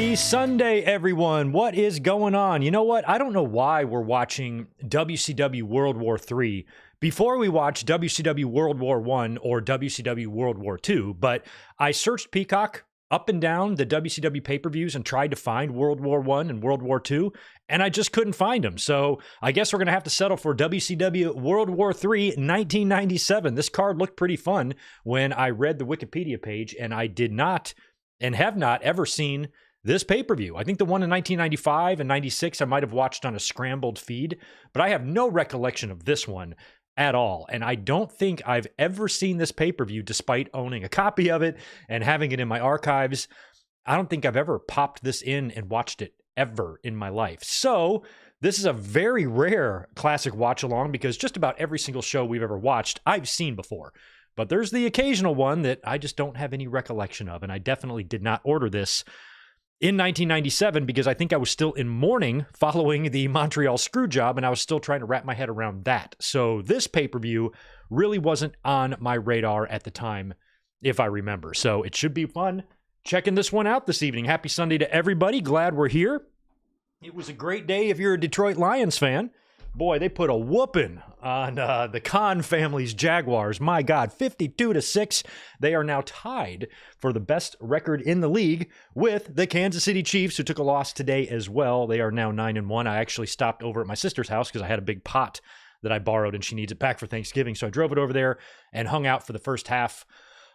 Happy Sunday, everyone. What is going on? You know what? I don't know why we're watching WCW World War III before we watch WCW World War I or WCW World War II, but I searched Peacock up and down the WCW pay-per-views and tried to find World War I and World War II, and I just couldn't find them. So I guess we're going to have to settle for WCW World War III 1997. This card looked pretty fun when I read the Wikipedia page, and I did not and have not ever seen this pay-per-view. I think the one in 1995 and 96 I might have watched on a scrambled feed, but I have no recollection of this one at all. And I don't think I've ever seen this pay-per-view despite owning a copy of it and having it in my archives. I don't think I've ever popped this in and watched it ever in my life. So this is a very rare classic watch-along because just about every single show we've ever watched, I've seen before. But there's the occasional one that I just don't have any recollection of, and I definitely did not order this in 1997 because I think I was still in mourning following the Montreal screw job, and I was still trying to wrap my head around that. So this pay-per-view really wasn't on my radar at the time, if I remember. So it should be fun checking this one out this evening. Happy Sunday to everybody. Glad we're here. It was a great day if you're a Detroit Lions fan. Boy, they put a whooping on the Khan family's Jaguars. My God, 52-6. They are now tied for the best record in the league with the Kansas City Chiefs, who took a loss today as well. They are now 9-1. I actually stopped over at my sister's house because I had a big pot that I borrowed and she needs it back for Thanksgiving. So I drove it over there and hung out for the first half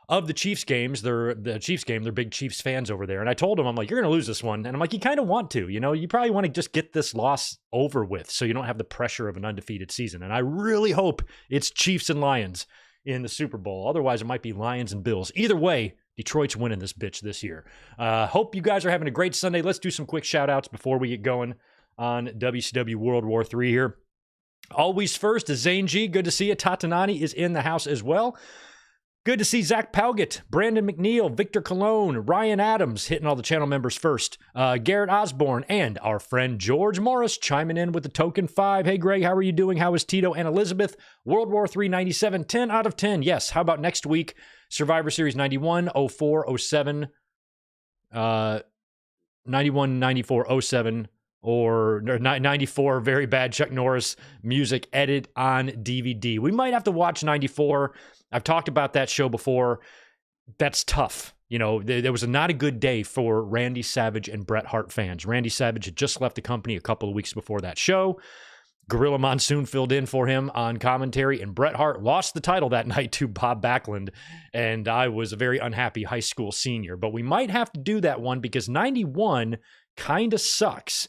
of the Chiefs games. They're big Chiefs fans over there. And I told them, I'm like, you're going to lose this one. And I'm like, you kind of want to, you probably want to just get this loss over with so you don't have the pressure of an undefeated season. And I really hope it's Chiefs and Lions in the Super Bowl. Otherwise, it might be Lions and Bills. Either way, Detroit's winning this bitch this year. Hope you guys are having a great Sunday. Let's do some quick shout outs before we get going on WCW World War III here. Always first is Zane G. Good to see you. Tatanani is in the house as well. Good to see Zach Pauget, Brandon McNeil, Victor Colon, Ryan Adams hitting all the channel members first, Garrett Osborne, and our friend George Morris chiming in with the token 5. Hey, Greg, how are you doing? How is Tito and Elizabeth? World War III 97, 10 out of 10. Yes, how about next week? Survivor Series 91, 04, 07, 91, 94, 07, or 94, very bad Chuck Norris music edit on DVD. We might have to watch 94. I've talked about that show before. That's tough. There was not a good day for Randy Savage and Bret Hart fans. Randy Savage had just left the company a couple of weeks before that show. Gorilla Monsoon filled in for him on commentary, and Bret Hart lost the title that night to Bob Backlund, and I was a very unhappy high school senior. But we might have to do that one because 91 kind of sucks.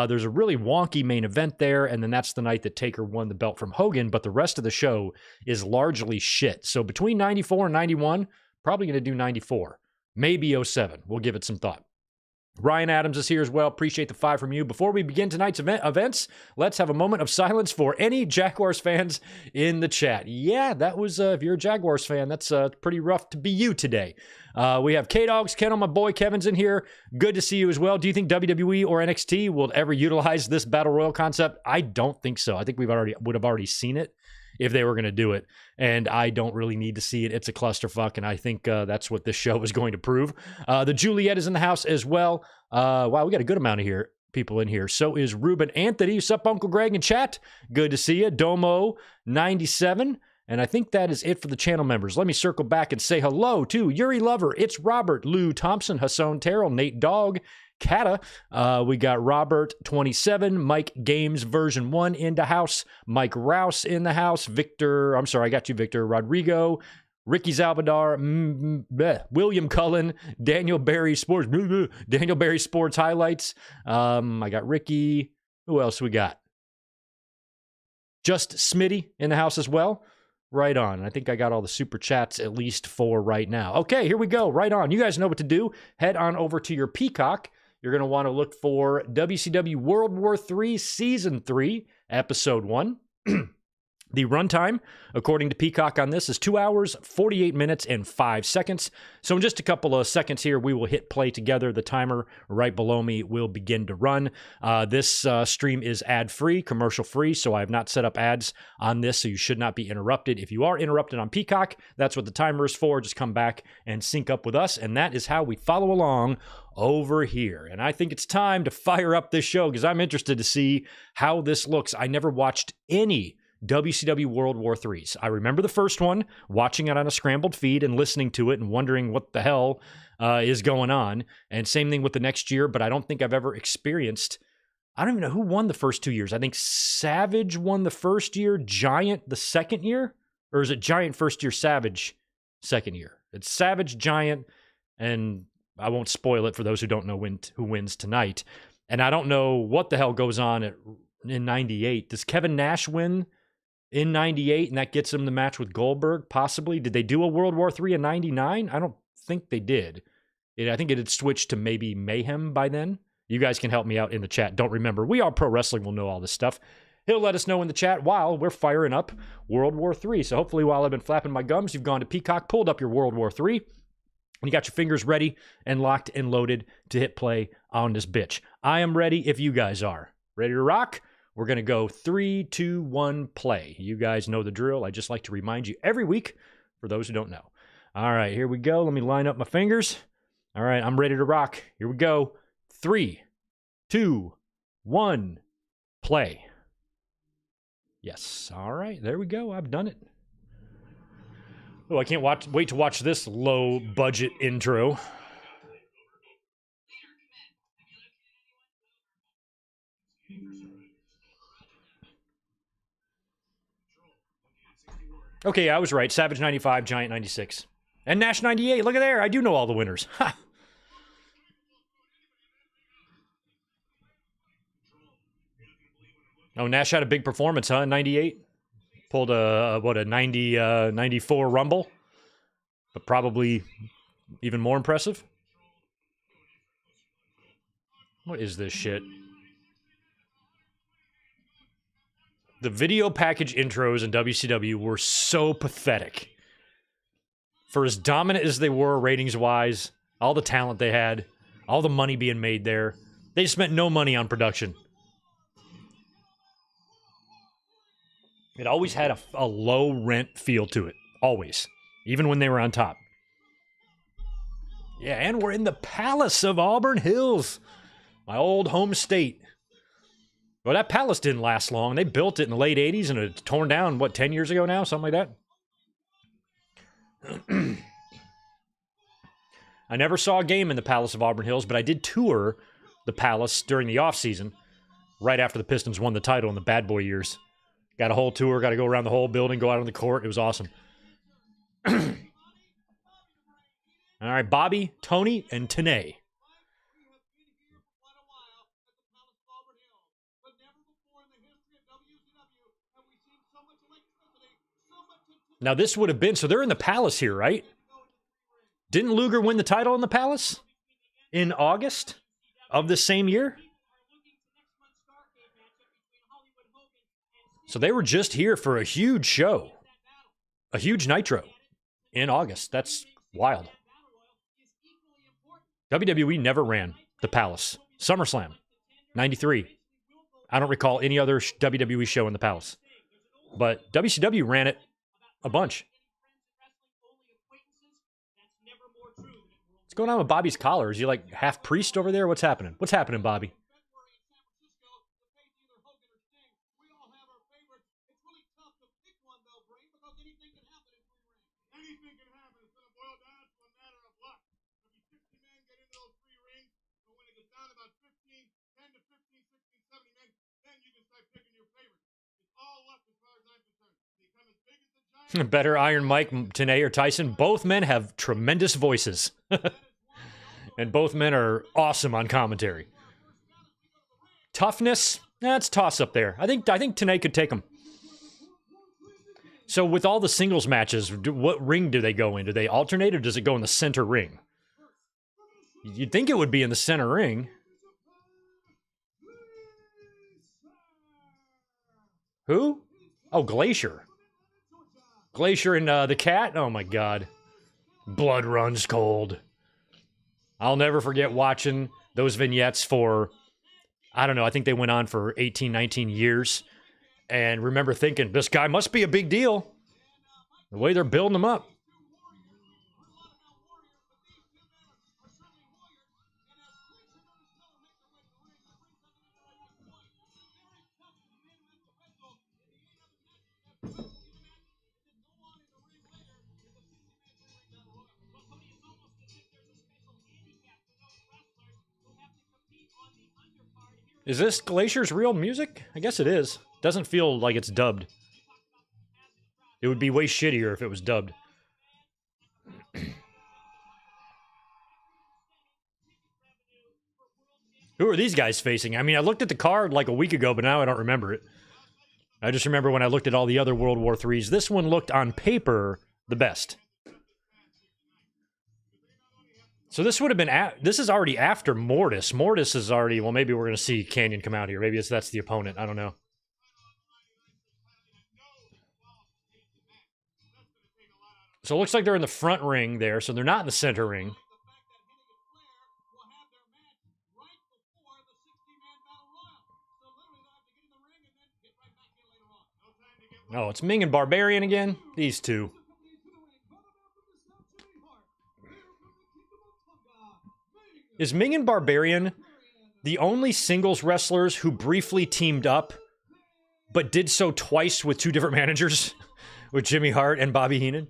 There's a really wonky main event there, and then that's the night that Taker won the belt from Hogan, but the rest of the show is largely shit. So between 94 and 91, probably going to do 94. Maybe 07. We'll give it some thought. Ryan Adams is here as well. Appreciate the 5 from you. Before we begin tonight's events, let's have a moment of silence for any Jaguars fans in the chat. Yeah, that was, if you're a Jaguars fan, that's pretty rough to be you today. We have K-Dogs, Kendall, my boy Kevin's in here. Good to see you as well. Do you think WWE or NXT will ever utilize this Battle Royal concept? I don't think so. I think would have already seen it if they were going to do it. And I don't really need to see it. It's a clusterfuck, and I think that's what this show is going to prove. The Juliet is in the house as well. Wow, we got a good amount of people in here. So is Ruben Anthony. Sup, Uncle Greg in chat? Good to see you. Domo 97. And I think that is it for the channel members. Let me circle back and say hello to Yuri Lover. It's Robert, Lou Thompson, Hassan Terrell, Nate Dogg, Kata. We got Robert 27, Mike Games version 1 in the house, Mike Rouse in the house, Victor, I'm sorry, I got you, Victor, Rodrigo, Ricky Zalvadar, William Cullen, Daniel Barry Sports, Daniel Barry Sports Highlights. I got Ricky. Who else we got? Just Smitty in the house as well. Right on. I think I got all the super chats, at least for right now. Okay, here we go. Right on. You guys know what to do. Head on over to your Peacock. You're going to want to look for WCW World War III Season 3, Episode 1. The runtime, according to Peacock on this, is 2 hours, 48 minutes, and 5 seconds. So in just a couple of seconds here, we will hit play together. The timer right below me will begin to run. This stream is ad-free, commercial-free, so I have not set up ads on this, so you should not be interrupted. If you are interrupted on Peacock, that's what the timer is for. Just come back and sync up with us, and that is how we follow along over here. And I think it's time to fire up this show because I'm interested to see how this looks. I never watched any WCW World War IIIs. I remember the first one, watching it on a scrambled feed and listening to it and wondering what the hell is going on. And same thing with the next year, but I don't think I've ever experienced, I don't even know who won the first 2 years. I think Savage won the first year, Giant the second year, or is it Giant first year, Savage second year? It's Savage, Giant, and I won't spoil it for those who don't know who wins tonight. And I don't know what the hell goes on in 98. Does Kevin Nash win in 98, and that gets him the match with Goldberg, possibly? Did they do a World War III in 99? I don't think they did. I think it had switched to maybe Mayhem by then. You guys can help me out in the chat. Don't remember. We Are Pro Wrestling will know all this stuff. He'll let us know in the chat while we're firing up World War III. So hopefully while I've been flapping my gums, you've gone to Peacock, pulled up your World War III, and you got your fingers ready and locked and loaded to hit play on this bitch. I am ready if you guys are. Ready to rock? We're going to go 3, 2, 1, play. You guys know the drill. I just like to remind you every week for those who don't know. All right, here we go. Let me line up my fingers. All right, I'm ready to rock. Here we go. 3, 2, 1, play. Yes. All right, there we go. I've done it. Oh, I can't wait to watch this low-budget intro. Okay, I was right. Savage 95, Giant 96. And Nash 98. Look at there. I do know all the winners. Ha! Oh, Nash had a big performance, huh, in 98? Pulled a 94 Rumble? But probably even more impressive. What is this shit? The video package intros in WCW were so pathetic. For as dominant as they were ratings-wise, all the talent they had, all the money being made there, they spent no money on production. It always had a low-rent feel to it. Always. Even when they were on top. Yeah, and we're in the Palace of Auburn Hills. My old home state. Well, that palace didn't last long. They built it in the late 80s and it's torn down, 10 years ago now? Something like that. I never saw a game in the Palace of Auburn Hills, but I did tour the Palace during the offseason, right after the Pistons won the title in the bad boy years. Got a whole tour, got to go around the whole building, go out on the court. It was awesome. All right, Bobby, Tony, and Tenay. Now, this would have been, so they're in the Palace here, right? Didn't Luger win the title in the Palace in August of the same year? So they were just here for a huge show, a huge Nitro in August. That's wild. WWE never ran the Palace. SummerSlam, 93. I don't recall any other WWE show in the Palace. But WCW ran it a bunch. What's going on with Bobby's collar? Is he like half priest over there? What's happening? What's happening, Bobby? Better Iron Mike, Tenay, or Tyson. Both men have tremendous voices. And both men are awesome on commentary. Toughness, that's toss up there. I think Tenay could take them. So with all the singles matches, what ring do they go in? Do they alternate or does it go in the center ring? You'd think it would be in the center ring. Who? Oh, Glacier. Glacier and the cat? Oh my god. Blood runs cold. I'll never forget watching those vignettes for, I don't know, I think they went on for 18, 19 years. And remember thinking, this guy must be a big deal. The way they're building him up. Is this Glacier's real music? I guess it is. Doesn't feel like it's dubbed. It would be way shittier if it was dubbed. Who are these guys facing? I mean, I looked at the card like a week ago, but now I don't remember it. I just remember when I looked at all the other World War IIIs, this one looked on paper the best. So this would have been, this is already after Mortis. Mortis is already, well, maybe we're going to see Canyon come out here. Maybe that's the opponent. I don't know. So it looks like they're in the front ring there, so they're not in the center ring. Oh, it's Ming and Barbarian again? These two. Is Ming and Barbarian the only singles wrestlers who briefly teamed up, but did so twice with two different managers? With Jimmy Hart and Bobby Heenan?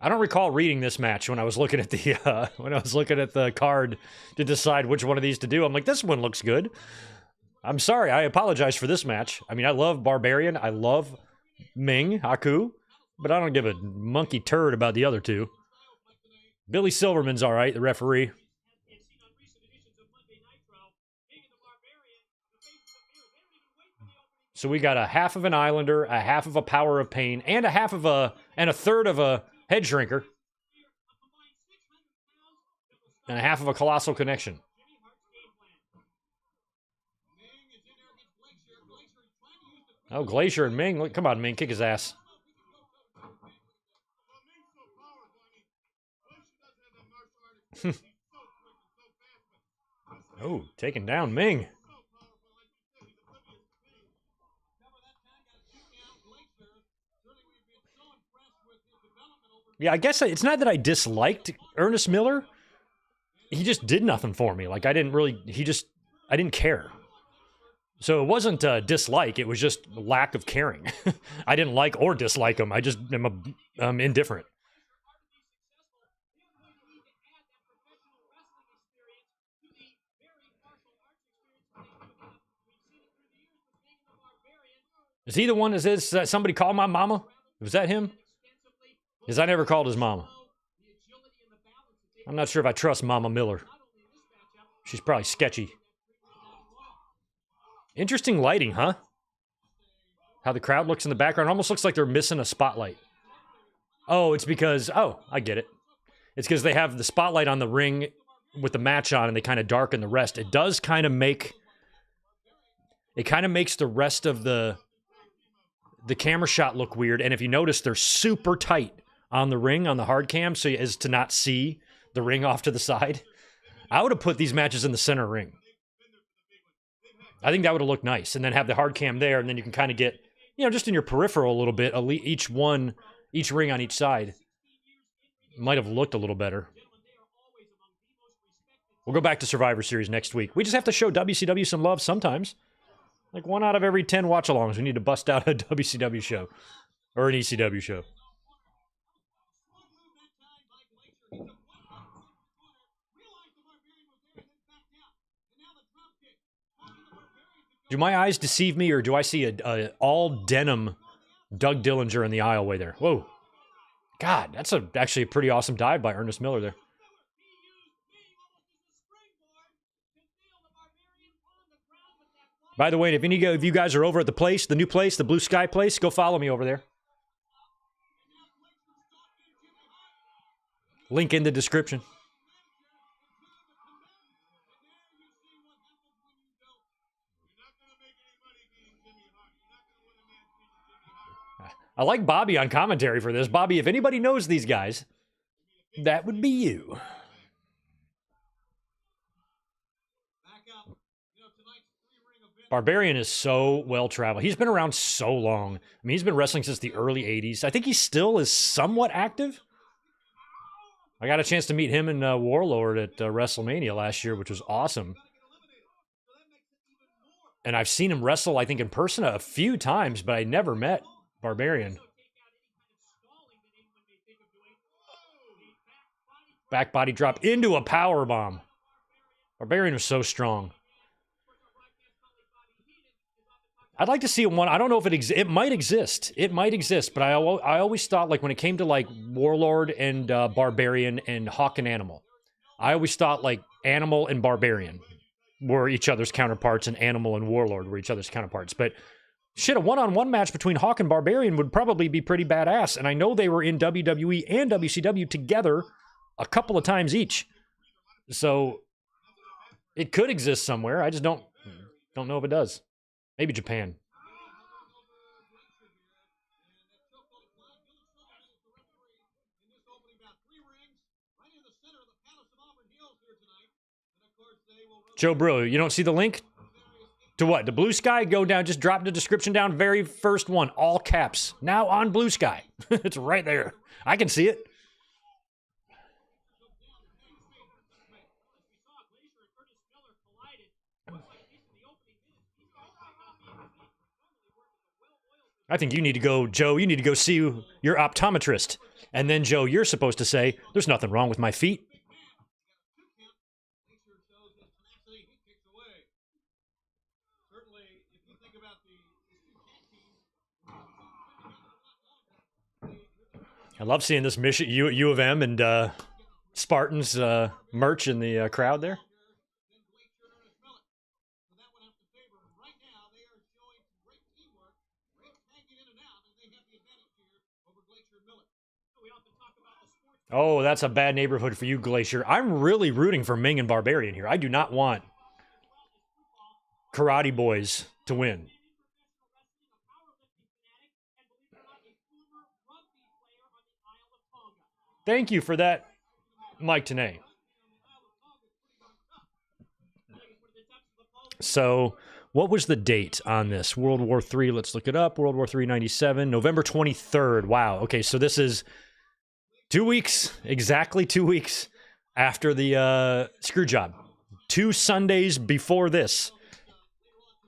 I don't recall reading this match when I was looking at the card to decide which one of these to do. I'm like, this one looks good. I'm sorry, I apologize for this match. I mean, I love Barbarian, I love Ming, Haku, but I don't give a monkey turd about the other two. Billy Silverman's all right, the referee. So we got a half of an Islander, a half of a Power of Pain, and a third of a Head Shrinker. And a half of a Colossal Connection. Oh, Glacier and Ming. Come on, Ming, kick his ass. Oh, taking down Ming. Yeah, I guess it's not that I disliked Ernest Miller. He just did nothing for me. Like, I didn't care. So it wasn't a dislike, it was just lack of caring. I didn't like or dislike him. I just am indifferent. Is he the one that says somebody called my mama? Was that him? Because I never called his mama. I'm not sure if I trust Mama Miller. She's probably sketchy. Interesting lighting, huh? How the crowd looks in the background. It almost looks like they're missing a spotlight. Oh, it's because... Oh, I get it. It's because they have the spotlight on the ring with the match on and they kind of darken the rest. It does kind of make... It kind of makes the rest of the camera shot look weird. And if you notice, they're super tight on the ring, on the hard cam, so as to not see the ring off to the side. I would have put these matches in the center ring. I think that would have looked nice. And then have the hard cam there, and then you can kind of get, you know, just in your peripheral a little bit, each ring on each side. Might have looked a little better. We'll go back to Survivor Series next week. We just have to show WCW some love sometimes. Like 1 out of every 10 watch-alongs, we need to bust out a WCW show. Or an ECW show. Do my eyes deceive me, or do I see a all-denim Doug Dillinger in the aisleway there? Whoa. God, that's actually a pretty awesome dive by Ernest Miller there. By the way, if any of you guys are over at the place, the new place, the Blue Sky place, go follow me over there. Link in the description. I like Bobby on commentary for this. Bobby, if anybody knows these guys, that would be you. Barbarian is so well-traveled. He's been around so long. I mean, he's been wrestling since the early 80s. I think he still is somewhat active. I got a chance to meet him and Warlord at WrestleMania last year, which was awesome. And I've seen him wrestle, I think, in person a few times, but I never met Barbarian. Back body drop into a power bomb. Barbarian was so strong. I'd like to see one. I don't know if it exists. It might exist. It might exist, but I always thought, like, when it came to, like, Warlord and Barbarian and Hawk and Animal, I always thought, like, Animal and Barbarian were each other's counterparts and Animal and Warlord were each other's counterparts. But shit, a one-on-one match between Hawk and Barbarian would probably be pretty badass. And I know they were in WWE and WCW together a couple of times each. So it could exist somewhere. I just don't know if it does. Maybe Japan. Joe Bro, you don't see the link? To what? The Blue Sky? Go down, just drop the description down. Very first one, all caps. Now on Blue Sky. It's right there. I can see it. I think you need to go, Joe, you need to go see your optometrist. And then, Joe, you're supposed to say, there's nothing wrong with my feet. I love seeing this mission, U of M and Spartans merch in the crowd there. Oh, that's a bad neighborhood for you, Glacier. I'm really rooting for Ming and Barbarian here. I do not want Karate Boys to win. Thank you for that, Mike Tenay. So, what was the date on this? World War III, let's look it up. World War III, 97, November 23rd. Wow. Okay, so this is 2 weeks, exactly 2 weeks after the screw job. 2 Sundays before this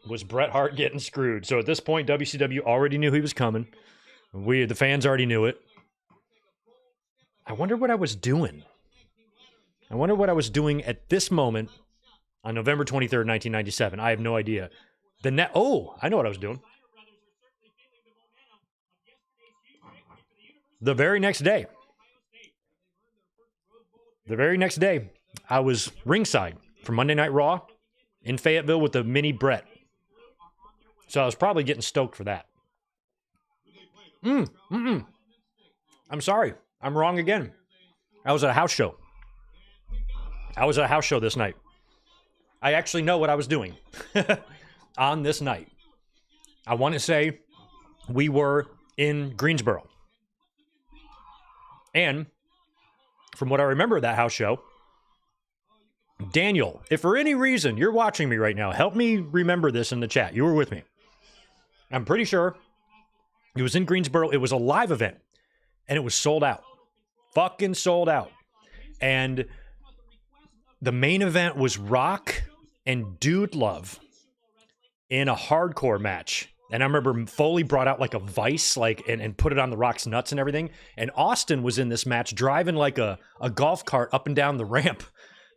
was Bret Hart getting screwed. So at this point, WCW already knew he was coming. The fans already knew it. I wonder what I was doing. I wonder what I was doing at this moment on November 23rd, 1997. I have no idea. Oh, I know what I was doing. The very next day, I was ringside for Monday Night Raw in Fayetteville with the mini Bret. So I was probably getting stoked for that. I'm sorry. I'm wrong again. I was at a house show. I was at a house show this night. I actually know what I was doing on this night. I want to say we were in Greensboro. And from what I remember of that house show, Daniel, if for any reason you're watching me right now, help me remember this in the chat. You were with me. I'm pretty sure it was in Greensboro. It was a live event, and it was sold out. Fucking sold out. And the main event was Rock and Dude Love in a hardcore match. And I remember Foley brought out like a vice, and put it on the Rock's nuts and everything. And Austin was in this match driving like a golf cart up and down the ramp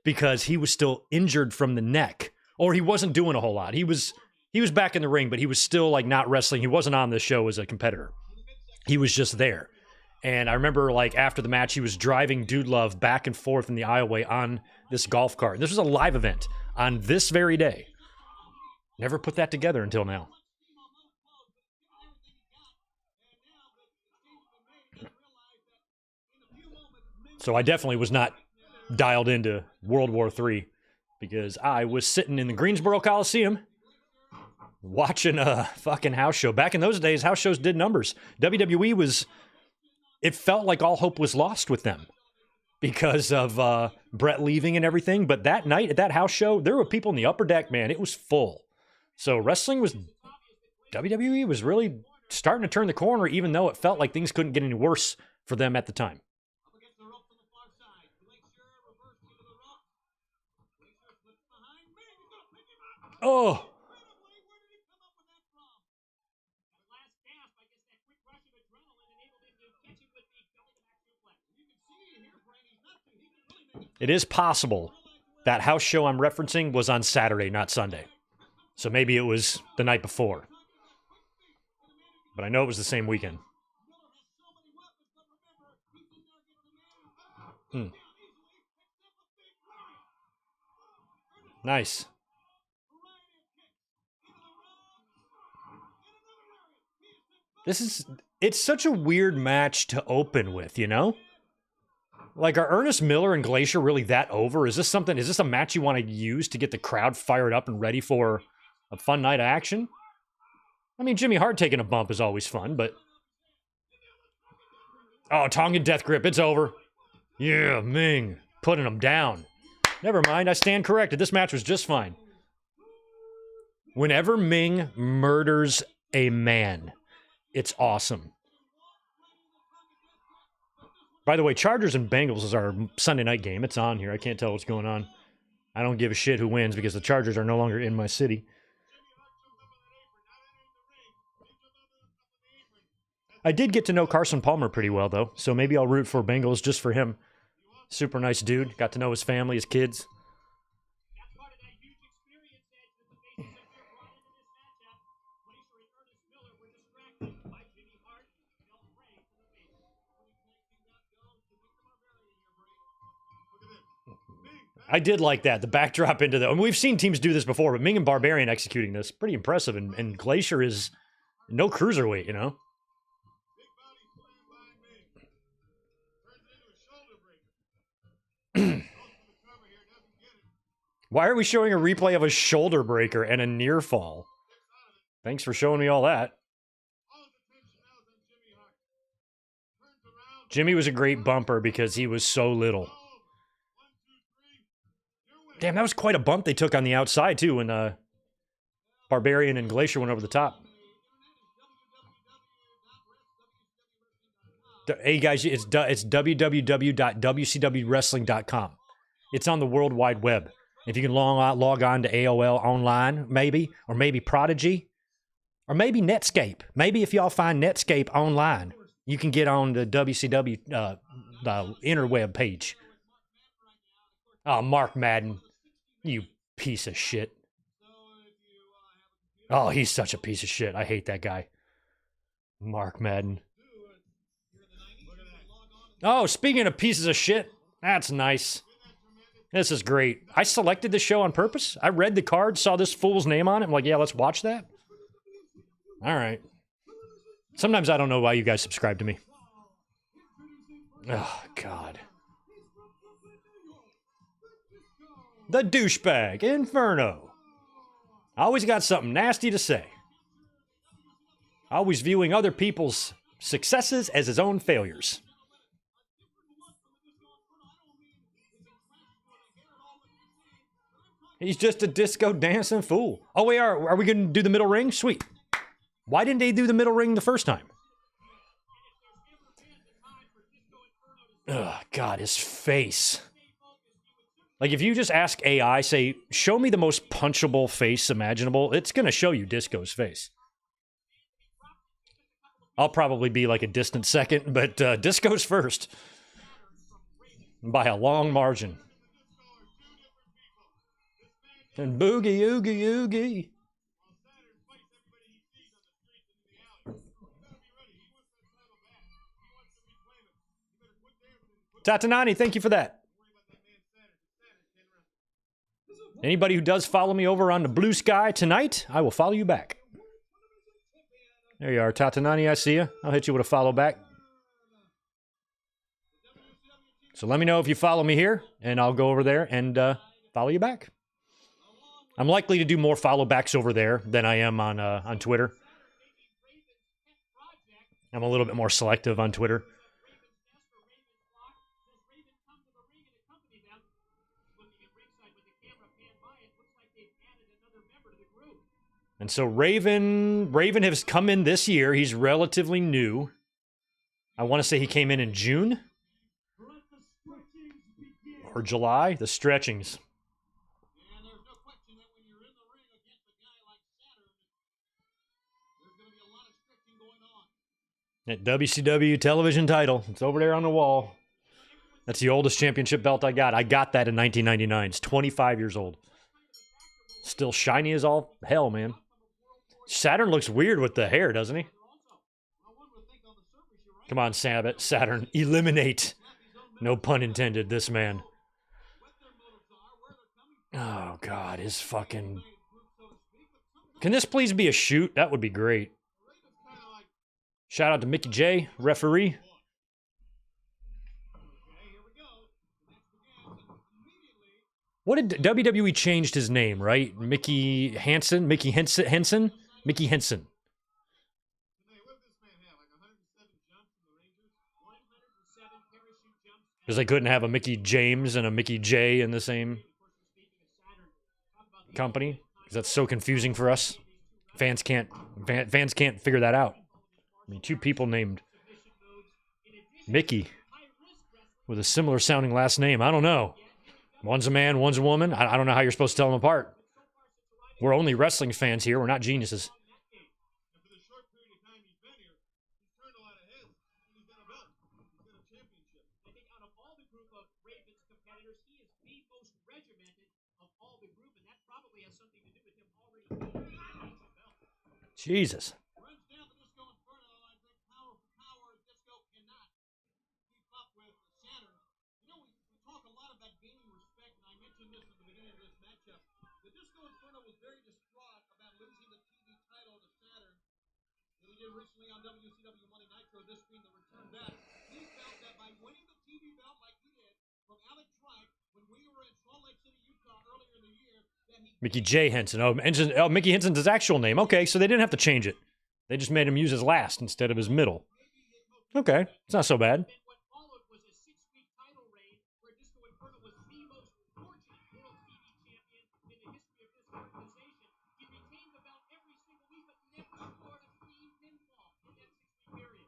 because he was still injured from the neck. Or he wasn't doing a whole lot. He was back in the ring, but he was still like not wrestling. He wasn't on the show as a competitor. He was just there. And I remember, like, after the match, he was driving Dude Love back and forth in the aisleway on this golf cart. This was a live event on this very day. Never put that together until now. So I definitely was not dialed into World War III because I was sitting in the Greensboro Coliseum watching a fucking house show. Back in those days, house shows did numbers. WWE was, it felt like all hope was lost with them because of Brett leaving and everything. But that night at that house show, there were people in the upper deck, man. It was full. So wrestling was, WWE was really starting to turn the corner, even though it felt like things couldn't get any worse for them at the time. Oh. It is possible that house show I'm referencing was on Saturday, not Sunday. So maybe it was the night before. But I know it was the same weekend. Nice. It's such a weird match to open with, you know? Like, are Ernest Miller and Glacier really that over? Is this a match you want to use to get the crowd fired up and ready for a fun night of action? I mean, Jimmy Hart taking a bump is always fun, but... Oh, Tongan death grip, it's over. Yeah, Ming, putting him down. Never mind, I stand corrected. This match was just fine. Whenever Ming murders a man, it's awesome. By the way, Chargers and Bengals is our Sunday night game. It's on here. I can't tell what's going on. I don't give a shit who wins because the Chargers are no longer in my city. I did get to know Carson Palmer pretty well, though, so maybe I'll root for Bengals just for him. Super nice dude. Got to know his family, his kids. I did like that, the backdrop into the... I mean, we've seen teams do this before, but Ming and Barbarian executing this, pretty impressive, and Glacier is no cruiserweight, you know? Why are we showing a replay of a shoulder breaker and a near fall? Thanks for showing me all that. Jimmy was a great bumper because he was so little. Damn, that was quite a bump they took on the outside, too, when Barbarian and Glacier went over the top. Hey, guys, it's www.wcwwrestling.com. It's on the World Wide Web. If you can log on to AOL Online, maybe, or maybe Prodigy, or maybe Netscape. Maybe if y'all find Netscape online, you can get on the WCW the interweb page. Oh, Mark Madden. You piece of shit. Oh, he's such a piece of shit. I hate that guy. Mark Madden. Oh, speaking of pieces of shit, that's nice. This is great. I selected this show on purpose. I read the card, saw this fool's name on it. I'm like, yeah, let's watch that. All right. Sometimes I don't know why you guys subscribe to me. Oh, God. The douchebag, Inferno. Always got something nasty to say. Always viewing other people's successes as his own failures. He's just a disco dancing fool. Oh, we are we going to do the middle ring? Sweet. Why didn't they do the middle ring the first time? Oh, God, his face. Like, if you just ask AI, say, show me the most punchable face imaginable, it's going to show you Disco's face. I'll probably be like a distant second, but Disco's first. By a long margin. And boogie, oogie, oogie. Tatanani, thank you for that. Anybody who does follow me over on the Blue Sky tonight, I will follow you back. There you are, Tatanani, I see you. I'll hit you with a follow back. So let me know if you follow me here, and I'll go over there and follow you back. I'm likely to do more follow backs over there than I am on Twitter. I'm a little bit more selective on Twitter. And so Raven has come in this year. He's relatively new. I want to say he came in June or July. The stretchings. That WCW television title. It's over there on the wall. That's the oldest championship belt I got. I got that in 1999. It's 25 years old. Still shiny as all hell, man. Saturn looks weird with the hair, doesn't he? Come on, Saturn. Eliminate. No pun intended, this man. Oh, God. His fucking... Can this please be a shoot? That would be great. Shout out to Mickey J, referee. What did WWE changed his name, right? Mickey Henson? Mickey Henson? Mickey Henson. Because they couldn't have a Mickey James and a Mickey J in the same company. Because that's so confusing for us. Fans can't figure that out. I mean, two people named Mickey with a similar sounding last name. I don't know. One's a man, one's a woman. I don't know how you're supposed to tell them apart. We're only wrestling fans here. We're not geniuses. Jesus. Recently on WCW Monday Nitro, this being the return back, he felt that by winning the TV belt like he did from Alex Wright when we were in Salt Lake City, Utah earlier in the year, that he... Mickey J. Henson. Oh, Mickey Henson's his actual name. Okay, so they didn't have to change it. They just made him use his last instead of his middle. Okay, it's not so bad. What followed was a 6-week title reign where Disco Inferno was the most fortunate World TV champion in the history of this organization. He retained the belt every single week, but never scored a clean pinfall in that 6-week period.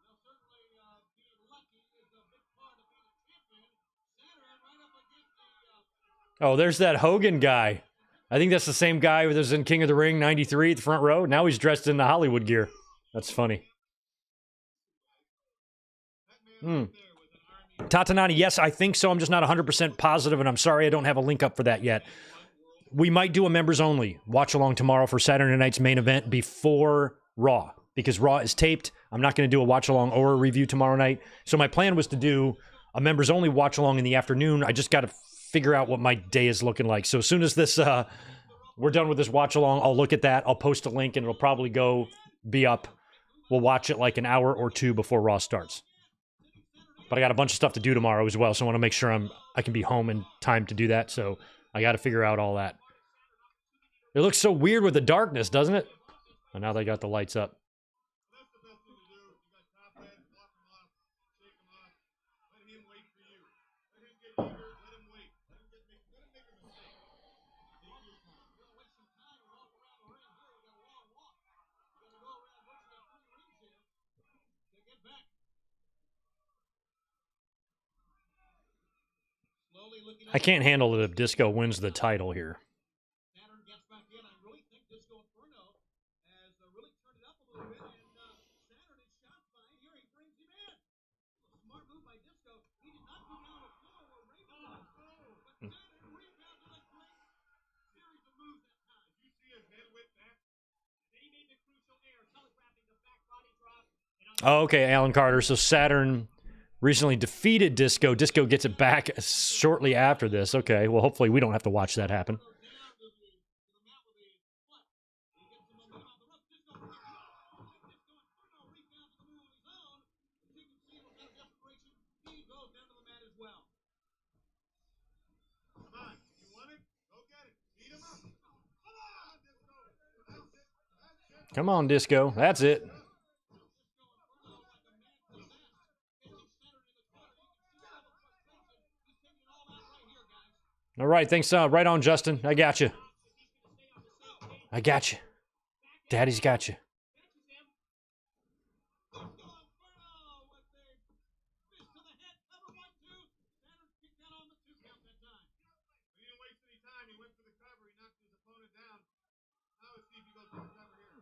Well, certainly being lucky is a big part of being a champion. Saturn right up against the... Oh, there's that Hogan guy. I think that's the same guy that was in King of the Ring 93 at the front row. Now he's dressed in the Hollywood gear. That's funny. Tatanani, yes, I think so. I'm just not 100% positive, and I'm sorry I don't have a link up for that yet. We might do a members only watch along tomorrow for Saturday night's main event before Raw, because Raw is taped. I'm not going to do a watch along or a review tomorrow night. So my plan was to do a members only watch along in the afternoon. I just got to figure out what my day is looking like. So as soon as this we're done with this watch along, I'll look at that. I'll post a link, and it'll probably be up. We'll watch it like an hour or two before Raw starts. But I got a bunch of stuff to do tomorrow as well, so I want to make sure I can be home in time to do that. So I got to figure out all that. It looks so weird with the darkness, doesn't it? And now they got the lights up. I can't handle it if Disco wins the title here. Saturn gets back in. I really think Disco Inferno has really turned it up a little bit, and Saturn is shocked by here. He brings him in. A smart move by Disco. He did not go down the floor where Raven was. But Saturn rebounds with a great series of moves that time. Did you see his head with that? Then he made the crucial error, telegraphing the back body drop. Oh, okay, Alan Carter. So Saturn recently defeated Disco. Disco gets it back shortly after this. Okay, well, hopefully we don't have to watch that happen. Come on, Disco. That's it. All right, thanks. Right on, Justin. I got you. I got you. Daddy's got you.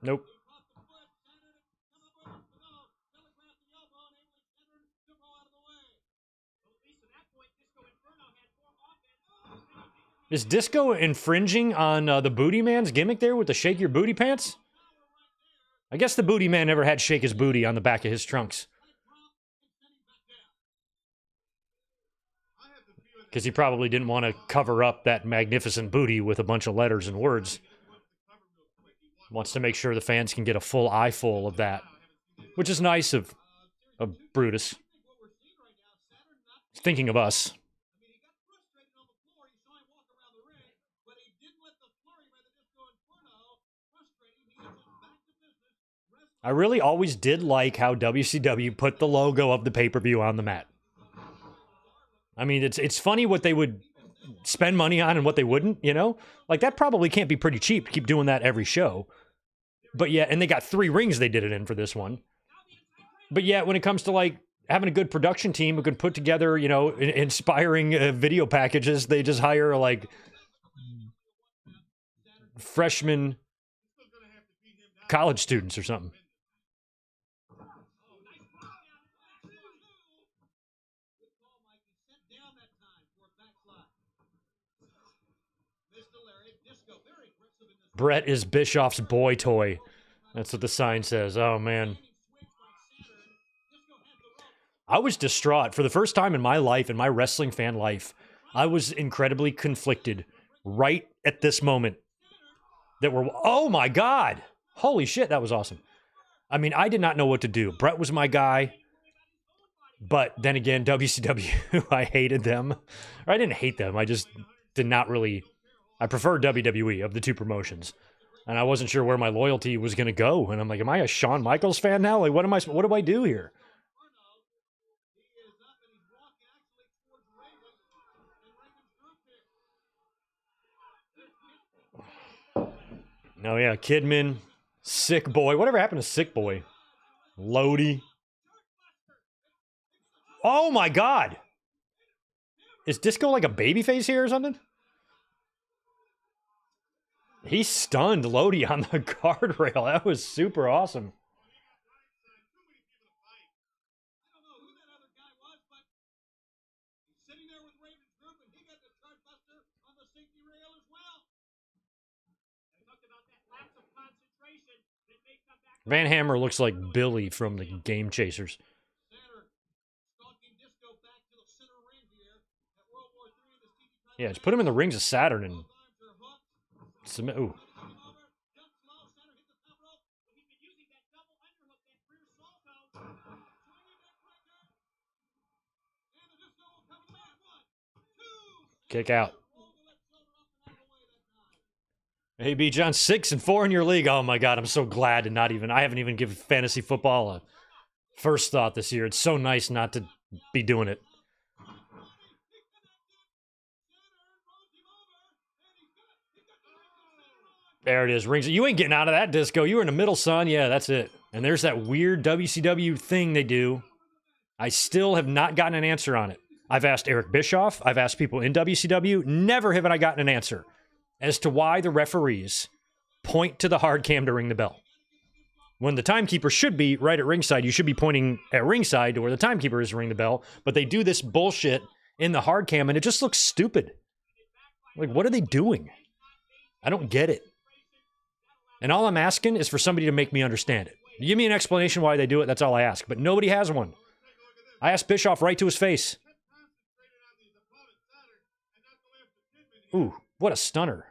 Nope. Is Disco infringing on the Booty Man's gimmick there with the shake your booty pants? I guess the Booty Man never had shake his booty on the back of his trunks. Because he probably didn't want to cover up that magnificent booty with a bunch of letters and words. Wants to make sure the fans can get a full eyeful of that. Which is nice of Brutus. Thinking of us. I really always did like how WCW put the logo of the pay-per-view on the mat. I mean, it's funny what they would spend money on and what they wouldn't, you know? Like, that probably can't be pretty cheap to keep doing that every show. But yeah, and they got 3 rings they did it in for this one. But yeah, when it comes to, like, having a good production team who can put together, you know, inspiring video packages, they just hire, like, freshman college students or something. Brett is Bischoff's boy toy. That's what the sign says. Oh, man. I was distraught. For the first time in my life, in my wrestling fan life, I was incredibly conflicted right at this moment. That we're, oh my God. Holy shit, that was awesome. I mean, I did not know what to do. Brett was my guy. But then again, WCW, I hated them. Or I didn't hate them. I just did not really... I prefer WWE of the 2 promotions. And I wasn't sure where my loyalty was going to go. And I'm like, am I a Shawn Michaels fan now? Like, what do I do here? Oh, yeah, Kidman, Sick Boy. Whatever happened to Sick Boy? Lodi. Oh, my God. Is Disco like a babyface here or something? He stunned Lodi on the guardrail. That was super awesome. Van Hammer looks like Billy from the Game Chasers. Yeah, just put him in the rings of Saturn and submit. Ooh. Kick out. Hey, B. John, 6-4 in your league. Oh my God, I'm so glad to not even. I haven't even given fantasy football a first thought this year. It's so nice not to be doing it. There it is. Rings. You ain't getting out of that, Disco. You were in the middle, son. Yeah, that's it. And there's that weird WCW thing they do. I still have not gotten an answer on it. I've asked Eric Bischoff. I've asked people in WCW. Never have I gotten an answer as to why the referees point to the hard cam to ring the bell. When the timekeeper should be right at ringside, you should be pointing at ringside to where the timekeeper is to ring the bell. But they do this bullshit in the hard cam, and it just looks stupid. Like, what are they doing? I don't get it. And all I'm asking is for somebody to make me understand it. Give me an explanation why they do it. That's all I ask. But nobody has one. I asked Bischoff right to his face. Ooh, what a stunner.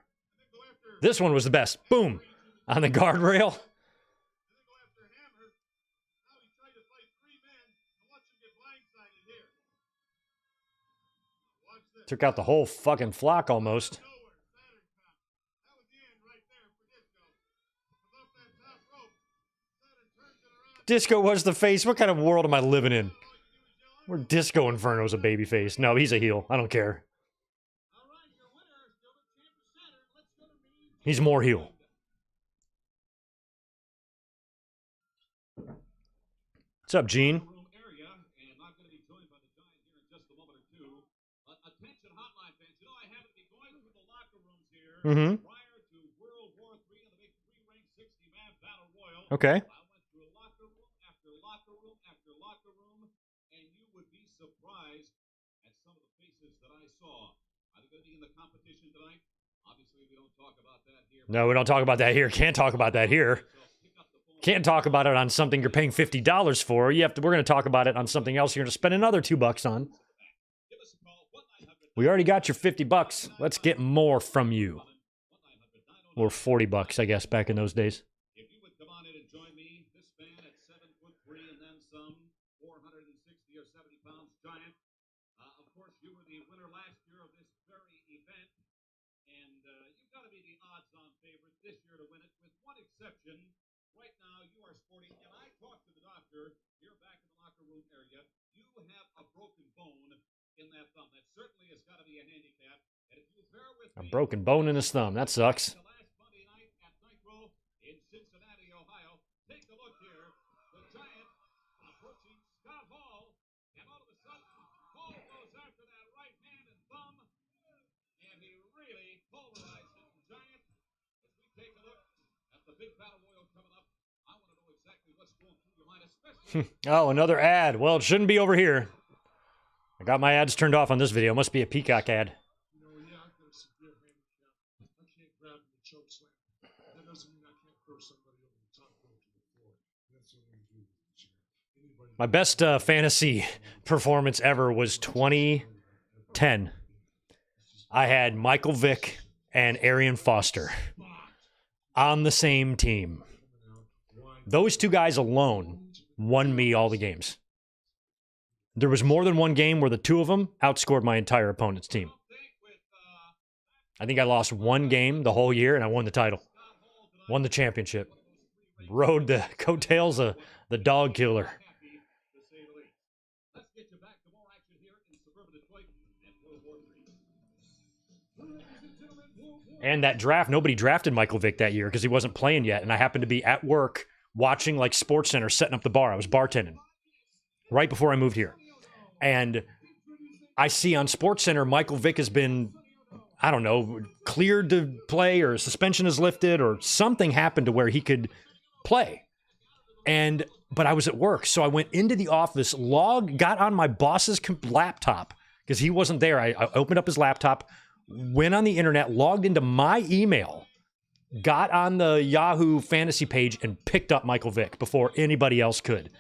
This one was the best. Boom. On the guardrail. Took out the whole fucking flock almost. Disco was the face. What kind of world am I living in? Where Disco Inferno's a babyface. No, he's a heel. I don't care. He's more heel. What's up, Gene? Mm-hmm. Okay. I went through locker room after locker room after locker room, and you would be surprised at some of the faces that I saw. Are they going to be in the competition tonight? Obviously, we don't talk about that here. No, we don't talk about that here. Can't talk about that here. Can't talk about it on something you're paying $50 for. You have to. We're going to talk about it on something else you're going to spend another $2 on. We already got your $50. Let's get more from you. Or $40, I guess, back in those days. If you would come on in and join me, this man at 7'3" and then some, 460 or 70 pounds giant. Of course, you were the winner last year of this very event, and you've got to be the odds-on favorite this year to win it, with one exception. Right now, you are sporting, and I talked to the doctor here back in the locker room area. You have a broken bone in that thumb. That certainly has got to be a handicap. And if you bear with me, A broken bone in his thumb. That sucks. In Cincinnati, Ohio. Take a look here. The Giant approaching Scott Hall. And all of a sudden, Hall goes after that right hand and thumb. And he really pulverized it. Giant, as we take a look at the big battle royal coming up, I want to know exactly what's going through your mind, especially. Oh, another ad. Well, it shouldn't be over here. I got my ads turned off on this video. Must be a Peacock ad. You know, yeah, I've got a severe handicap. I can't grab him and choke slam. That doesn't mean I can't throw somebody over the top rope to the floor. That's what I'm going to do this year. Anybody My best fantasy performance ever was 2010. I had Michael Vick and Arian Foster on the same team. Those two guys alone won me all the games. There was more than one game where the two of them outscored my entire opponent's team. I think I lost one game the whole year, and I won the title. Won the championship. Rode the coattails of the dog killer. Let's get you back to more action here in suburban Detroit and World War III. And that draft, nobody drafted Michael Vick that year because he wasn't playing yet. And I happened to be at work watching like Sports Center, setting up the bar. I was bartending right before I moved here. And I see on Sports Center, Michael Vick has been, I don't know, cleared to play, or suspension is lifted, or something happened to where he could play. But I was at work, so I went into the office, got on my boss's laptop because he wasn't there. I opened up his laptop, went on the internet, logged into my email, got on the Yahoo fantasy page, and picked up Michael Vick before anybody else could.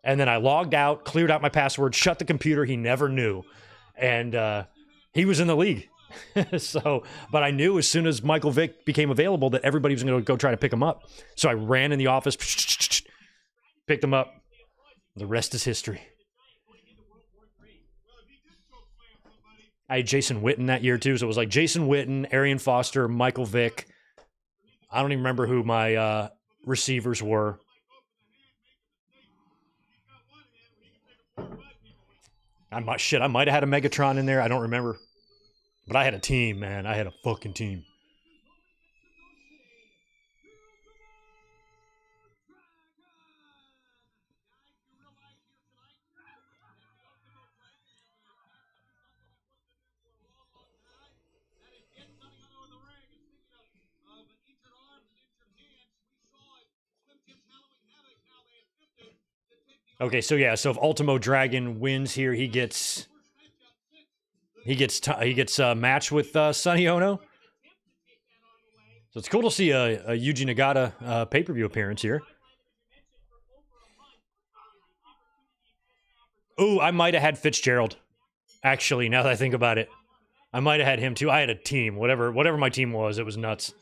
And then I logged out, cleared out my password, shut the computer. He never knew. And he was in the league. But I knew as soon as Michael Vick became available that everybody was going to go try to pick him up. So I ran in the office, picked him up. The rest is history. I had Jason Witten that year too. So it was like Jason Witten, Arian Foster, Michael Vick. I don't even remember who my receivers were. I might have had a Megatron in there. I don't remember. But I had a team, man. I had a fucking team. Okay, so yeah, so if Ultimo Dragon wins here, he gets a match with Sonny Ono. So it's cool to see a Yuji Nagata pay-per-view appearance here. Ooh, I might have had Fitzgerald. Actually, now that I think about it, I might have had him too. I had a team, whatever my team was, it was nuts.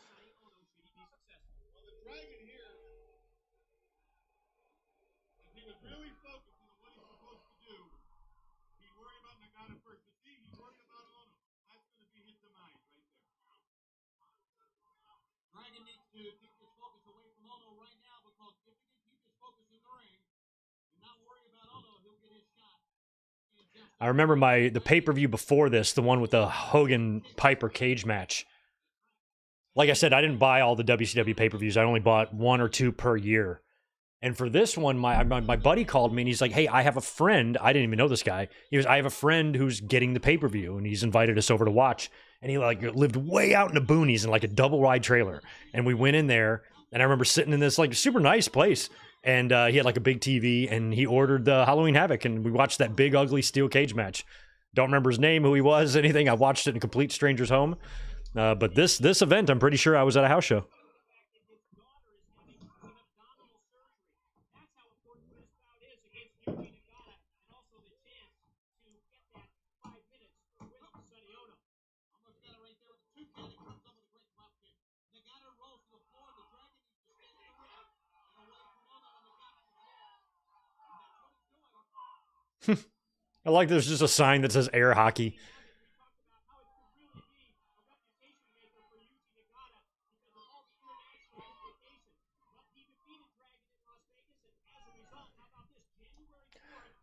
Dragon needs to keep his focus away from Ono right now, because if he can keep his focus in the ring, I remember the pay-per-view before this, the one with the Hogan Piper cage match. Like I said, I didn't buy all the WCW pay-per-views. I only bought 1 or 2 per year. And for this one, my buddy called me and he's like, hey, I have a friend. I didn't even know this guy. He goes, I have a friend who's getting the pay-per-view and he's invited us over to watch. And he like lived way out in the boonies in like a double wide trailer. And we went in there and I remember sitting in this like super nice place. And he had like a big TV and he ordered the Halloween Havoc and we watched that big ugly steel cage match. Don't remember his name, who he was, anything. I watched it in a complete stranger's home. But this event, I'm pretty sure I was at a house show. I like there's just a sign that says air hockey.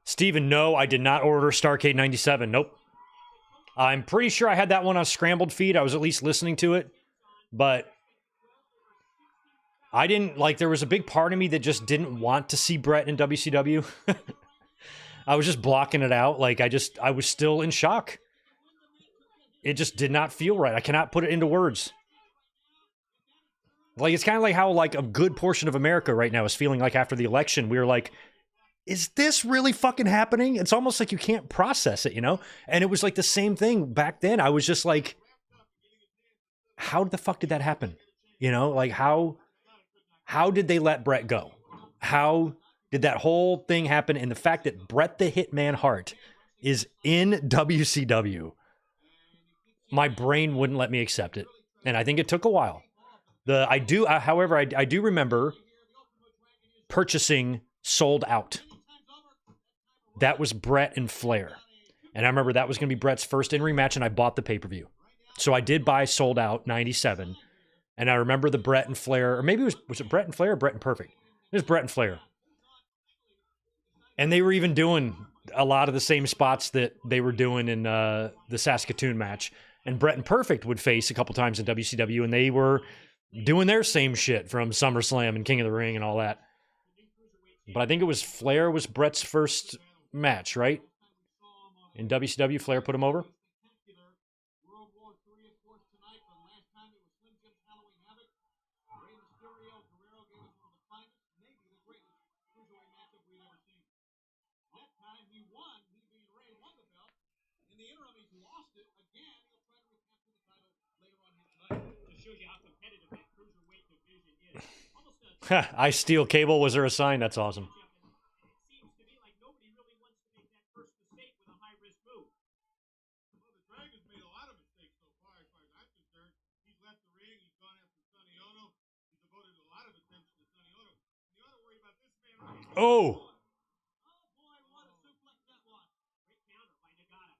Steven, no, I did not order Starcade 97. Nope. I'm pretty sure I had that one on scrambled feed. I was at least listening to it. But I didn't, like, there was a big part of me that just didn't want to see Brett in WCW. I was just blocking it out. Like, I was still in shock. It just did not feel right. I cannot put it into words. Like, it's kind of like how, like, a good portion of America right now is feeling like after the election. We were like, is this really fucking happening? It's almost like you can't process it, you know? And it was like the same thing back then. I was just like, how the fuck did that happen? You know, like how did they let Brett go? How did that whole thing happen? And the fact that Bret the Hitman Hart is in WCW, my brain wouldn't let me accept it. And I think it took a while. However, I do remember purchasing Sold Out. That was Bret and Flair. And I remember that was going to be Bret's first in-ring match, and I bought the pay-per-view. So I did buy Sold Out 97. And I remember the Bret and Flair, or maybe was it Bret and Flair or Bret and Perfect? It was Bret and Flair. And they were even doing a lot of the same spots that they were doing in the Saskatoon match. And Bret and Perfect would face a couple times in WCW, and they were doing their same shit from SummerSlam and King of the Ring and all that. But I think it was Flair was Bret's first match, right? In WCW, Flair put him over. World War III, of course, tonight, but last time it was Slim Jim's Halloween Havoc. Mysterio, Guerrero gave us one of the finest, maybe the greatest cruiserweight matchup we've ever seen. That time he won, he being Ray, won the belt. In the interim, he's lost it again. He'll try to recapture the title later on here tonight. Just shows you how competitive that cruiserweight division is. Almost I steal cable. Was there a sign? That's awesome. seems to be like nobody really wants to make that first mistake with a high-risk move. Well, the Dragon's made a lot of mistakes so far, as far as I'm concerned. He's left the ring. He's gone after Sonny Ono. He's devoted a lot of attention to Sonny Ono. And you ought to worry about this man right here. Oh, Oh, boy, what a suplex that was. Great counter by Nagata.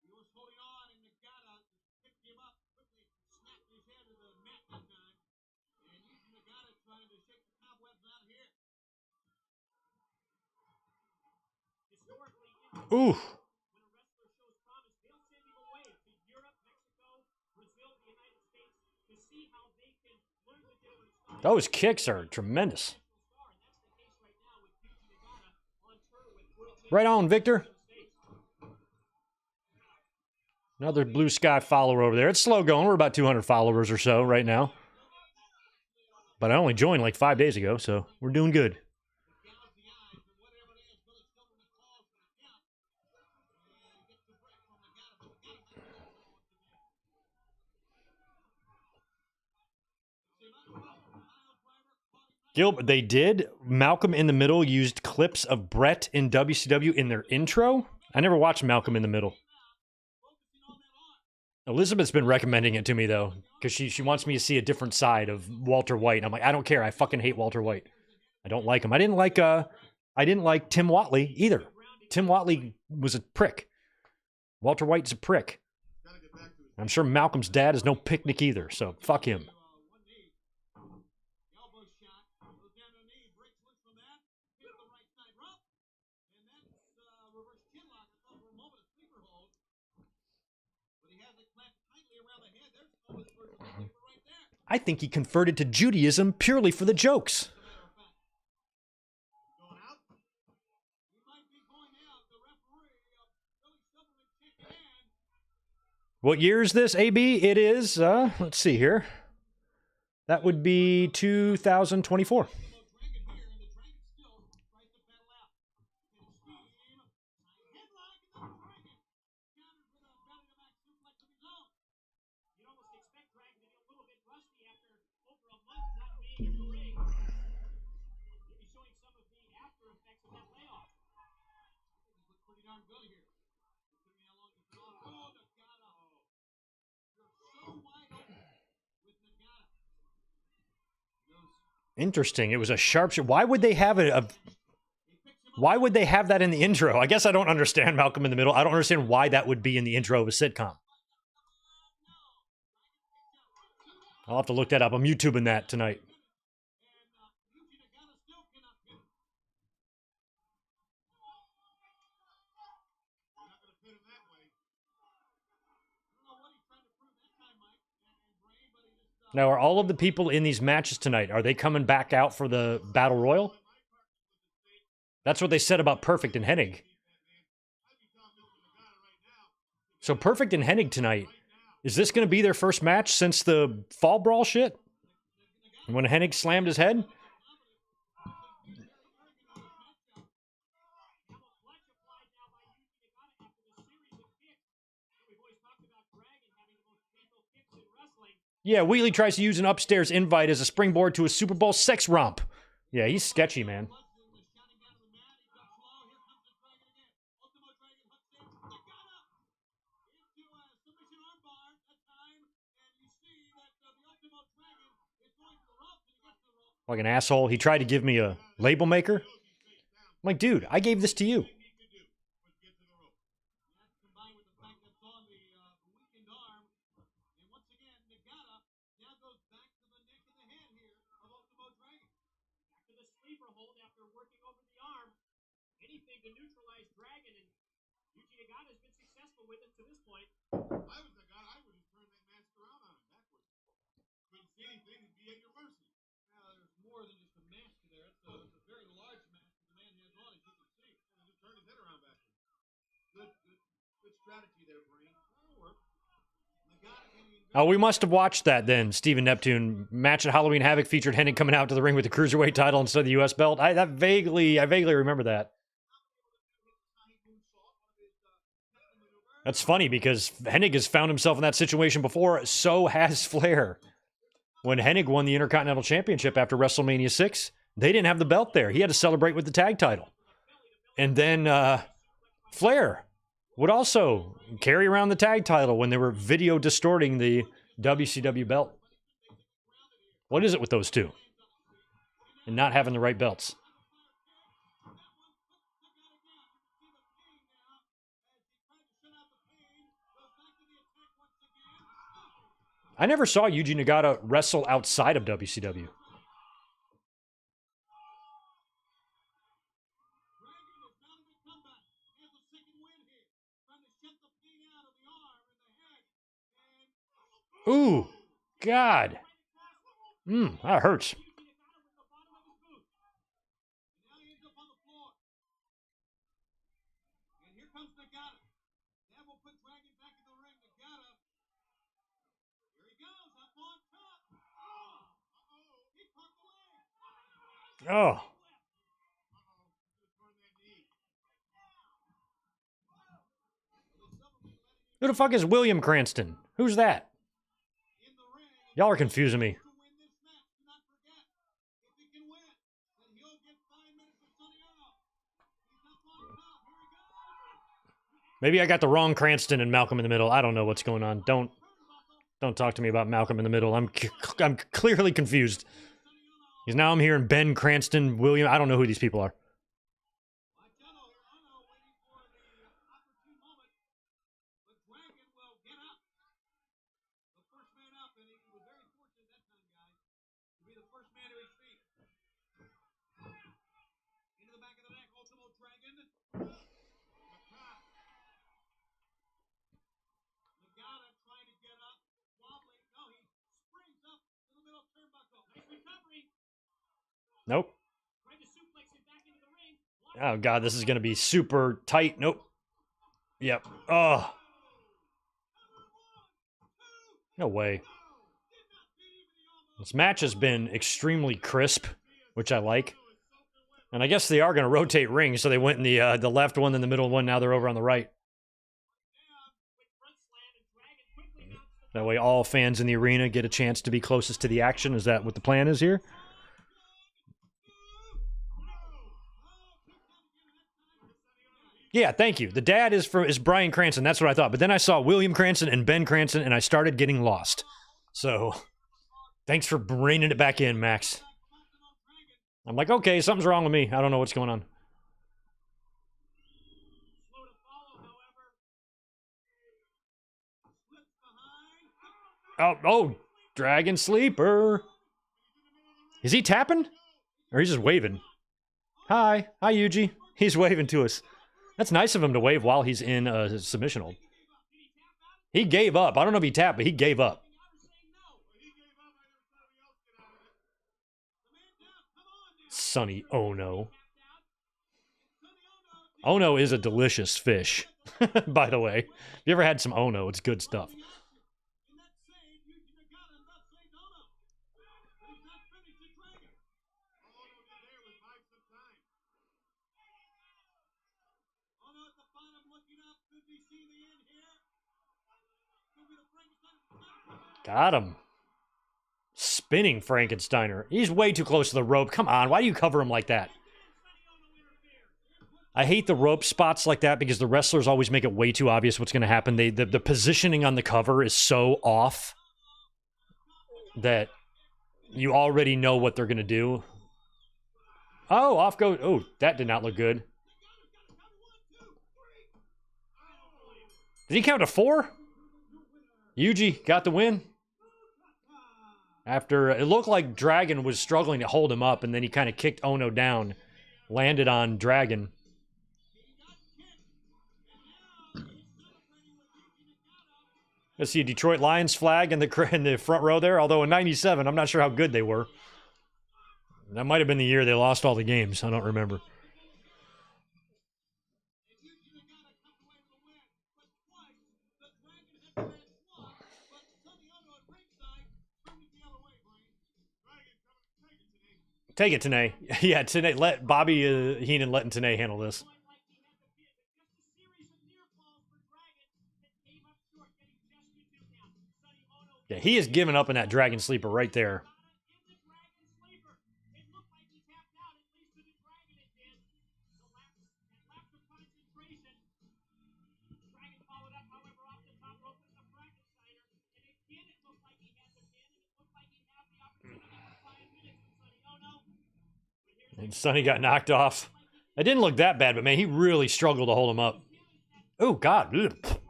He was holding on, and Nagata just picked him up, quickly snapped his head to the mat that time. And Yuji Nagata trying to shake the cobwebs out here. Historically, ooh. when a wrestler shows promise, they'll send him away to Europe, Mexico, Brazil, the United States to see how they can learn the different styles. Those kicks are tremendous. Star, and that's the case right now with Yuji Nagata on tour with World Right on, Victor. States. Another Blue Sky follower over there. It's slow going. We're about 200 followers or so right now. But I only joined like 5 days ago, so we're doing good. Gouge the eyes and whatever it is, Billy Silverman calls for the count. And gets the break from Nagata, but Nagata might be able to once again. Gilbert, they did. Malcolm in the Middle used clips of Brett in WCW in their intro. I never watched Malcolm in the Middle. Elizabeth's been recommending it to me though, because she wants me to see a different side of Walter White. And I'm like, I don't care. I fucking hate Walter White. I don't like him. I didn't like Tim Watley either. Tim Watley was a prick. Walter White's a prick. I'm sure Malcolm's dad is no picnic either, so fuck him. One knee. Elbow shot. Goes down to the knee. Breaks loose from that. Hits the right side rope. And that's reverse I think he converted to Judaism purely for the jokes. What year is this, AB? It is, let's see here. That would be 2024. Interesting. It was a sharp shot. Why would they have why would they have that in the intro? I guess I don't understand Malcolm in the Middle. I don't understand why that would be in the intro of a sitcom. I'll have to look that up. I'm YouTubing that tonight. Now, are all of the people in these matches tonight, are they coming back out for the Battle Royal? That's what they said about Perfect and Hennig. So Perfect and Hennig tonight, is this going to be their first match since the Fall Brawl shit? When Hennig slammed his head? Yeah, Wheatley tries to use an upstairs invite as a springboard to a Super Bowl sex romp. Yeah, he's sketchy, man. Like an asshole. He tried to give me a label maker. I'm like, dude, I gave this to you. Oh, we must have watched that then, Steven Neptune. Match at Halloween Havoc featured Hennig coming out to the ring with the Cruiserweight title instead of the U.S. belt. I vaguely remember that. That's funny because Hennig has found himself in that situation before. So has Flair. When Hennig won the Intercontinental Championship after WrestleMania 6, they didn't have the belt there. He had to celebrate with the tag title. And then Flair would also carry around the tag title when they were video distorting the WCW belt. What is it with those two? And not having the right belts. I never saw Yuji Nagata wrestle outside of WCW. Ooh, God. That hurts. Oh. Who the fuck is William Cranston? Who's that? Y'all are confusing me. Maybe I got the wrong Cranston and Malcolm in the Middle. I don't know what's going on. Don't talk to me about Malcolm in the Middle. I'm clearly confused. Because now I'm hearing Ben Cranston, William. I don't know who these people are. Nope. Oh, God, this is going to be super tight. Nope. Yep. Oh. No way. This match has been extremely crisp, which I like. And I guess they are going to rotate rings, so they went in the left one, then the middle one, now they're over on the right. That way all fans in the arena get a chance to be closest to the action. Is that what the plan is here? Yeah, thank you. The dad is Bryan Cranston. That's what I thought. But then I saw William Cranston and Ben Cranston, and I started getting lost. So, thanks for reining it back in, Max. I'm like, okay, something's wrong with me. I don't know what's going on. Oh, Dragon Sleeper. Is he tapping? Or he's just waving? Hi, Yuji. He's waving to us. That's nice of him to wave while he's in a submission hold. He gave up. I don't know if he tapped, but he gave up. Sonny Ono. Ono is a delicious fish, by the way. If you ever had some Ono, it's good stuff. Got him. Spinning Frankensteiner. He's way too close to the rope. Come on, why do you cover him like that? I hate the rope spots like that because the wrestlers always make it way too obvious what's going to happen. The positioning on the cover is so off that you already know what they're going to do. Oh, off goes. Oh, that did not look good. Did he count to 4? Yuji got the win. After it looked like Dragon was struggling to hold him up, and then he kind of kicked Ono down, landed on Dragon. Let's see a Detroit Lions flag in the front row there. Although in '97, I'm not sure how good they were. That might have been the year they lost all the games. I don't remember. Take it, Tenay. Yeah, Tenay. Let Bobby Heenan letting Tenay handle this. Yeah, he is giving up in that Dragon Sleeper right there. And Sonny got knocked off. It didn't look that bad, but man, he really struggled to hold him up. Oh, God. Ugh.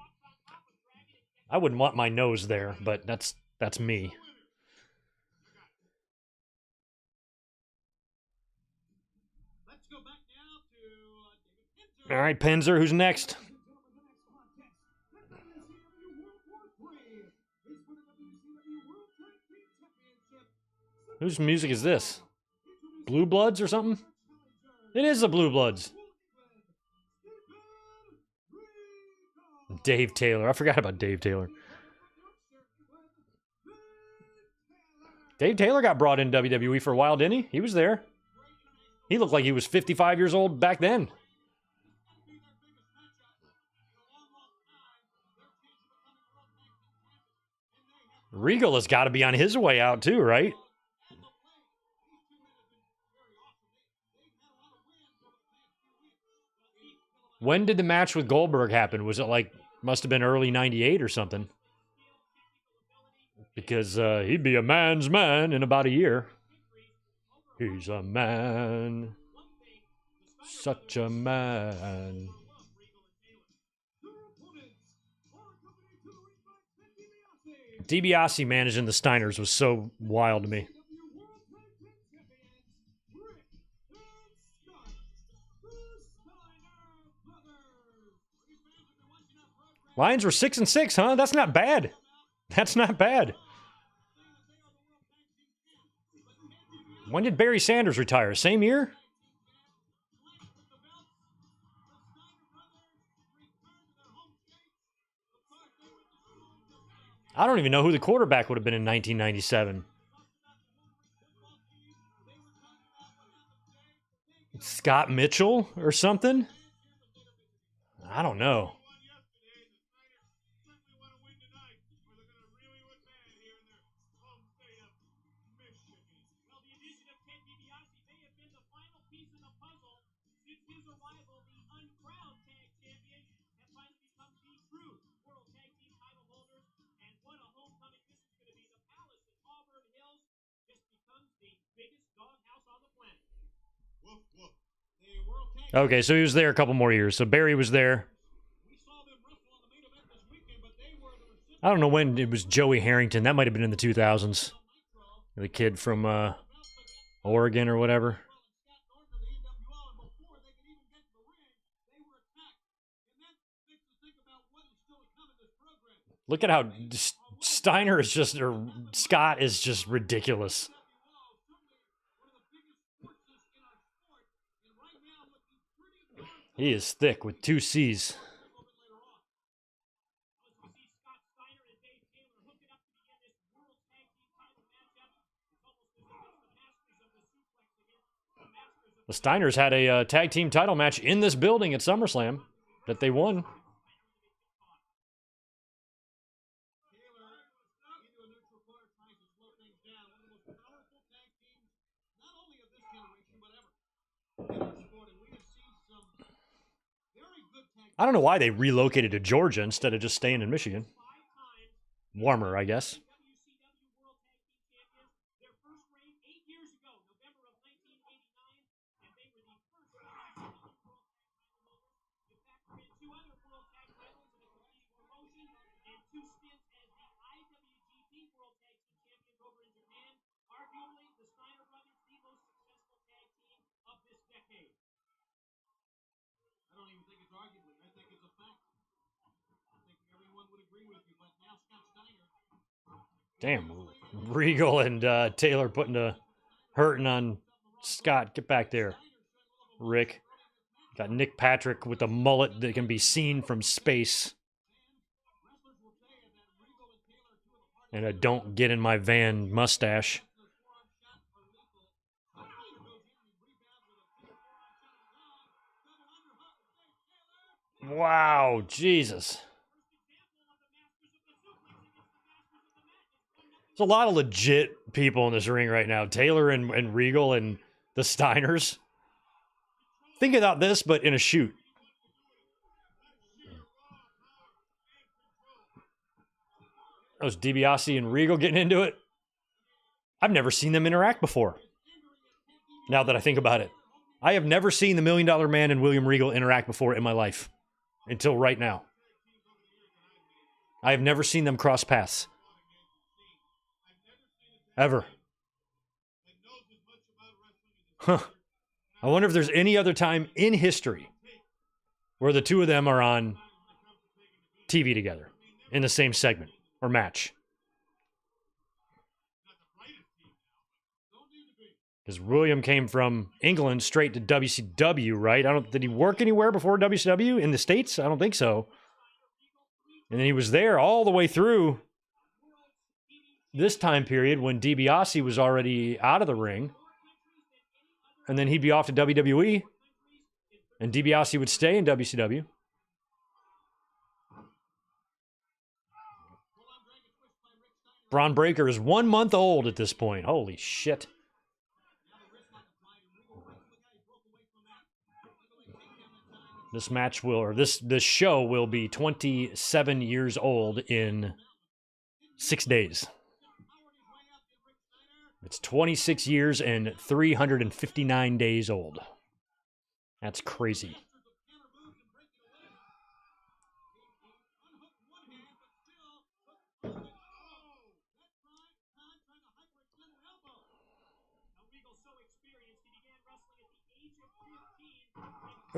I wouldn't want my nose there, but that's me. All right, Penzer, who's next? Whose music is this? Blue Bloods or something? It is the Blue Bloods. Dave Taylor. I forgot about Dave Taylor. Dave Taylor got brought in WWE for a while, didn't he? He was there. He looked like he was 55 years old back then. Regal has got to be on his way out too, right? When did the match with Goldberg happen? Was it like, must have been early 98 or something? Because he'd be a man's man in about a year. He's a man. Such a man. DiBiase managing the Steiners was so wild to me. Lions were 6-6, huh? That's not bad. That's not bad. When did Barry Sanders retire? Same year? I don't even know who the quarterback would have been in 1997. Scott Mitchell or something? I don't know. Okay, so he was there a couple more years. So Barry was there. I don't know when it was Joey Harrington. That might have been in the 2000s. The kid from Oregon or whatever. Look at how Steiner is just, or Scott is just ridiculous. He is thick with 2 C's. The Steiners had a tag team title match in this building at SummerSlam that they won. I don't know why they relocated to Georgia instead of just staying in Michigan. Warmer, I guess. Damn, Regal and Taylor putting a hurting on Scott. Get back there, Rick. Got Nick Patrick with a mullet that can be seen from space. And a don't get in my van mustache. Wow, Jesus. There's a lot of legit people in this ring right now. Taylor and Regal and the Steiners. Think about this, but in a shoot. That was DiBiase and Regal getting into it. I've never seen them interact before. Now that I think about it. I have never seen the $1 Million Man and William Regal interact before in my life. Until right now. I have never seen them cross paths. Ever. Huh. I wonder if there's any other time in history where the two of them are on TV together in the same segment or match. Because William came from England straight to WCW, right? Did he work anywhere before WCW in the States? I don't think so. And then he was there all the way through this time period when DiBiase was already out of the ring. And then he'd be off to WWE. And DiBiase would stay in WCW. Braun Breaker is 1 month old at this point. Holy shit. This match will, or this show will be 27 years old in 6 days. It's 26 years and 359 days old. That's crazy.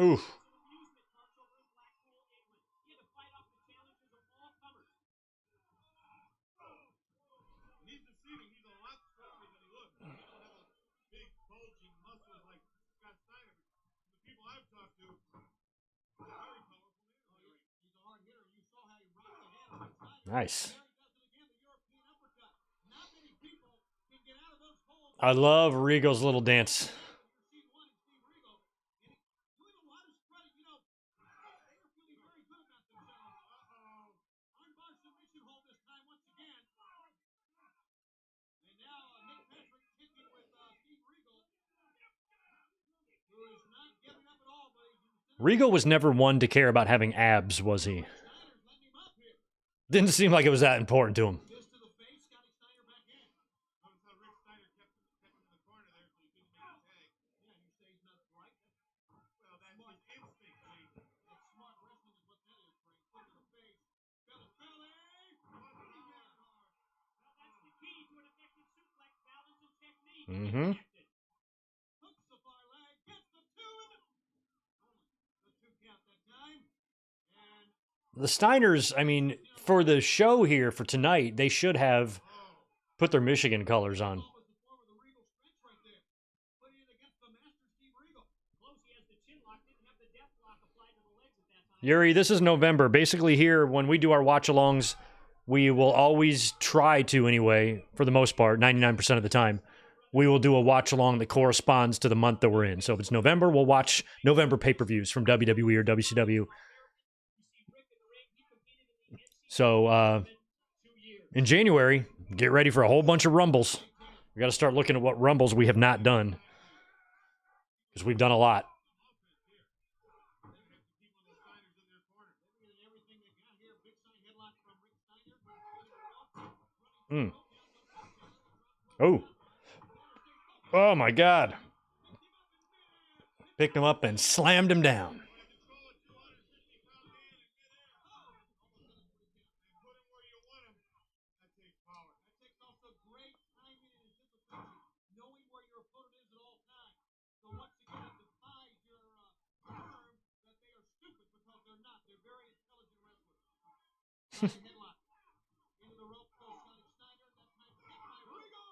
Oof. Nice. There he does it again, the European uppercut. Not many people can get out of those holds. I love Regal's little dance. You're seeing one in Steve Regal. And doing a lot of spreading. You know, they are feeling very good about themselves. Armbar submission hold this time once again. And now Nick Patrick kicking with Steve Regal, who is not giving up at all, but he's Regal was never one to care about having abs, was he? Steiner's letting him up here. Didn't seem like it was that important to him. Fist to the face, Scotty Steiner back in. Notice how Rick Steiner kept him in the corner there so he couldn't make a tag. Yeah, you say he's not bright. Well, that's his instinct, see? That's smart wrestling is what that is, Frank. Foot to the face. Belly, belly. Well, that's the key to an effective suplex, balance and technique. Mm-hmm. Hooks the far leg, gets the two, and the two count that time. And The Steiners, I mean, for the show here for tonight, they should have put their Michigan colors on. was the form of the Regal stretch right there. Putting it against the master Steve Regal. Close, he has the chin lock, didn't have the death lock applied to the legs at that time. Yuri, this is November. Basically, here, when we do our watch-alongs, we will always try to, anyway, for the most part, 99% of the time, we will do a watch-along that corresponds to the month that we're in. So if it's November, we'll watch November pay-per-views from WWE or WCW. So, in January, get ready for a whole bunch of Rumbles. We got to start looking at what Rumbles we have not done. Because we've done a lot. Oh. Oh, my God. Picked him up and slammed him down. that takes also great timing and anticipation. Knowing where your opponent is at all times. So once again, it defies your term that they are stupid because they're not. They're very intelligent wrestlers. Headlock. Into the rope goes Scotty Steiner. That time checked by Regal.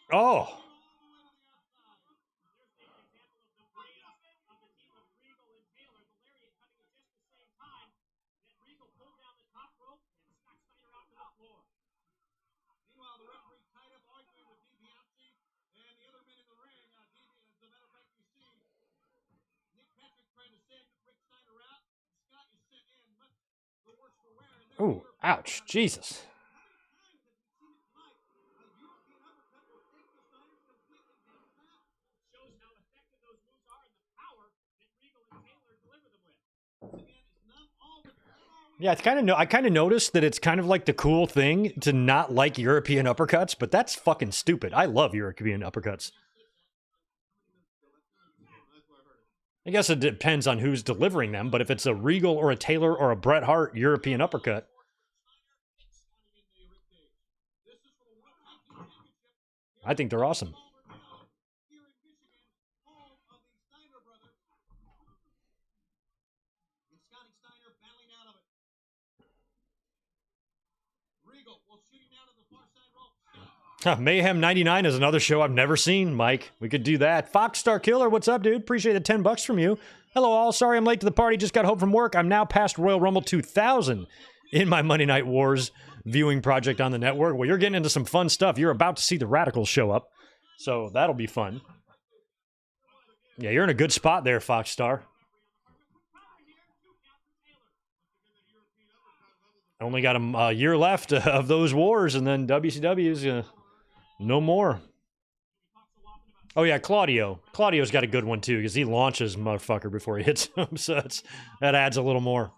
And Oh. all the way to the outside. There's an example of the brains of the team of Regal and Taylor. The lariat coming at just the same time that Regal pulled down the top rope and Scott Steiner out to the floor. Meanwhile, the referee tied up arguing with DiBiase and the other men in the ring. As a matter of fact, you see Nick Patrick trying to send Rick Steiner out. Scott is sent in, much the worse for wear. And Ooh, ouch. Jesus. how many times have we seen it tonight? A European uppercut will take the Steiners completely downtown. Shows how effective those moves are and the power that Regal and Taylor deliver them with. Again, it's not always. Yeah, it's kind of. I kind of noticed that it's kind of like the cool thing to not like European uppercuts, but that's fucking stupid. I love European uppercuts. I guess it depends on who's delivering them, but if it's a Regal or a Taylor or a Bret Hart European uppercut, I think they're awesome. Here in Michigan, home of the Steiner brothers. And Scotty Steiner battling out of it. Regal will shoot him down to the far side rope. Mayhem 99 is another show I've never seen, Mike. We could do that. Fox Star Killer, what's up, dude? Appreciate the $10 from you. Hello, all. Sorry I'm late to the party. Just got home from work. I'm now past Royal Rumble 2000 in my Monday Night Wars viewing project on the network. Well, you're getting into some fun stuff. You're about to see the Radicals show up, so that'll be fun. Yeah, you're in a good spot there, Fox Star. Only got a year left of those wars, and then WCW's no more. Oh, yeah, Claudio. Claudio's got a good one, too, because he launches motherfucker before he hits him, so that adds a little more.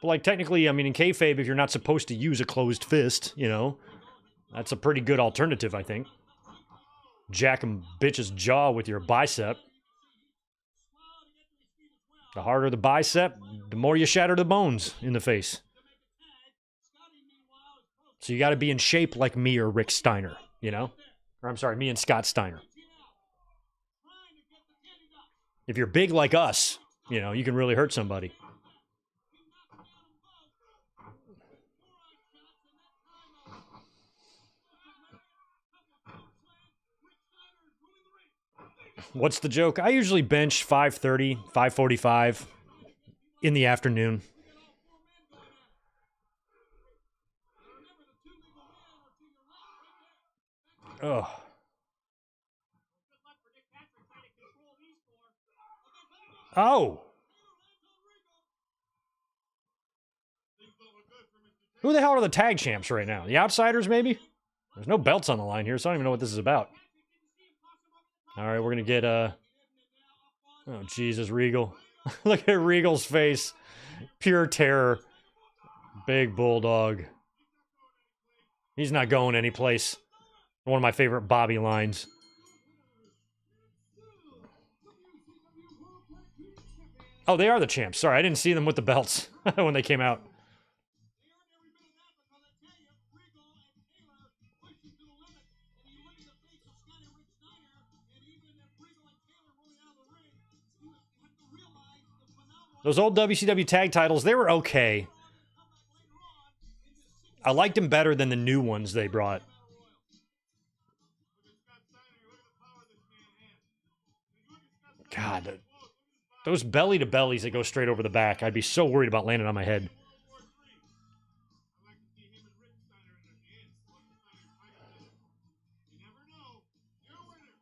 But, like, technically, I mean, in kayfabe, if you're not supposed to use a closed fist, you know, that's a pretty good alternative, I think. Jack a bitch's jaw with your bicep. The harder the bicep, the more you shatter the bones in the face. So you got to be in shape like me or Rick Steiner, you know? Or I'm sorry, me and Scott Steiner. If you're big like us, you know, you can really hurt somebody. What's the joke? I usually bench 530, 545. in the afternoon. We got all four men going at it. Now remember, the two legal men are to your left, right there. Ugh. Good luck for Nick Patrick trying to control these four. Oh. Who the hell are the tag champs right now? The Outsiders, maybe? There's no belts on the line here, so I don't even know what this is about. All right, we're going to get, oh, Jesus, Regal. Look at Regal's face. Pure terror. Big bulldog. He's not going anyplace. One of my favorite Bobby lines. Oh, they are the champs. Sorry, I didn't see them with the belts when they came out. They earned every bit of that because I tell you, Regal and Taylor pushed him to the limit. And you look at the face of Scotty Rick Steiner, and even if Regal and Taylor rolling out of the ring, you have to realize the phenomenal. Those old WCW tag titles, they were okay. I liked them better than the new ones they brought. God, those belly to bellies that go straight over the back, I'd be so worried about landing on my head. You never know. Your winner,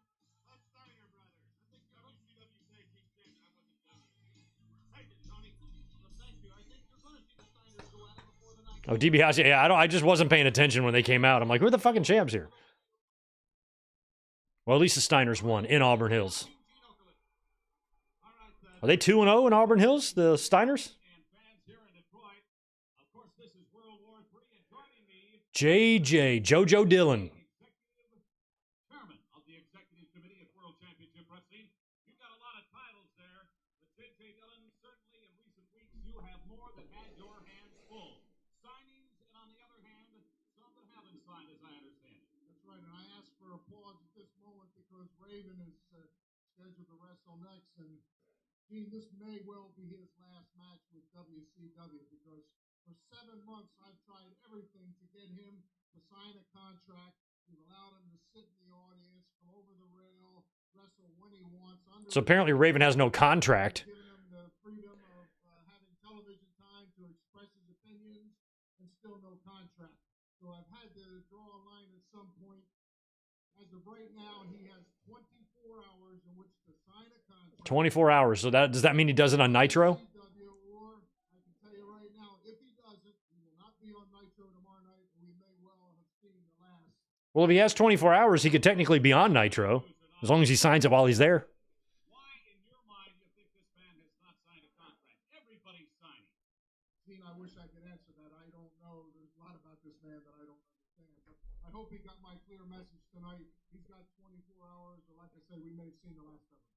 the Steiner Brothers. I think WCW Tag Team Champion. I wasn't done yet. Take it, Tony. Well, thank you. I think you're going to see the Steiners go at it before the night. Oh, DiBiase, yeah, I just wasn't paying attention when they came out. I'm like, who are the fucking champs here? Well, at least the Steiners won in Auburn Hills. Are they 2-0 in Auburn Hills, the Steiners? And fans here in Detroit. Of course, this is World War III, and joining me, JJ, JoJo Dillon. Executive Chairman of the Executive Committee of World Championship Wrestling. You've got a lot of titles there, but J.J. Dillon, certainly in recent weeks, you have more than had your hands full. Signings, and on the other hand, some that haven't signed, as I understand it. That's right, and I ask for applause at this moment because Raven is scheduled to wrestle next, and Gene, this may well be his last match with WCW because for 7 months I've tried everything to get him to sign a contract. We've allowed him to sit in the audience, come over the rail, wrestle when he wants. So apparently Raven has no contract. Giving him the freedom of having television time to express his opinions and still no contract. So I've had to draw a line at some point. As of right now, he has 24 hours in which to sign a contract. 24 hours. So that does that mean he does it on Nitro? Or I can tell you right now, if he doesn't, he will not be on Nitro tomorrow night, and we may well have seen the last. Well, if he has 24 hours, he could technically be on Nitro, as long as he signs it while he's there. Why, in your mind, you think this man has not signed a contract? Everybody's signing. Gene, I wish I could answer that. I don't know. There's a lot about this man that I don't understand. But I hope he got my clear message tonight. He's got 24 hours, or like I said, we may have seen the last of him.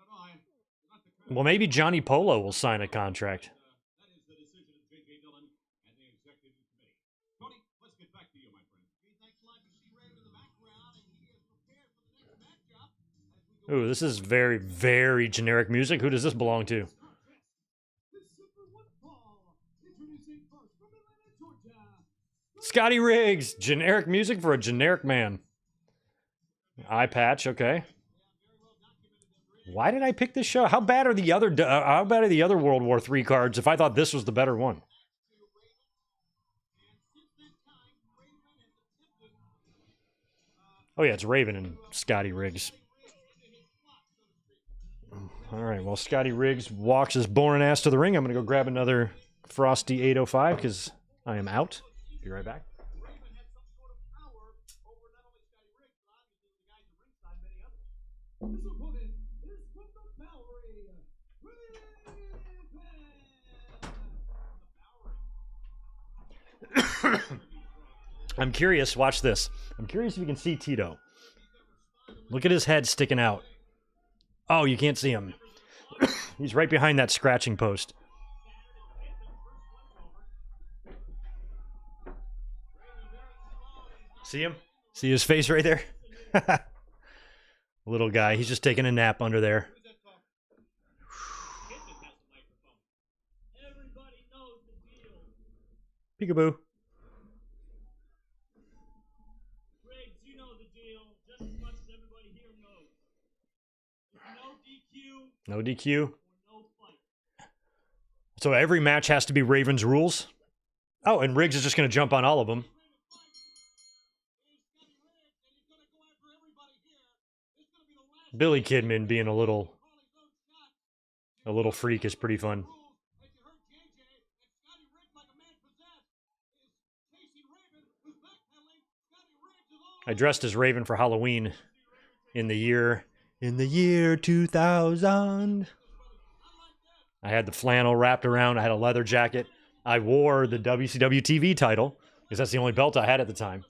I don't know. You're not the kind Well, maybe Johnny Polo will sign a contract. that is the decision of J.J. Dillon and the executive committee. Tony, let's get back to you, my friend. Gee, thanks a lot. You see Raven in the background, and he is prepared for the next matchup. As we go Ooh, this is very, very generic music. Who does this belong to? the Super One Fall. Introducing first from Atlanta, Georgia. Scotty Riggs. Generic music for a generic man. Eye patch, okay. Why did I pick this show? How bad are the other World War III cards if I thought this was the better one? Oh yeah, it's Raven and Scotty Riggs. All right, well, Scotty Riggs walks his boring ass to the ring. I'm going to go grab another Frosty 805 because I am out. Be right back. Raven had some sort of power over not only Scotty Riggs, but obviously the guys at ringside, many others. This opponent is from the Bowery, Raven. I'm curious. Watch this. I'm curious if you can see Tito. Look at his head sticking out. Oh, you can't see him. He's right behind that scratching post. See him? See his face right there? Little guy. He's just taking a nap under there. Everybody knows the deal. Peekaboo. Riggs, you know the deal just as much as everybody here knows. There's no DQ No DQ. or no fight. So every match has to be Raven's rules? Oh, and Riggs is just going to jump on all of them. Billy Kidman being a little freak is pretty fun. I dressed as Raven for Halloween in the year 2000. I had the flannel wrapped around. I had a leather jacket. I wore the WCW TV title because that's the only belt I had at the time.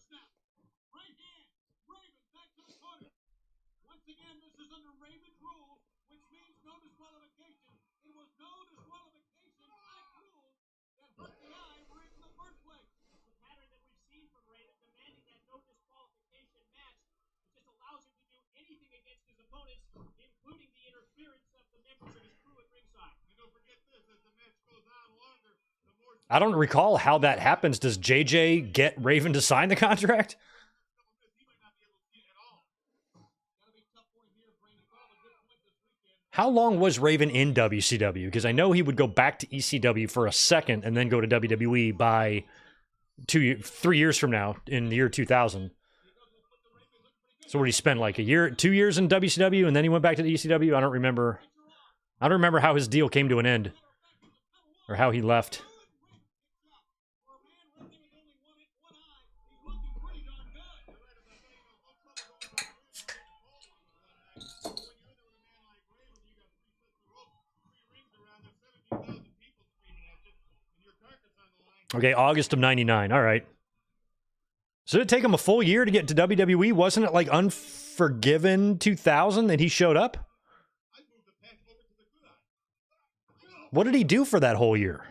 I don't recall how that happens. Does JJ get Raven to sign the contract? How long was Raven in WCW? Because I know he would go back to ECW for a second and then go to WWE by 3 years from now in the year 2000. So what did he spend, like a year, 2 years in WCW and then he went back to the ECW? I don't remember how his deal came to an end or how he left. Okay, August of 99. All right. So did it take him a full year to get to WWE? Wasn't it like Unforgiven 2000 that he showed up? What did he do for that whole year?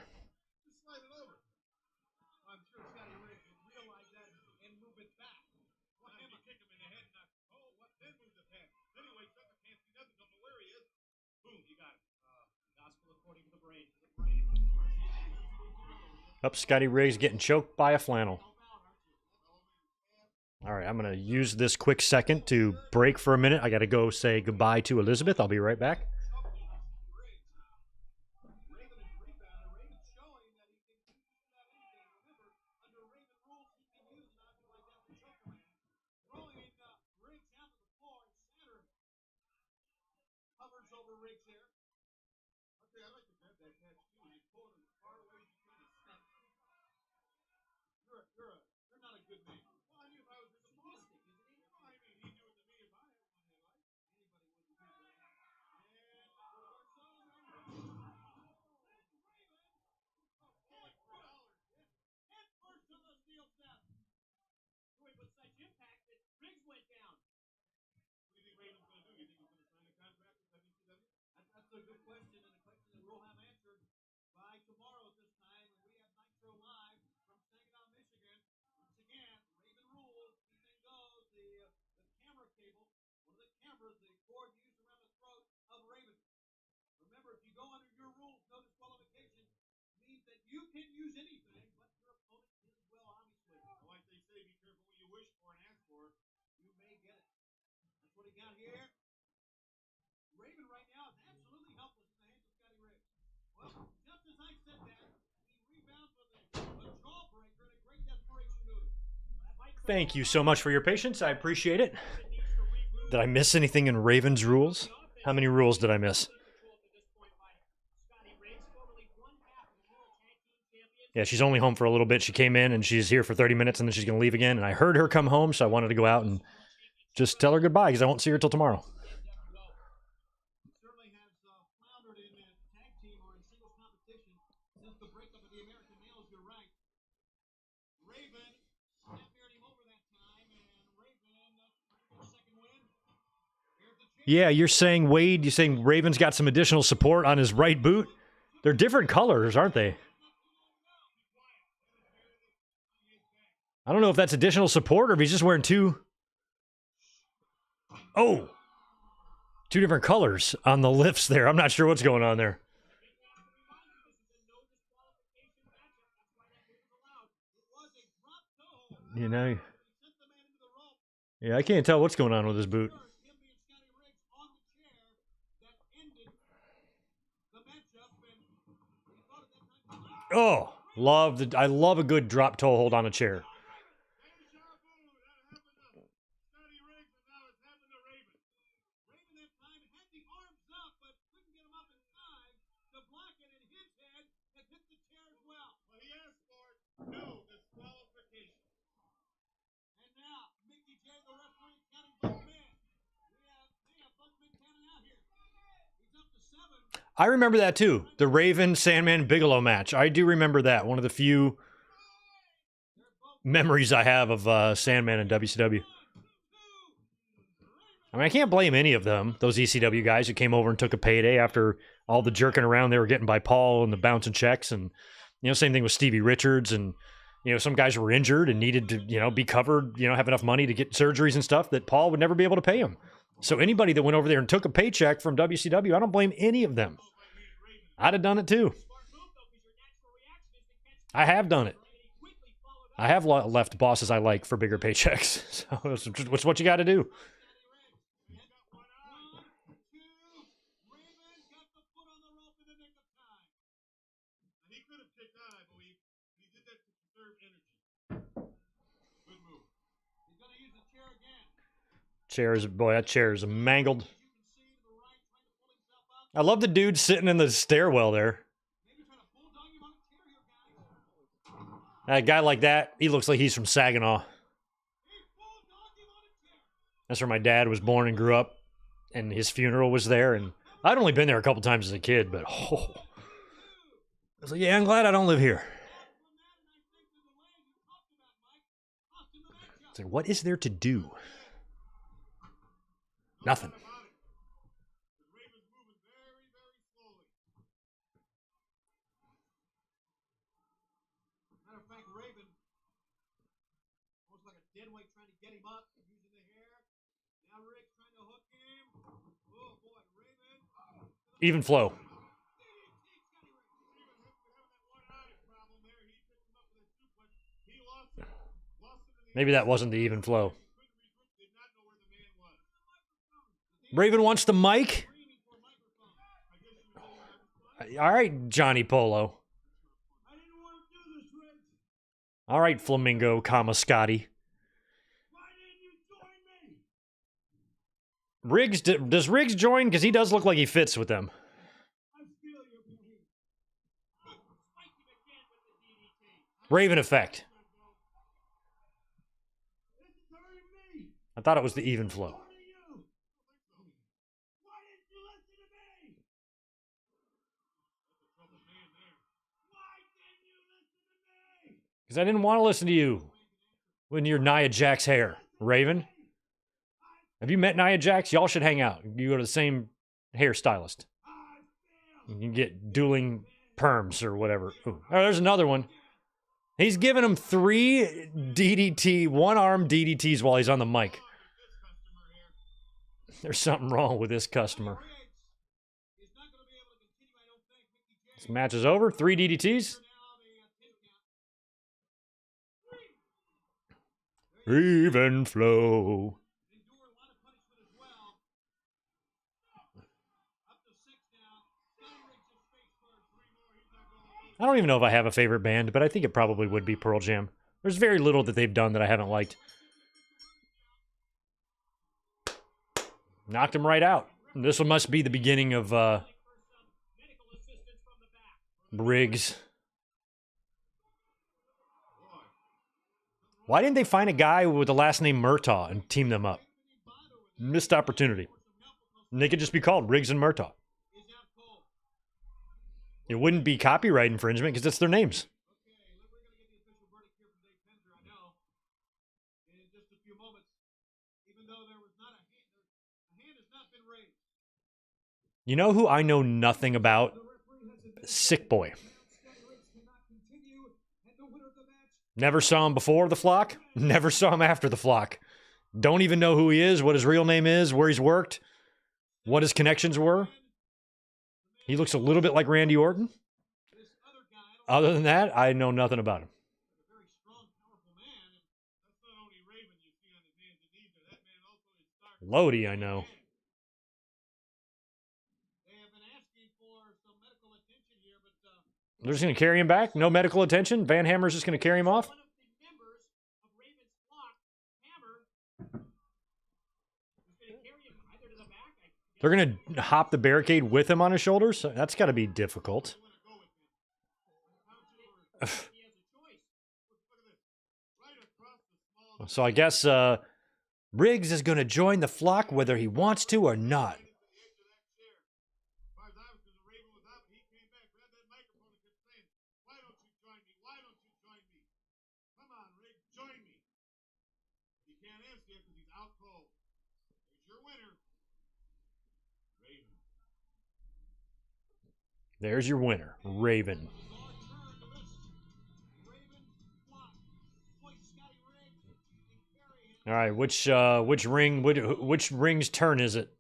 Up, Scotty Riggs getting choked by a flannel. All right, I'm going to use this quick second to break for a minute. I got to go say goodbye to Elizabeth. I'll be right back. Thank you so much for your patience. I appreciate it. Did I miss anything in Raven's rules? How many rules did I miss? Yeah, she's only home for a little bit. She came in and she's here for 30 minutes and then she's going to leave again. And I heard her come home, so I wanted to go out and just tell her goodbye because I won't see her till tomorrow. Yeah, you're saying, Wade, you're saying Raven's got some additional support on his right boot? They're different colors, aren't they? I don't know if that's additional support or if he's just wearing two. Oh! Two different colors on the lifts there. I'm not sure what's going on there. You know? Yeah, I can't tell what's going on with his boot. Oh, I love a good drop toe hold on a chair. Deja vu. That happened to Scotty Riggs, and now it's happened to Raven. Raven that time had the arms up, but couldn't get him up in time to block it, and his head had hit the chair as well. Well, he asked for it. No disqualification. And now, Mickey J, the referee, counting both men. They have both men counting out here. He's up to 7. I remember that too. The Raven Sandman Bigelow match. I do remember that. One of the few memories I have of Sandman and WCW. I mean, I can't blame any of them, those ECW guys who came over and took a payday after all the jerking around they were getting by Paul and the bouncing checks. And, you know, same thing with Stevie Richards. And, you know, some guys were injured and needed to, you know, be covered, you know, have enough money to get surgeries and stuff that Paul would never be able to pay them. So anybody that went over there and took a paycheck from WCW, I don't blame any of them. I'd have done it too. I have done it. I have left bosses I like for bigger paychecks. So it's what you got to do. He could have kicked out, but he did that to conserve energy. Good move. He's going to use the chair again. Boy, that chair is mangled. I love the dude sitting in the stairwell there. A guy like that, he looks like he's from Saginaw. That's where my dad was born and grew up, and his funeral was there. And I'd only been there a couple times as a kid, but I was like, yeah, I'm glad I don't live here. It's like, what is there to do? Nothing. Raven's moving very, very slowly. Matter of fact, Raven, almost like a dead weight trying to get him up, using the hair. Now Riggs trying to hook him. Oh boy, Raven. Even flow. Maybe that wasn't the even flow. Raven wants the mic? All right, Johnny Polo. All right, Flamingo, Scotty. Riggs, does Riggs join? Because he does look like he fits with them. Raven effect. I thought it was the even flow. Because I didn't want to listen to you when you're Nia Jax's hair, Raven. Have you met Nia Jax? Y'all should hang out. You go to the same hairstylist. You can get dueling perms or whatever. Ooh. Oh, there's another one. He's giving him 3 DDT, one-arm DDTs while he's on the mic. There's something wrong with this customer. This match is over. 3 DDTs. Even flow. I don't even know if I have a favorite band, but I think it probably would be Pearl Jam. There's very little that they've done that I haven't liked. Knocked him right out. This one must be the beginning of Briggs. Why didn't they find a guy with the last name Murtaugh and team them up? Missed opportunity. And they could just be called Riggs and Murtaugh. It wouldn't be copyright infringement because it's their names. You know who I know nothing about? Sick Boy. Never saw him before the flock. Never saw him after the flock. Don't even know who he is, what his real name is, where he's worked, what his connections were. He looks a little bit like Randy Orton. Other than that, I know nothing about him. Lodi, I know. They have been asking for some medical attention here, but They're just going to carry him back? No medical attention? Van Hammer's just going to carry him off? One of the members of Raven's flock, Hammer, is going to carry him either to the back. They're going to hop the barricade with him on his shoulders? That's got to be difficult. He has a choice. Right across the small So I guess Riggs is going to join the flock whether he wants to or not. to the edge of that chair. As far as I was concerned, Raven was out, but he came back, grabbed that microphone and kept saying, "Why don't you join me? Why don't you join me? Come on, Rig, join me." He can't answer you because he's out cold. There's your winner, Raven. There's your winner, Raven. All right, which ring's turn is it?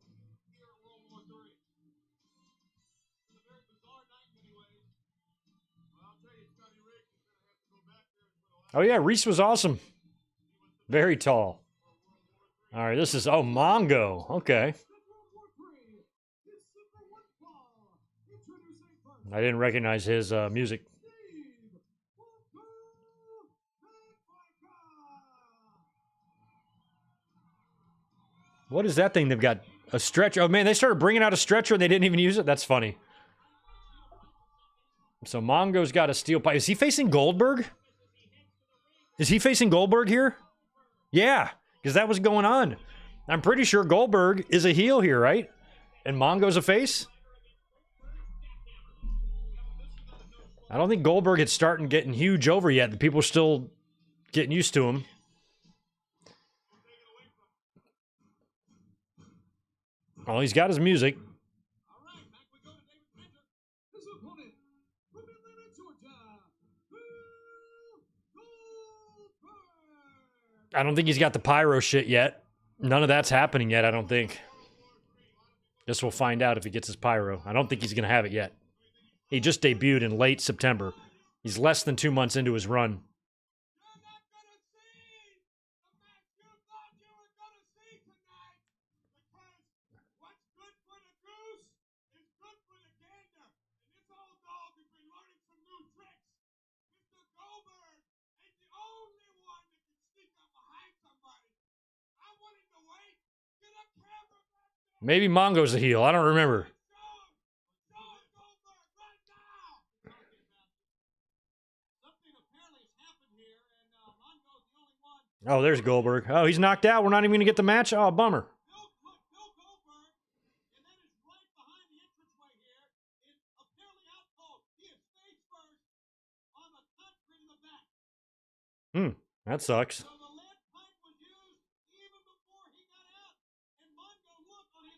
Oh yeah, Reese was awesome. Very tall. All right, this is Mongo. Okay. I didn't recognize his music. What is that thing they've got? A stretcher? Oh man, they started bringing out a stretcher and they didn't even use it? That's funny. So Mongo's got a steel pipe. Is he facing Goldberg? Is he facing Goldberg here? Yeah, because that was going on. I'm pretty sure Goldberg is a heel here, right? And Mongo's a face? I don't think Goldberg had started getting huge over yet. The people are still getting used to him. Oh, he's got his music. All right, back we go to David Pender. His opponent from Atlanta, Georgia, Goldberg. I don't think he's got the pyro shit yet. None of that's happening yet, I don't think. Guess we'll find out if he gets his pyro. I don't think he's going to have it yet. He just debuted in late September. He's less than 2 months into his run. You're not gonna see the match you thought you were gonna see tonight, because what's good for the goose is good for the gander, and this old dog has been learning some new tricks. Mr. Goldberg ain't the only one that can sneak up behind somebody. I want him to wait. Get a camera back there. Maybe Mongo's a heel. I don't remember. Show him Goldberg right now. Something apparently has happened here, and Mongo's the only one. Oh, there's Goldberg. Oh, he's knocked out. We're not even going to get the match? Oh, bummer. Bill Goldberg, and then is right behind the entranceway here, is apparently out cold. He is face first on the concrete in the back. That sucks. So the lead pipe was used even before he got out. And Mongo, look on his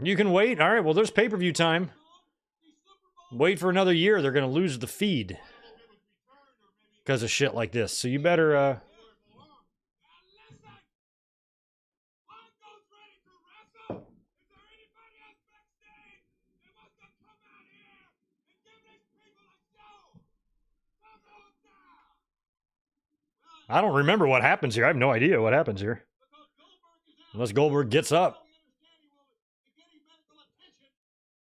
You can wait. All right, well, there's pay-per-view time. the Super Bowl. Wait for another year. They're going to lose the feed because of shit like this. So you better... Now listen, Mongo's ready to wrestle. Is there anybody else backstage that wants to come out here and give these people a show? Mongo's down. I don't remember what happens here. I have no idea what happens here. Because Goldberg is out. Unless Goldberg gets up. We understand he will be getting medical attention.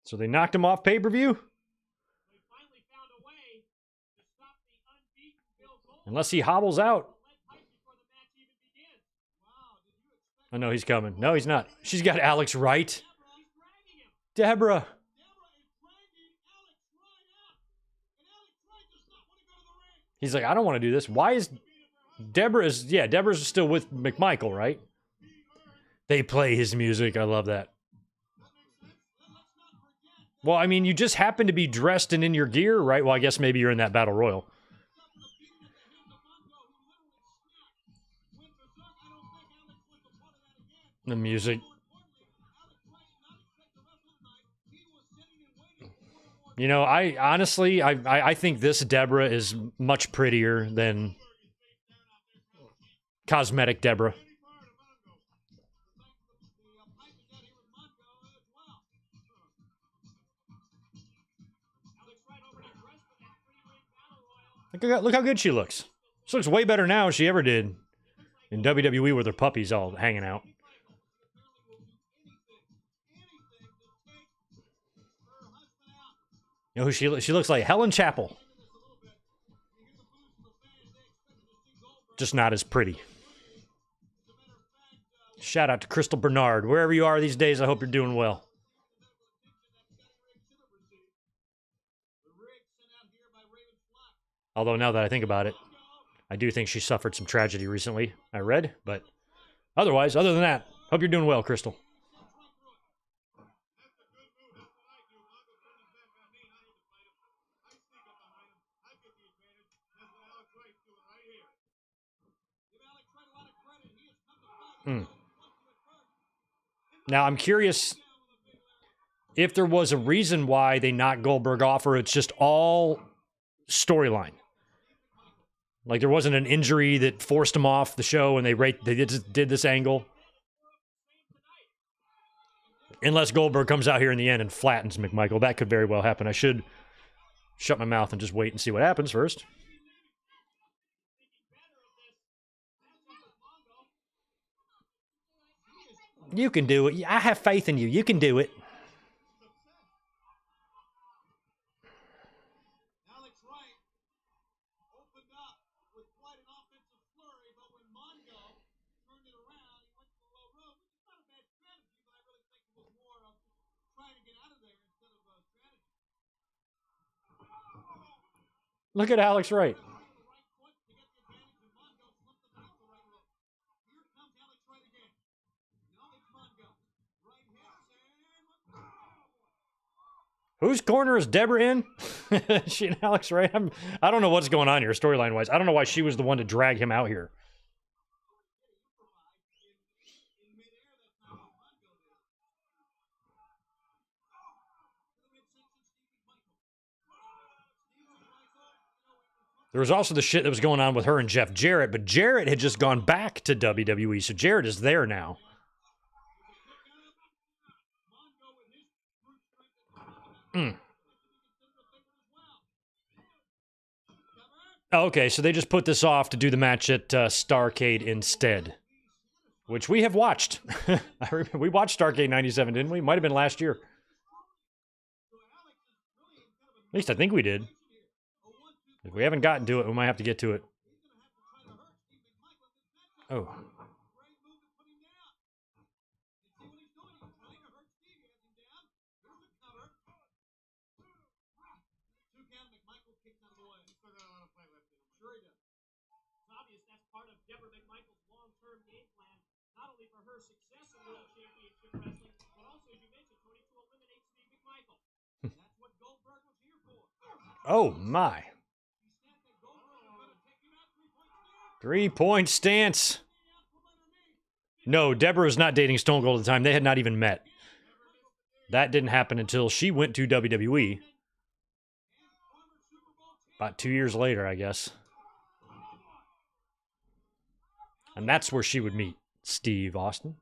So they knocked him off pay-per-view? They finally found a way to stop the unbeaten Bill Goldberg. Unless he hobbles out. The lead pipe before the match even begins. Wow, did you expect Oh, no, he's coming. No, he's not. She's got Alex right. He's dragging him. Deborah. Deborah is dragging Alex right out? And Alex Wright does not want to go to the ring. He's like, I don't want to do this. Why is... Deborah's still with McMichael, right? They play his music. I love that. Well, I mean, you just happen to be dressed and in your gear, right? Well, I guess maybe you're in that battle royal. The music. You know, I think this Deborah is much prettier than cosmetic Deborah. Look how good she looks. She looks way better now than she ever did in WWE with her puppies all hanging out. You know who she looks like? Helen Chapel. Just not as pretty. Shout out to Crystal Bernard. Wherever you are these days, I hope you're doing well. Although now that I think about it, I do think she suffered some tragedy recently, I read. But otherwise, other than that, hope you're doing well, Crystal. Now, I'm curious if there was a reason why they knocked Goldberg off, or it's just all storyline. Like there wasn't an injury that forced him off the show and they just did this angle. Unless Goldberg comes out here in the end and flattens McMichael. That could very well happen. I should shut my mouth and just wait and see what happens first. You can do it. I have faith in you. You can do it. Alex Wright opened up with quite an offensive flurry, but when Mongo turned it around, he went to the low rope, which is not a bad strategy, but I really think it was more of trying to get out of there instead of a strategy. Look at Alex Wright. Whose corner is Deborah in? She and Alex Wright? I don't know what's going on here storyline-wise. I don't know why she was the one to drag him out here. There was also the shit that was going on with her and Jeff Jarrett, but Jarrett had just gone back to WWE, so Jarrett is there now. Oh, okay, so they just put this off to do the match at Starrcade instead, which we have watched. I remember we watched Starrcade 97, didn't we? Might have been last year. At least I think we did. If we haven't gotten to it, we might have to get to it. Oh. Not only for her success in World Championship Wrestling, but also, as you mentioned, Tony, to eliminate Steve McMichael. That's what Goldberg was here for. Oh, my. 3-point stance. No, Deborah was not dating Stone Cold at the time. They had not even met. That didn't happen until she went to WWE. About 2 years later, I guess. And that's where she would meet Steve Austin.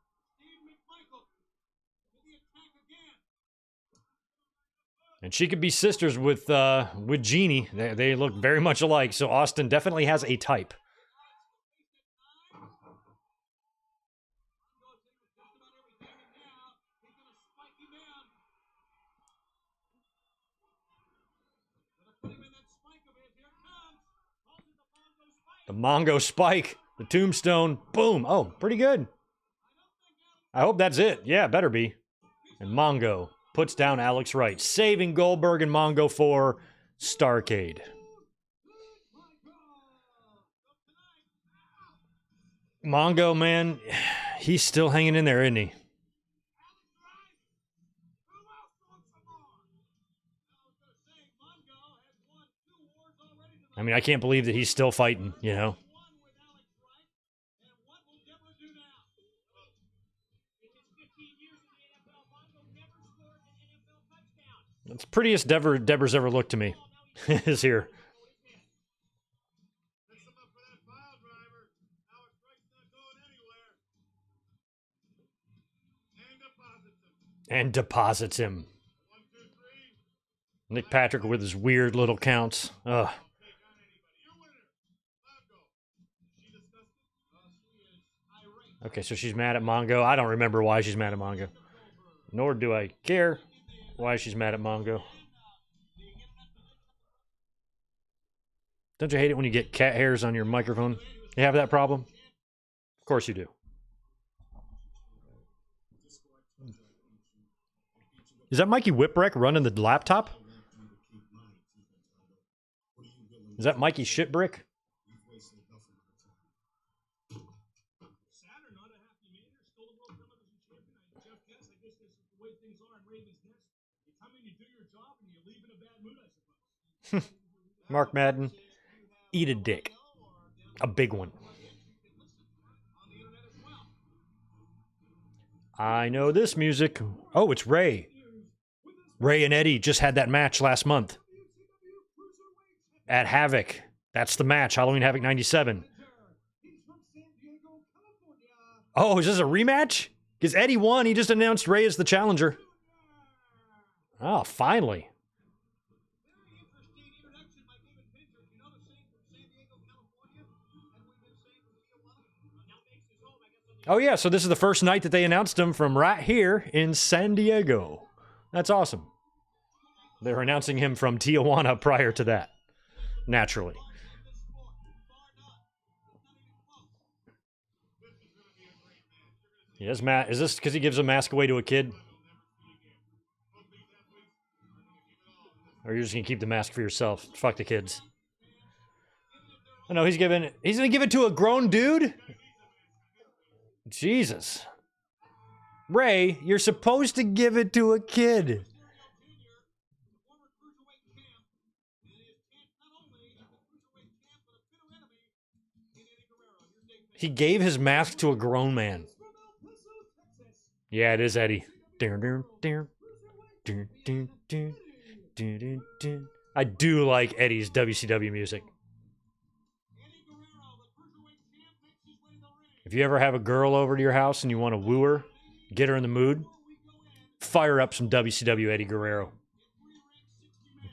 And she could be sisters with Jeannie. They look very much alike, so Austin definitely has a type. The Mongo spike. The tombstone. Boom. Oh, pretty good. I hope that's it. Yeah, better be. And Mongo puts down Alex Wright, saving Goldberg and Mongo for Starrcade. Mongo, man, he's still hanging in there, isn't he? I mean, I can't believe that he's still fighting, you know? It's the prettiest Deborah's ever looked to me. Is here. And deposits him. Nick Patrick with his weird little counts. Ugh. Okay, so she's mad at Mongo. I don't remember why she's mad at Mongo. Nor do I care why she's mad at Mongo. Don't you hate it when you get cat hairs on your microphone? You have that problem? Of course you do. Is that Mikey Whipwreck running the laptop? Is that Mikey Shitbrick? Mark Madden, eat a dick. A big one. I know this music. Oh, it's Ray. Ray and Eddie just had that match last month at Havoc. That's the match, Halloween Havoc 97. Oh, is this a rematch? Because Eddie won. He just announced Ray as the challenger. Oh, finally. Oh, yeah, so this is the first night that they announced him from right here in San Diego. That's awesome. They were announcing him from Tijuana prior to that, naturally. Yes, Matt. Is this because he gives a mask away to a kid? Or you're just going to keep the mask for yourself? Fuck the kids. I know he's going to give it to a grown dude? Jesus. Ray, you're supposed to give it to a kid. He gave his mask to a grown man. Yeah, it is Eddie. I do like Eddie's WCW music. If you ever have a girl over to your house and you want to woo her, get her in the mood, fire up some WCW Eddie Guerrero.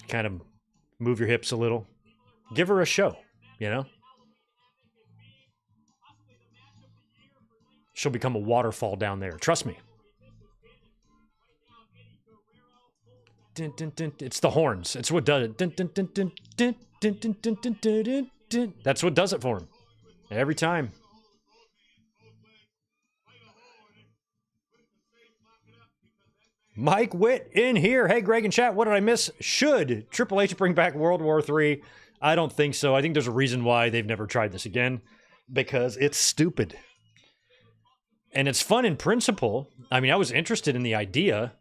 Kind of move your hips a little. Give her a show, you know? She'll become a waterfall down there. Trust me. It's the horns. It's what does it. That's what does it for him. Every time. Mike Witt in here. Hey, Greg and chat, what did I miss? Should Triple H bring back World War III? I don't think so. I think there's a reason why they've never tried this again. Because it's stupid. And it's fun in principle. I mean, I was interested in the idea.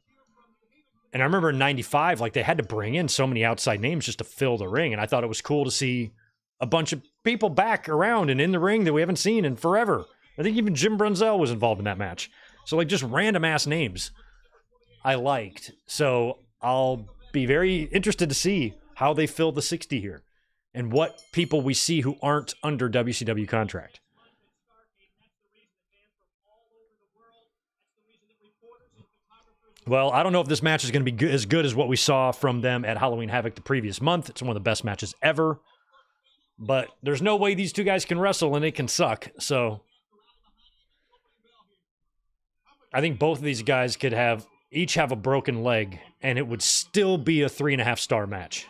And I remember in 95, like, they had to bring in so many outside names just to fill the ring. And I thought it was cool to see a bunch of people back around and in the ring that we haven't seen in forever. I think even Jim Brunzell was involved in that match. So, like, just random-ass names I liked. So I'll be very interested to see how they fill the 60 here. And what people we see who aren't under WCW contract. Well, I don't know if this match is going to be as good as what we saw from them at Halloween Havoc the previous month. It's one of the best matches ever. But there's no way these two guys can wrestle and they can suck. So I think both of these guys could each have a broken leg and it would still be a 3.5-star match.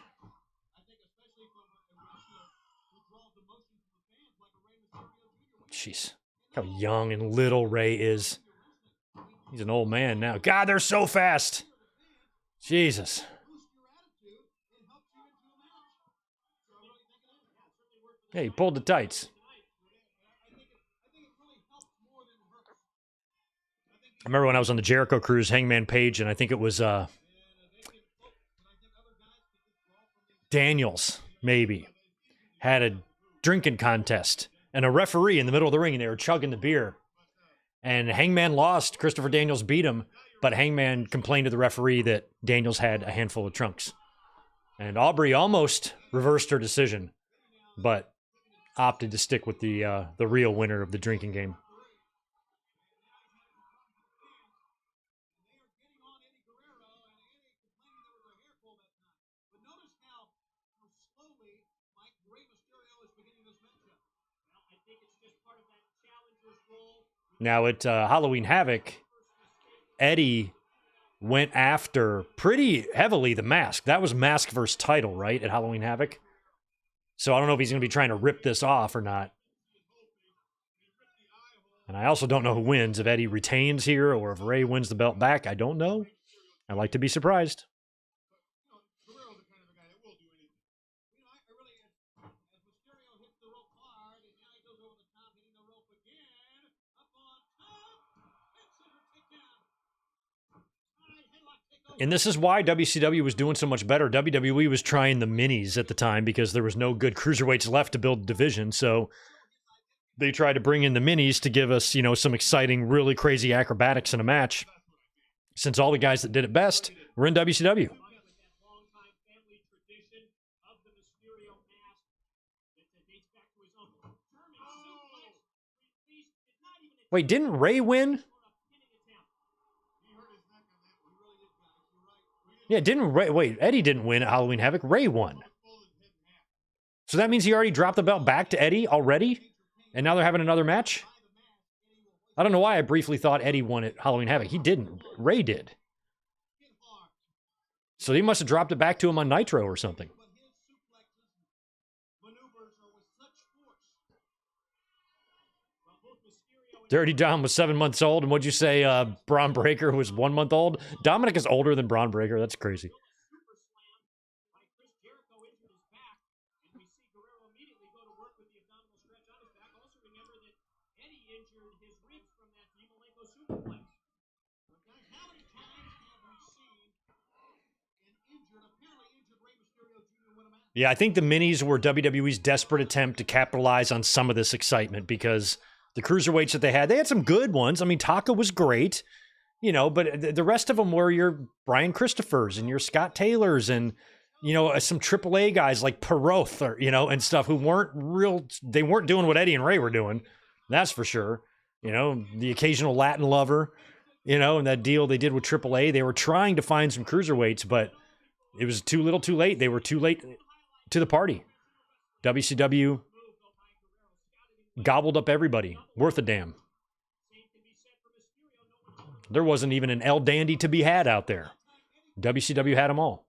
Jeez, how young and little Ray is. He's an old man now. God, they're so fast. Jesus. Hey, he pulled the tights. I remember when I was on the Jericho Cruise, Hangman Page, and I think it was Daniels, maybe, had a drinking contest. And a referee in the middle of the ring, and they were chugging the beer. And Hangman lost. Christopher Daniels beat him. But Hangman complained to the referee that Daniels had a handful of trunks. And Aubrey almost reversed her decision, but opted to stick with the real winner of the drinking game. Now, at Halloween Havoc, Eddie went after pretty heavily the mask. That was mask versus title, right, at Halloween Havoc? So I don't know if he's going to be trying to rip this off or not. And I also don't know who wins, if Eddie retains here or if Ray wins the belt back. I don't know. I'd like to be surprised. Guerrero's the kind of a guy that will do anything. I really, as Mysterio hits the rope hard, and now he goes over the top, hitting the rope again. Up on top. Head scissor takedown. All right, headlock takeover. And this is why WCW was doing so much better. WWE was trying the minis at the time because there was no good cruiserweights left to build a division. So they tried to bring in the minis to give us, some exciting, really crazy acrobatics in a match. Since all the guys that did it best were in WCW. Wait, didn't Ray win? Yeah, didn't Ray... Wait, Eddie didn't win at Halloween Havoc. Ray won. So that means he already dropped the belt back to Eddie already? And now they're having another match? I don't know why I briefly thought Eddie won at Halloween Havoc. He didn't. Ray did. So he must have dropped it back to him on Nitro or something. Dirty Dom was 7 months old, and what'd you say, Braun Breaker was 1 month old? Dominic is older than Braun Breaker. That's crazy. Yeah, I think the minis were WWE's desperate attempt to capitalize on some of this excitement because the cruiserweights that they had some good ones. I mean, Taka was great, but the rest of them were your Brian Christophers and your Scott Taylors and, some AAA guys like Perroth or, and stuff who they weren't doing what Eddie and Ray were doing. That's for sure. The occasional Latin lover, and that deal they did with AAA. They were trying to find some cruiserweights, but it was too little too late. They were too late to the party. WCW gobbled up everybody. Worth a damn. There wasn't even an El Dandy to be had out there. WCW had them all.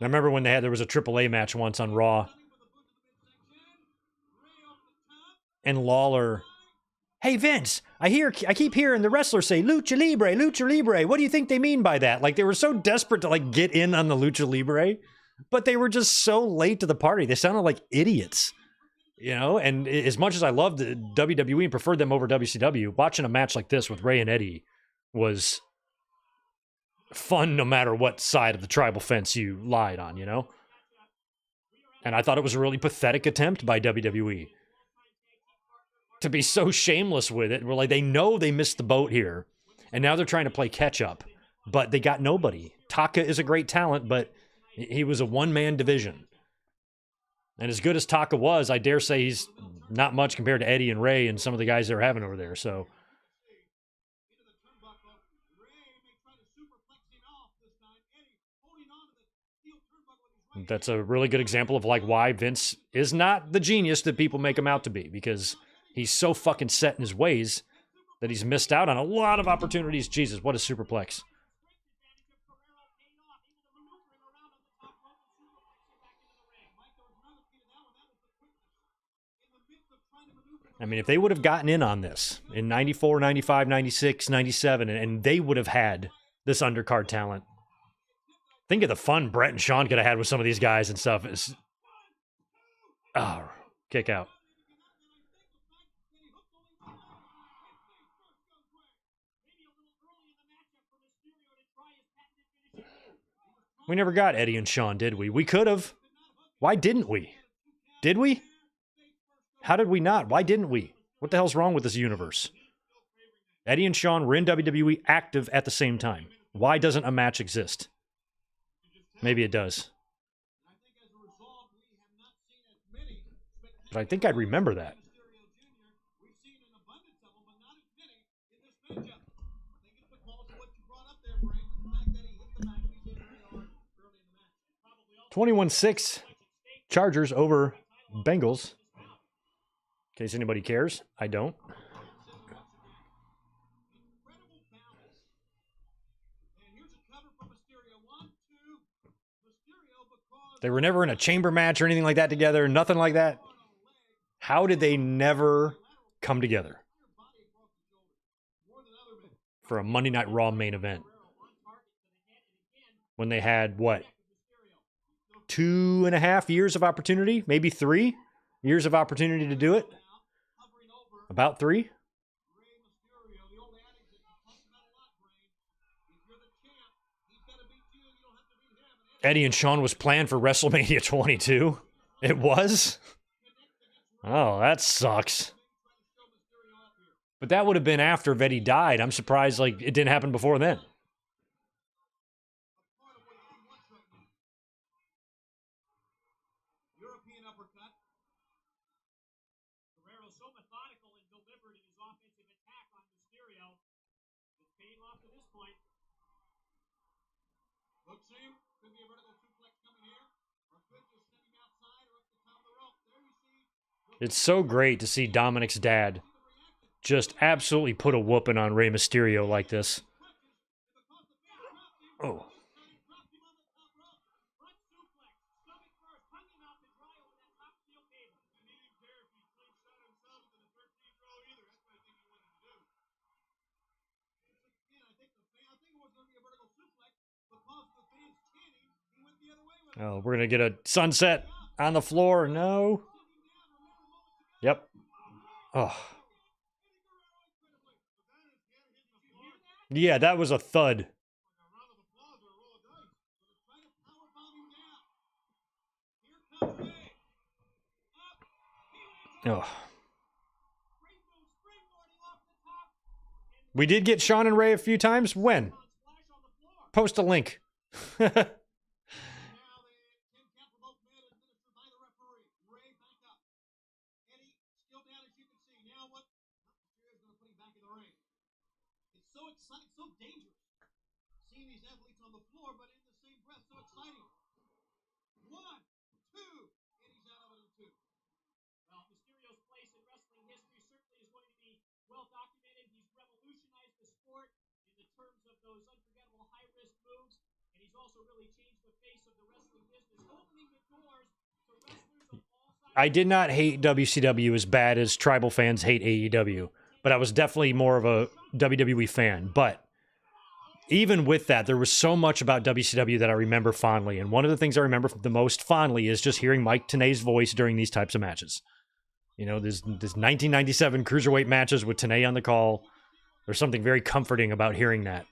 I remember when there was a AAA match once on Raw. And Lawler... Hey, Vince, I keep hearing the wrestlers say, Lucha Libre, Lucha Libre. What do you think they mean by that? Like, they were so desperate to, get in on the Lucha Libre, but they were just so late to the party. They sounded like idiots, And as much as I loved WWE and preferred them over WCW, watching a match like this with Ray and Eddie was fun no matter what side of the tribal fence you lied on, And I thought it was a really pathetic attempt by WWE. To be so shameless with it. We're like, they know they missed the boat here. And now they're trying to play catch up. But they got nobody. Taka is a great talent, but he was a one-man division. And as good as Taka was, I dare say he's not much compared to Eddie and Ray and some of the guys they're having over there. So that's a really good example of why Vince is not the genius that people make him out to be, because he's so fucking set in his ways that he's missed out on a lot of opportunities. Jesus, what a superplex. I mean, if they would have gotten in on this in 94, 95, 96, 97, and they would have had this undercard talent, think of the fun Brett and Sean could have had with some of these guys and stuff. Kick out. We never got Eddie and Sean, did we? We could have. Why didn't we? Did we? How did we not? Why didn't we? What the hell's wrong with this universe? Eddie and Sean were in WWE active at the same time. Why doesn't a match exist? Maybe it does. But I think I'd remember that. $21-6 Chargers over Bengals. In case anybody cares, I don't. They were never in a chamber match or anything like that together. Nothing like that. How did they never come together for a Monday Night Raw main event when they had, what, 2.5 years of opportunity? Maybe 3 years of opportunity to do it? About 3? Eddie and Shawn was planned for WrestleMania 22. It was? Oh, that sucks. But that would have been after Eddie died. I'm surprised like it didn't happen before then. European uppercut. Guerrero so methodical and deliberate in his offensive attack on Mysterio. It's paying off to this point. Hook seam. Could be a vertical suplex coming here. Or could just send him outside or up the top of the rope. There you see. It's so great to see Dominic's dad just absolutely put a whooping on Rey Mysterio like this. Oh. Oh, we're going to get a sunset on the floor. No. Yep. Oh. Yeah, that was a thud. Oh. We did get Shawn and Ray a few times. When? Post a link. So dangerous. Seeing these athletes on the floor, but in the same breath, so exciting. 1, 2, and he's out of it in 2. Well, Mysterio's place in wrestling history certainly is going to be well documented. He's revolutionized the sport in the terms of those unforgettable high-risk moves, and he's also really changed the face of the wrestling business, opening the doors to wrestlers of all sizes. I did not hate WCW as bad as tribal fans hate AEW, but I was definitely more of a WWE fan. But even with that, there was so much about WCW that I remember fondly. And one of the things I remember the most fondly is just hearing Mike Tenay's voice during these types of matches. You know, this 1997 Cruiserweight matches with Tenay on the call. There's something very comforting about hearing that.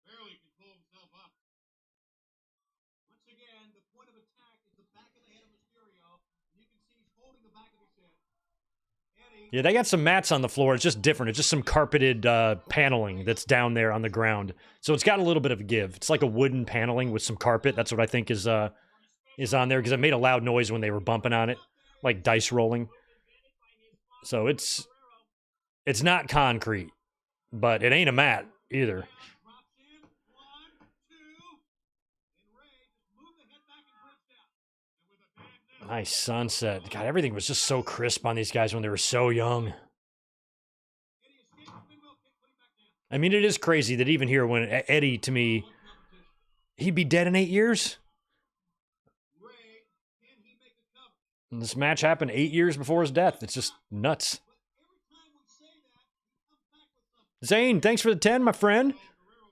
Barely can pull himself up. Once again, the point of attack is the back of the head of Mysterio. And you can see he's holding the back of his head. Yeah, they got some mats on the floor. It's just different. It's just some carpeted paneling that's down there on the ground. So it's got a little bit of a give. It's like a wooden paneling with some carpet. That's what I think is on there because it made a loud noise when they were bumping on it, like dice rolling. So it's not concrete, but it ain't a mat either. Nice sunset. God, everything was just so crisp on these guys when they were so young. I mean, it is crazy that even here, when Eddie, to me, he'd be dead in 8 years. And this match happened 8 years before his death. It's just nuts. Zane, thanks for the 10, my friend.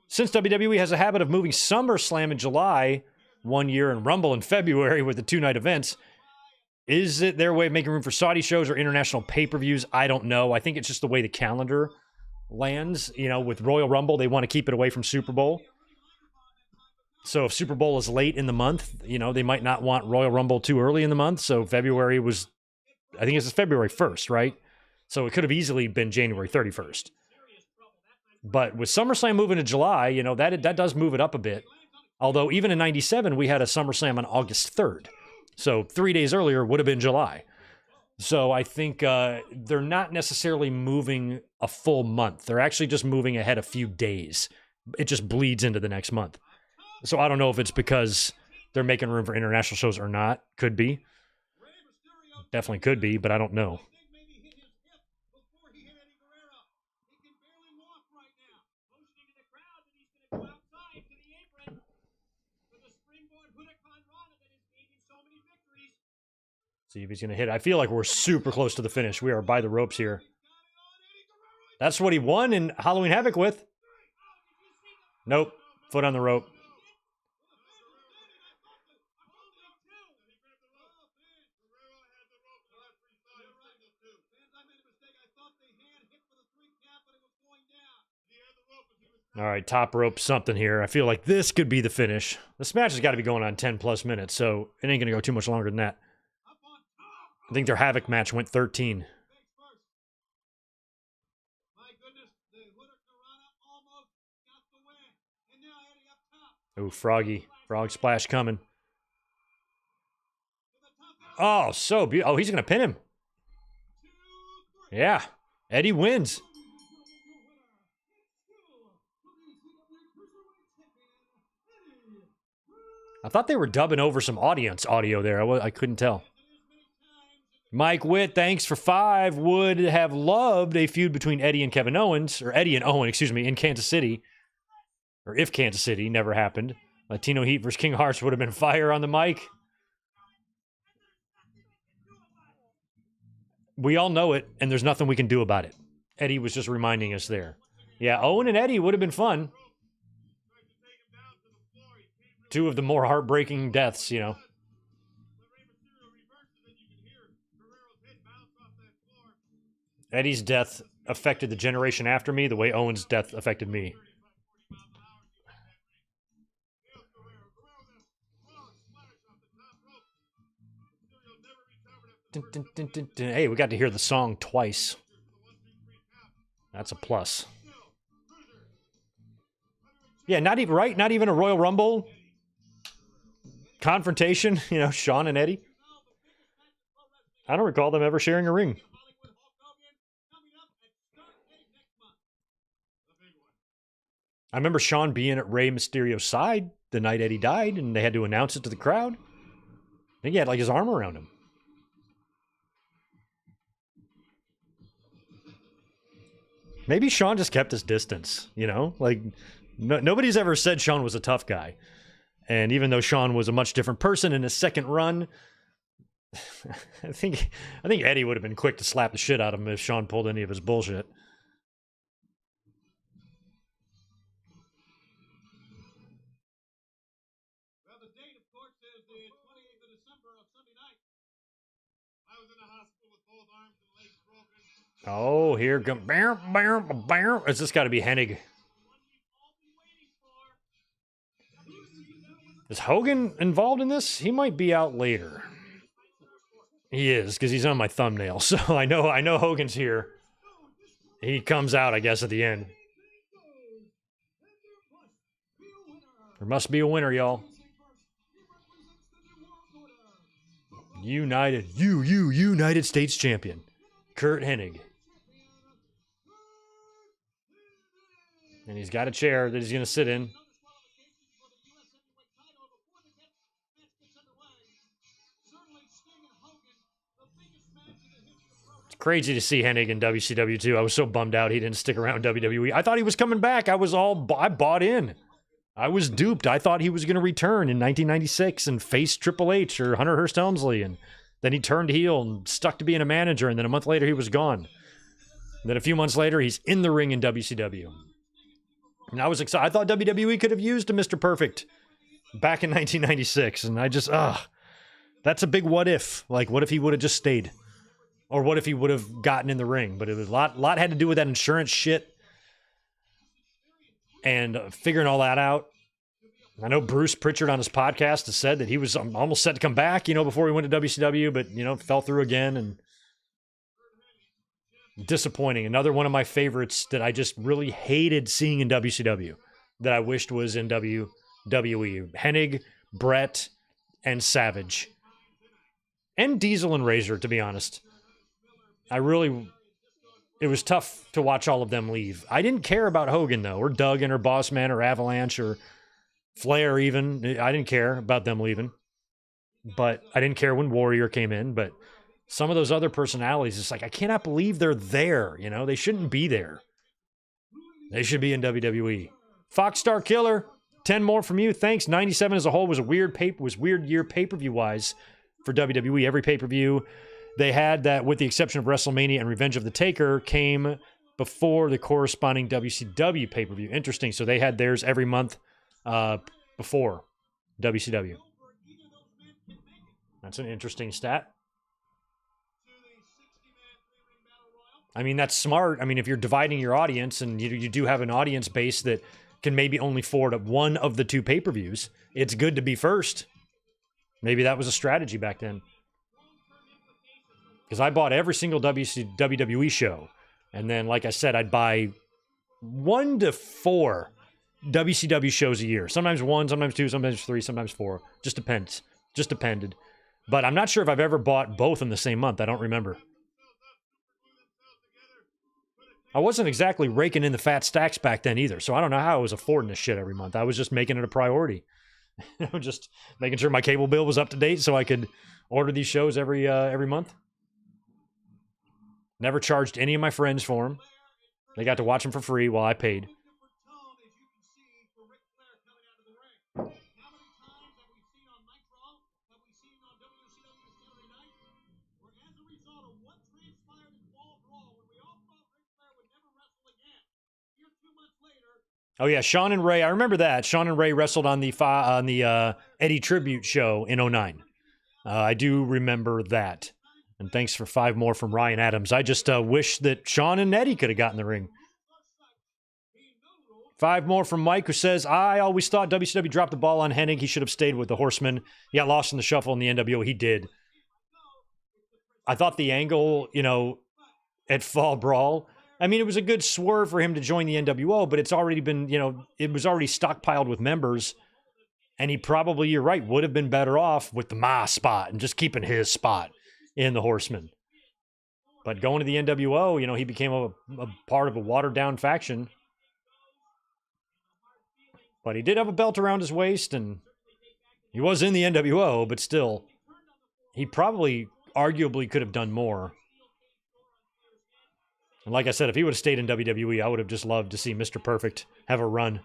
Since WWE has a habit of moving SummerSlam in July 1 year and Rumble in February with the 2-night events, is it their way of making room for Saudi shows or international pay-per-views? I don't know. I think it's just the way the calendar lands. You know, with Royal Rumble, they want to keep it away from Super Bowl. So if Super Bowl is late in the month, you know, they might not want Royal Rumble too early in the month. So February was, I think it's February 1st, right? So it could have easily been January 31st. But with SummerSlam moving to July, you know, that does move it up a bit. Although even in 97, we had a SummerSlam on August 3rd. So 3 days earlier would have been July. So I think they're not necessarily moving a full month. They're actually just moving ahead a few days. It just bleeds into the next month. So I don't know if it's because they're making room for international shows or not. Could be. Definitely could be, but I don't know. See if he's going to hit. I feel like we're super close to the finish. We are by the ropes here. That's what he won in Halloween Havoc with. Nope. Foot on the rope. All right, top rope something here. I feel like this could be the finish. This match has got to be going on 10 plus minutes, so it ain't going to go too much longer than that. I think their Havoc match went 13. Oh, Froggy. Frog splash coming. Oh, so beautiful. Oh, he's going to pin him. Yeah. Eddie wins. I thought they were dubbing over some audience audio there. I couldn't tell. Mike Witt, thanks for 5. Would have loved a feud between Eddie and Kevin Owens, or Eddie and Owen, excuse me, in Kansas City. Or if Kansas City never happened. Latino Heat versus King Hearts would have been fire on the mic. We all know it, and there's nothing we can do about it. Eddie was just reminding us there. Yeah, Owen and Eddie would have been fun. 2 of the more heartbreaking deaths, you know. Eddie's death affected the generation after me the way Owen's death affected me. Dun, dun, dun, dun, dun. Hey, we got to hear the song twice. That's a plus. Yeah, not even right. Not even a Royal Rumble confrontation. You know, Shawn and Eddie. I don't recall them ever sharing a ring. I remember Shawn being at Rey Mysterio's side the night Eddie died, and they had to announce it to the crowd. I think he had like his arm around him. Maybe Shawn just kept his distance, you know? Like, nobody's ever said Shawn was a tough guy. And even though Shawn was a much different person in his second run, I think Eddie would have been quick to slap the shit out of him if Shawn pulled any of his bullshit. Well, the date, of course, is the 28th of December of Sunday night. I was in the hospital with both arms and legs broken. Oh, here comes... It's just got to be Hennig. Is Hogan involved in this? He might be out later. He is, because he's on my thumbnail. So I know Hogan's here. He comes out, I guess, at the end. There must be a winner, y'all. United States champion. Curt Hennig. And he's got a chair that he's going to sit in. It's crazy to see Hennig in WCW too. I was so bummed out he didn't stick around WWE. I thought he was coming back. I bought in. I was duped. I thought he was going to return in 1996 and face Triple H or Hunter Hearst Helmsley. And then he turned heel and stuck to being a manager. And then a month later, he was gone. And then a few months later, he's in the ring in WCW. And I was excited. I thought WWE could have used a Mr. Perfect back in 1996. And I just, that's a big what if. Like, what if he would have just stayed? Or what if he would have gotten in the ring? But it was a lot had to do with that insurance shit. And figuring all that out. I know Bruce Pritchard on his podcast has said that he was almost set to come back, you know, before he went to WCW, but, you know, fell through again. And disappointing. Another one of my favorites that I just really hated seeing in WCW that I wished was in WWE. Hennig, Brett, and Savage. And Diesel and Razor, to be honest. It was tough to watch all of them leave. I didn't care about Hogan, though, or Duggan, or Bossman, or Avalanche, or Flair even. I didn't care about them leaving. But I didn't care when Warrior came in, but some of those other personalities, it's like, I cannot believe they're there, you know? They shouldn't be there. They should be in WWE. Fox Star Killer, 10 more from you. Thanks. 97 as a whole was a weird year pay-per-view-wise. for WWE. Every pay-per-view they had that, with the exception of WrestleMania and Revenge of the Taker, came before the corresponding WCW pay-per-view. Interesting. So they had theirs every month before WCW. That's an interesting stat. I mean, that's smart. I mean, if you're dividing your audience and you do have an audience base that can maybe only afford one of the two pay-per-views, it's good to be first. Maybe that was a strategy back then. Because I bought every single WWE show. And then, like I said, I'd buy 1 to 4 WCW shows a year. Sometimes 1, sometimes 2, sometimes 3, sometimes 4. Just depends. Just depended. But I'm not sure if I've ever bought both in the same month. I don't remember. I wasn't exactly raking in the fat stacks back then either, so I don't know how I was affording this shit every month. I was just making it a priority. Just making sure my cable bill was up to date so I could order these shows every month. Never charged any of my friends for them. They got to watch them for free while I paid. Oh yeah, Sean and Ray. I remember that. Sean and Ray wrestled on the Eddie Tribute show in 09. I do remember that. And thanks for 5 more from Ryan Adams. I just wish that Sean and Eddie could have gotten the ring. 5 more from Mike, who says, I always thought WCW dropped the ball on Hennig. He should have stayed with the Horsemen. He got lost in the shuffle in the NWO. He did. I thought the angle, at Fall Brawl, I mean, it was a good swerve for him to join the NWO, but it's already been, it was already stockpiled with members. And he probably, you're right, would have been better off with the Ma spot and just keeping his spot in the Horsemen. But going to the NWO, he became a part of a watered-down faction. But he did have a belt around his waist, and he was in the NWO, but still, he probably, arguably, could have done more. And like I said, if he would have stayed in WWE, I would have just loved to see Mr. Perfect have a run.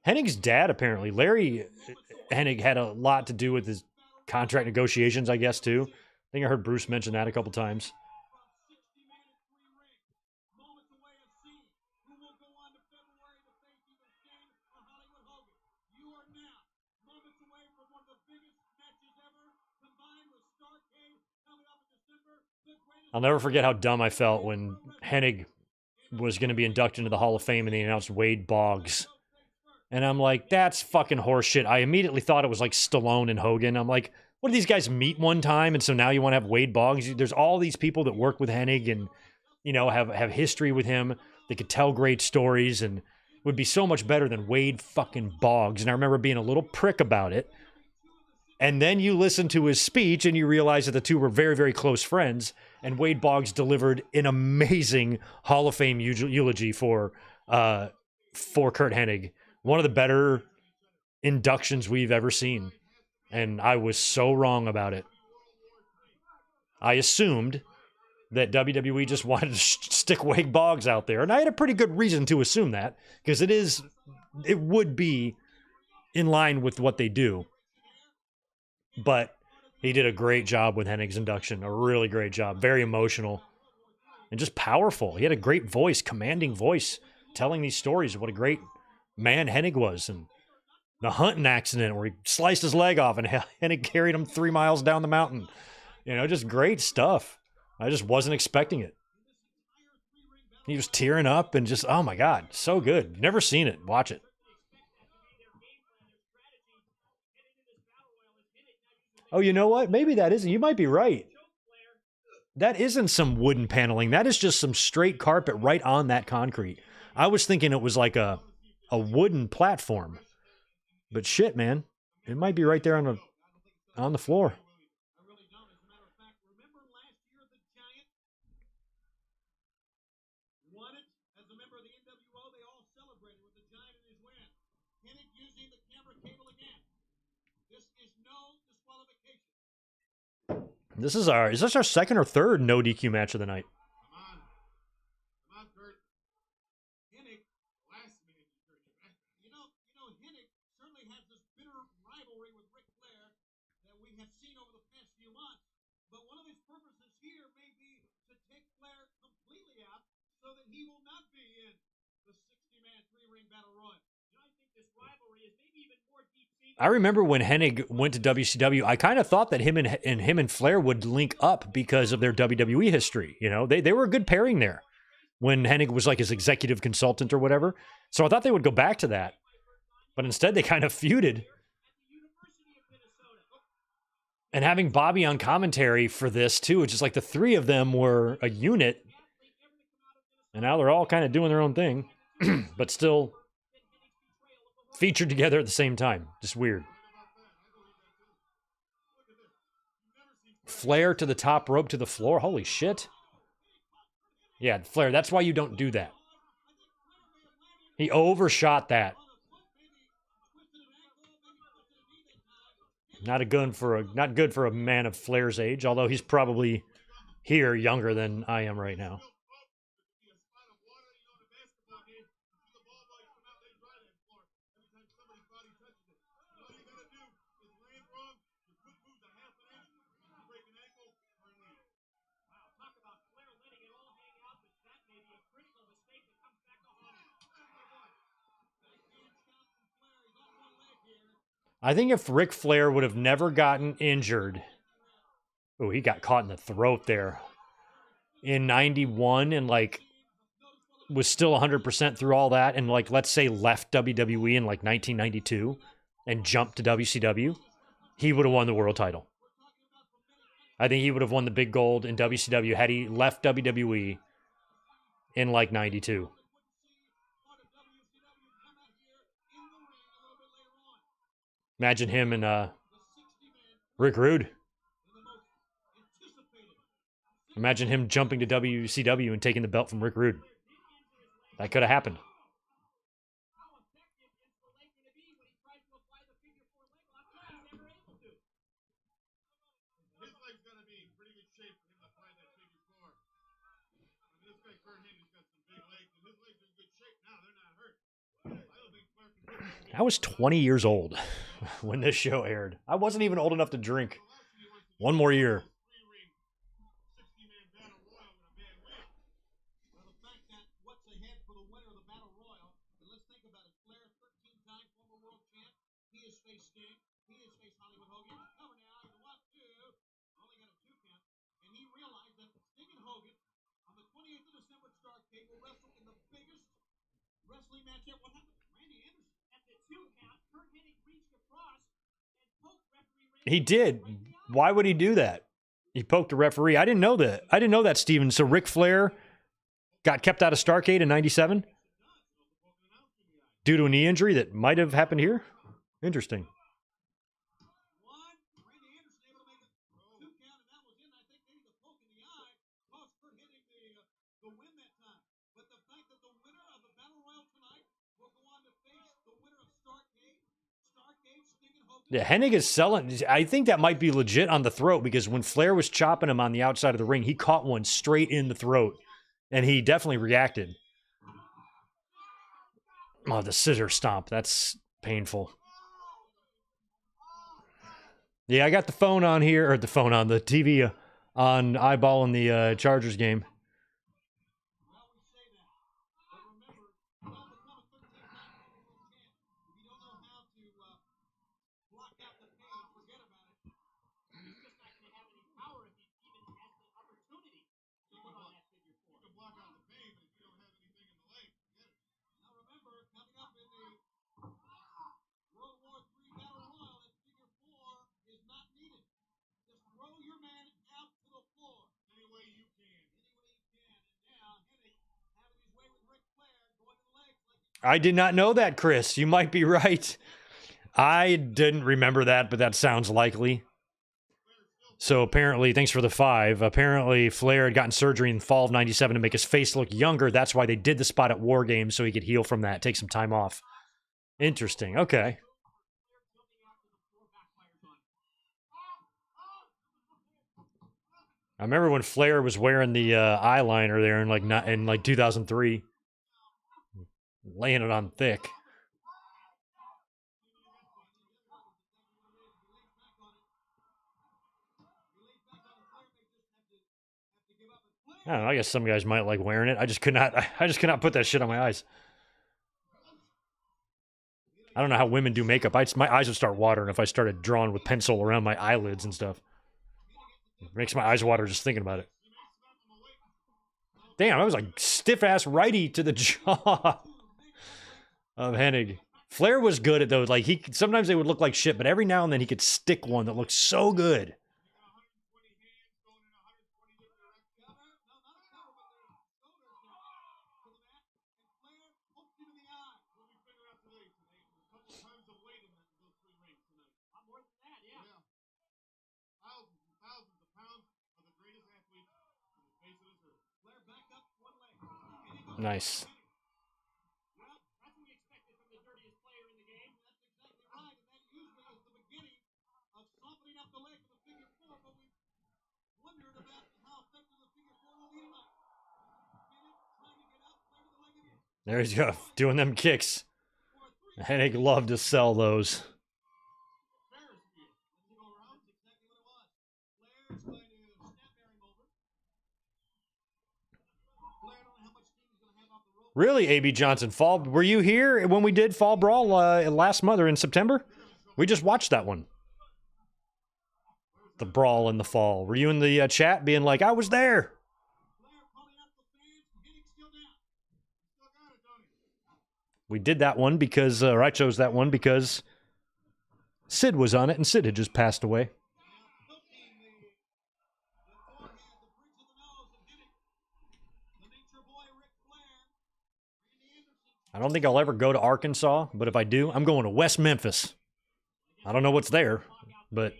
Hennig's dad, apparently, Larry Hennig, had a lot to do with his contract negotiations, I guess, too. I think I heard Bruce mention that a couple times. I'll never forget how dumb I felt when Hennig was going to be inducted into the Hall of Fame and they announced Wade Boggs. And I'm like, that's fucking horseshit. I immediately thought it was like Stallone and Hogan. I'm like, what, do these guys meet one time and so now you want to have Wade Boggs? There's all these people that work with Hennig and, have history with him. They could tell great stories and would be so much better than Wade fucking Boggs. And I remember being a little prick about it. And then you listen to his speech and you realize that the two were very, very close friends. And Wade Boggs delivered an amazing Hall of Fame eulogy for Curt Hennig. One of the better inductions we've ever seen. And I was so wrong about it. I assumed that WWE just wanted to stick Wade Boggs out there. And I had a pretty good reason to assume that. Because it would be in line with what they do. But he did a great job with Hennig's induction. A really great job. Very emotional. And just powerful. He had a great voice, commanding voice, telling these stories of what a great man Hennig was. And the hunting accident where he sliced his leg off and Hennig carried him 3 miles down the mountain. Just great stuff. I just wasn't expecting it. He was tearing up and just, oh my God, so good. Never seen it. Watch it. Oh, you know what? Maybe that isn't. You might be right. That isn't some wooden paneling. That is just some straight carpet right on that concrete. I was thinking it was like a wooden platform. But shit, man. It might be right there on the floor. Is this our second or third no DQ match of the night? Come on, Curt. wants. But one of his purposes here may be to take Flair completely out so that he will not be in the 60-man three-ring battle royal. You know, I think this rivalry is maybe even more deep-seated. I remember when Hennig went to WCW, I kind of thought that him and Flair would link up because of their WWE history. You know, they were a good pairing there when Hennig was like his executive consultant or whatever. So I thought they would go back to that. But instead they kind of feuded. And having Bobby on commentary for this too, it's just like the three of them were a unit. And now they're all kind of doing their own thing, but still featured together at the same time. Just weird. Flair to the top rope to the floor. Holy shit. Yeah, Flair, that's why you don't do that. He overshot that. Not good for a man of Flair's age, although he's probably here younger than I am right now. I think if Ric Flair would have never gotten injured, oh, he got caught in the throat there in 91 and like was still 100% through all that and like let's say left WWE in like 1992 and jumped to WCW, he would have won the world title. I think he would have won the big gold in WCW had he left WWE in like 92. Imagine him and Rick Rude. Imagine him jumping to WCW and taking the belt from Rick Rude. That could have happened. His leg's got to be in pretty good shape for him to apply that figure four. I mean, this guy Curt Hennig's got some big legs, and his legs are in good shape now. They're not hurt. I don't think Flair can. I was 20 years old when this show aired. I wasn't even old enough to drink. One more year. Wrestling match ever. What happened? Randy Anderson. At the 2 count, Curt Hennig reached across and poked referee Randy. He did. Why would he do that? He poked the referee. I didn't know that. I didn't know that, Steven. So Ric Flair got kept out of Starrcade in 97 due to a knee injury that might have happened here? Interesting. Randy Anderson able to make a 2 count, and that was in. I think maybe the poke in the eye cost Curt Hennig the win that time. But the fact that the winner of the Battle Royal tonight will go on to face the winner of Starrcade, Sting and Hogan. Yeah, Hennig is selling. I think that might be legit on the throat because when Flair was chopping him on the outside of the ring, he caught one straight in the throat, and he definitely reacted. Oh, the scissor stomp. That's painful. Yeah, I got the phone on here, or the phone on the TV on eyeballing the Chargers game. Well, we say that. But remember, you all become a 13-time World War champ. If you don't know how to block out the pain, forget about it. He's just not going to have any power if he even has the opportunity to put on that figure four. You can block out the pain, but if you don't have anything in the leg, forget it. Now remember, coming up in the World War III Battle Royal, that figure four is not needed. Just throw your man out to the floor. Any way you can. Any way you can. And now, Hennig having his way with Ric Flair, going to the legs like he I did not know that, Chris. You might be right. I didn't remember that, but that sounds likely. So apparently, thanks for the 5. Apparently, Flair had gotten surgery in the fall of 97 to make his face look younger. That's why they did the spot at War Games, so he could heal from that, take some time off. Interesting. Okay. I remember when Flair was wearing the eyeliner there in like 2003, laying it on thick. I don't know. I guess some guys might like wearing it. I just could not. I just could not put that shit on my eyes. I don't know how women do makeup. My eyes would start watering if I started drawing with pencil around my eyelids and stuff. It makes my eyes water just thinking about it. Damn, I was like stiff-ass righty to the jaw of Hennig. Flair was good at those. Like, sometimes they would look like shit, but every now and then he could stick one that looked so good. Nice. Well, that's what we expected from the dirtiest player in the game. That's exactly right, and that usually is the beginning of softening up the leg of the figure four, but we wondered about how effective the figure four will be tonight. Hennig trying to get out, Flair to the leg again. There you go, doing them kicks. Hennig loved to sell those. Really, A.B. Johnson, Fall? Were you here when we did Fall Brawl last month or in September? We just watched that one. The Brawl in the Fall. Were you in the chat being like, I was there? We did that one because, or I chose that one because Sid was on it and Sid had just passed away. I don't think I'll ever go to Arkansas, but if I do, I'm going to West Memphis. I don't know what's there, but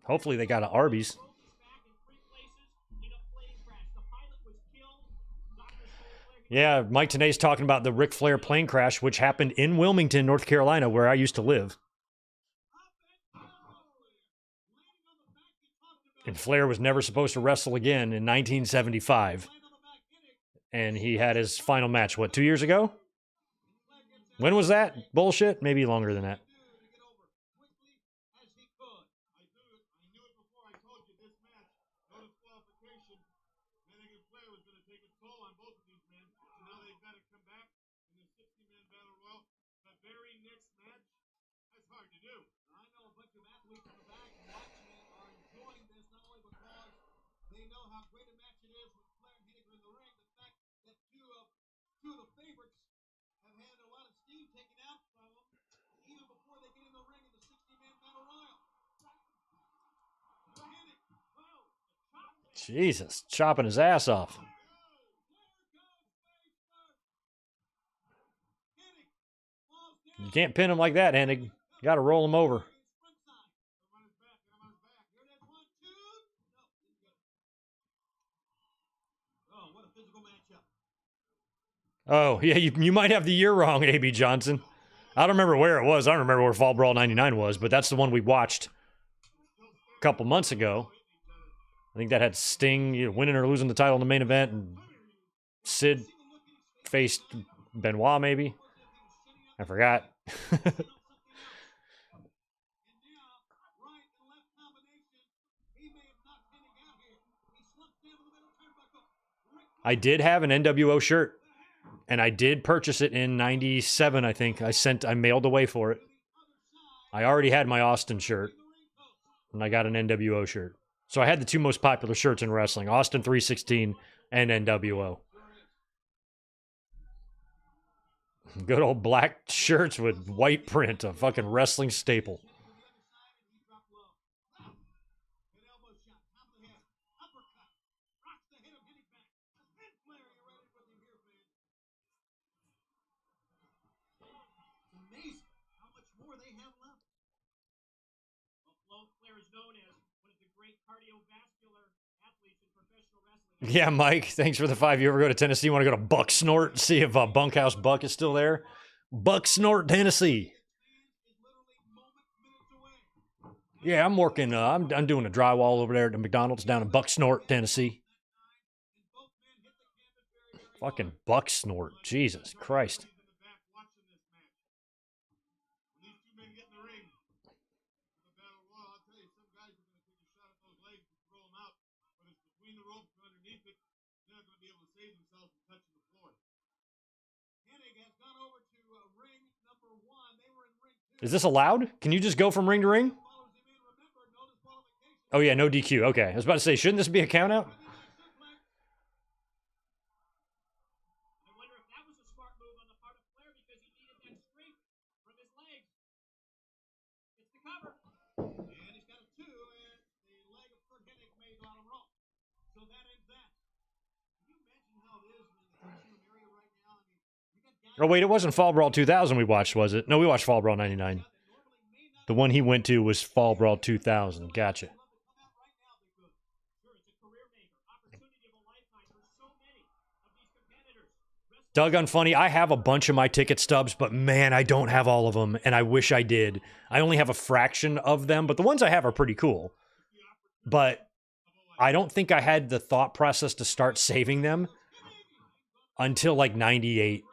hopefully they got an Arby's. Yeah, Mike Tenay's talking about the Ric Flair plane crash, which happened in Wilmington, North Carolina, where I used to live. And Flair was never supposed to wrestle again in 1975. And he had his final match, what, 2 years ago? When was that? Bullshit? Maybe longer than that. They know how great a match it is when Flair and Hennig are in the ring. The fact that two of the favorites have had a lot of steam taken out from them even before they get in the ring in the 60-man battle royal. Hennig, Jesus, chopping his ass off. You can't pin him like that, Hennig. You got to roll him over. Oh, yeah, you might have the year wrong, A.B. Johnson. I don't remember where it was. I don't remember where Fall Brawl 99 was, but that's the one we watched a couple months ago. I think that had Sting winning or losing the title in the main event, and Sid faced Benoit, maybe. I forgot. I did have an NWO shirt, and I did purchase it in 97, I think. I mailed away for it. I already had my Austin shirt, and I got an NWO shirt. So I had the two most popular shirts in wrestling, Austin 316 and NWO. Good old black shirts with white print, a fucking wrestling staple. Yeah, Mike, thanks for the 5. You ever go to Tennessee? You want to go to Buck Snort? See if Bunkhouse Buck is still there? Buck Snort, Tennessee. Yeah, I'm working. I'm doing a drywall over there at the McDonald's down in Buck Snort, Tennessee. Fucking Buck Snort. Jesus Christ. Is this allowed? Can you just go from ring to ring? Oh, yeah, no DQ. Okay. I was about to say, shouldn't this be a countout? I wonder if that was a smart move on the part of Flair because he needed that strength from his legs. It's the cover. And he's got a 2, and the leg of Curt Hennig made the bottom rope. So that ends that. Can you imagine how it is in the dressing room area right now? I mean, you got guys Oh, wait, it wasn't Fall Brawl 2000 we watched, was it? No, we watched Fall Brawl 99. The one he went to was Fall Brawl 2000. Gotcha. love to come out right now. They could. Sure, it's a career maker, opportunity of a lifetime for so many of these competitors. Doug Unfunny, I have a bunch of my ticket stubs, but man, I don't have all of them, and I wish I did. I only have a fraction of them, but the ones I have are pretty cool. But I don't think I had the thought process to start saving them until like 98.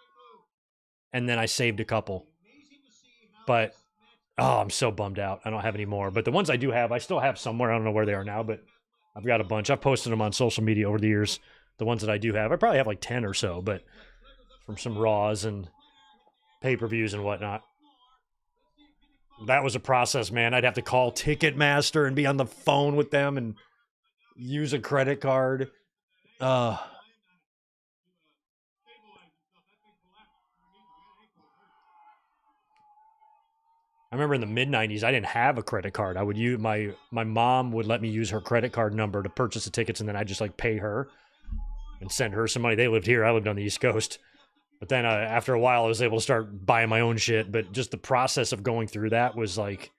And then I saved a couple. But, oh, I'm so bummed out. I don't have any more. But the ones I do have, I still have somewhere. I don't know where they are now, but I've got a bunch. I've posted them on social media over the years. The ones that I do have. I probably have like 10 or so, but from some Raws and pay-per-views and whatnot. That was a process, man. I'd have to call Ticketmaster and be on the phone with them and use a credit card. I remember in the mid-90s, I didn't have a credit card. I would use my mom would let me use her credit card number to purchase the tickets, and then I'd just like pay her and send her some money. They lived here. I lived on the East Coast. But then after a while, I was able to start buying my own shit. But just the process of going through that was like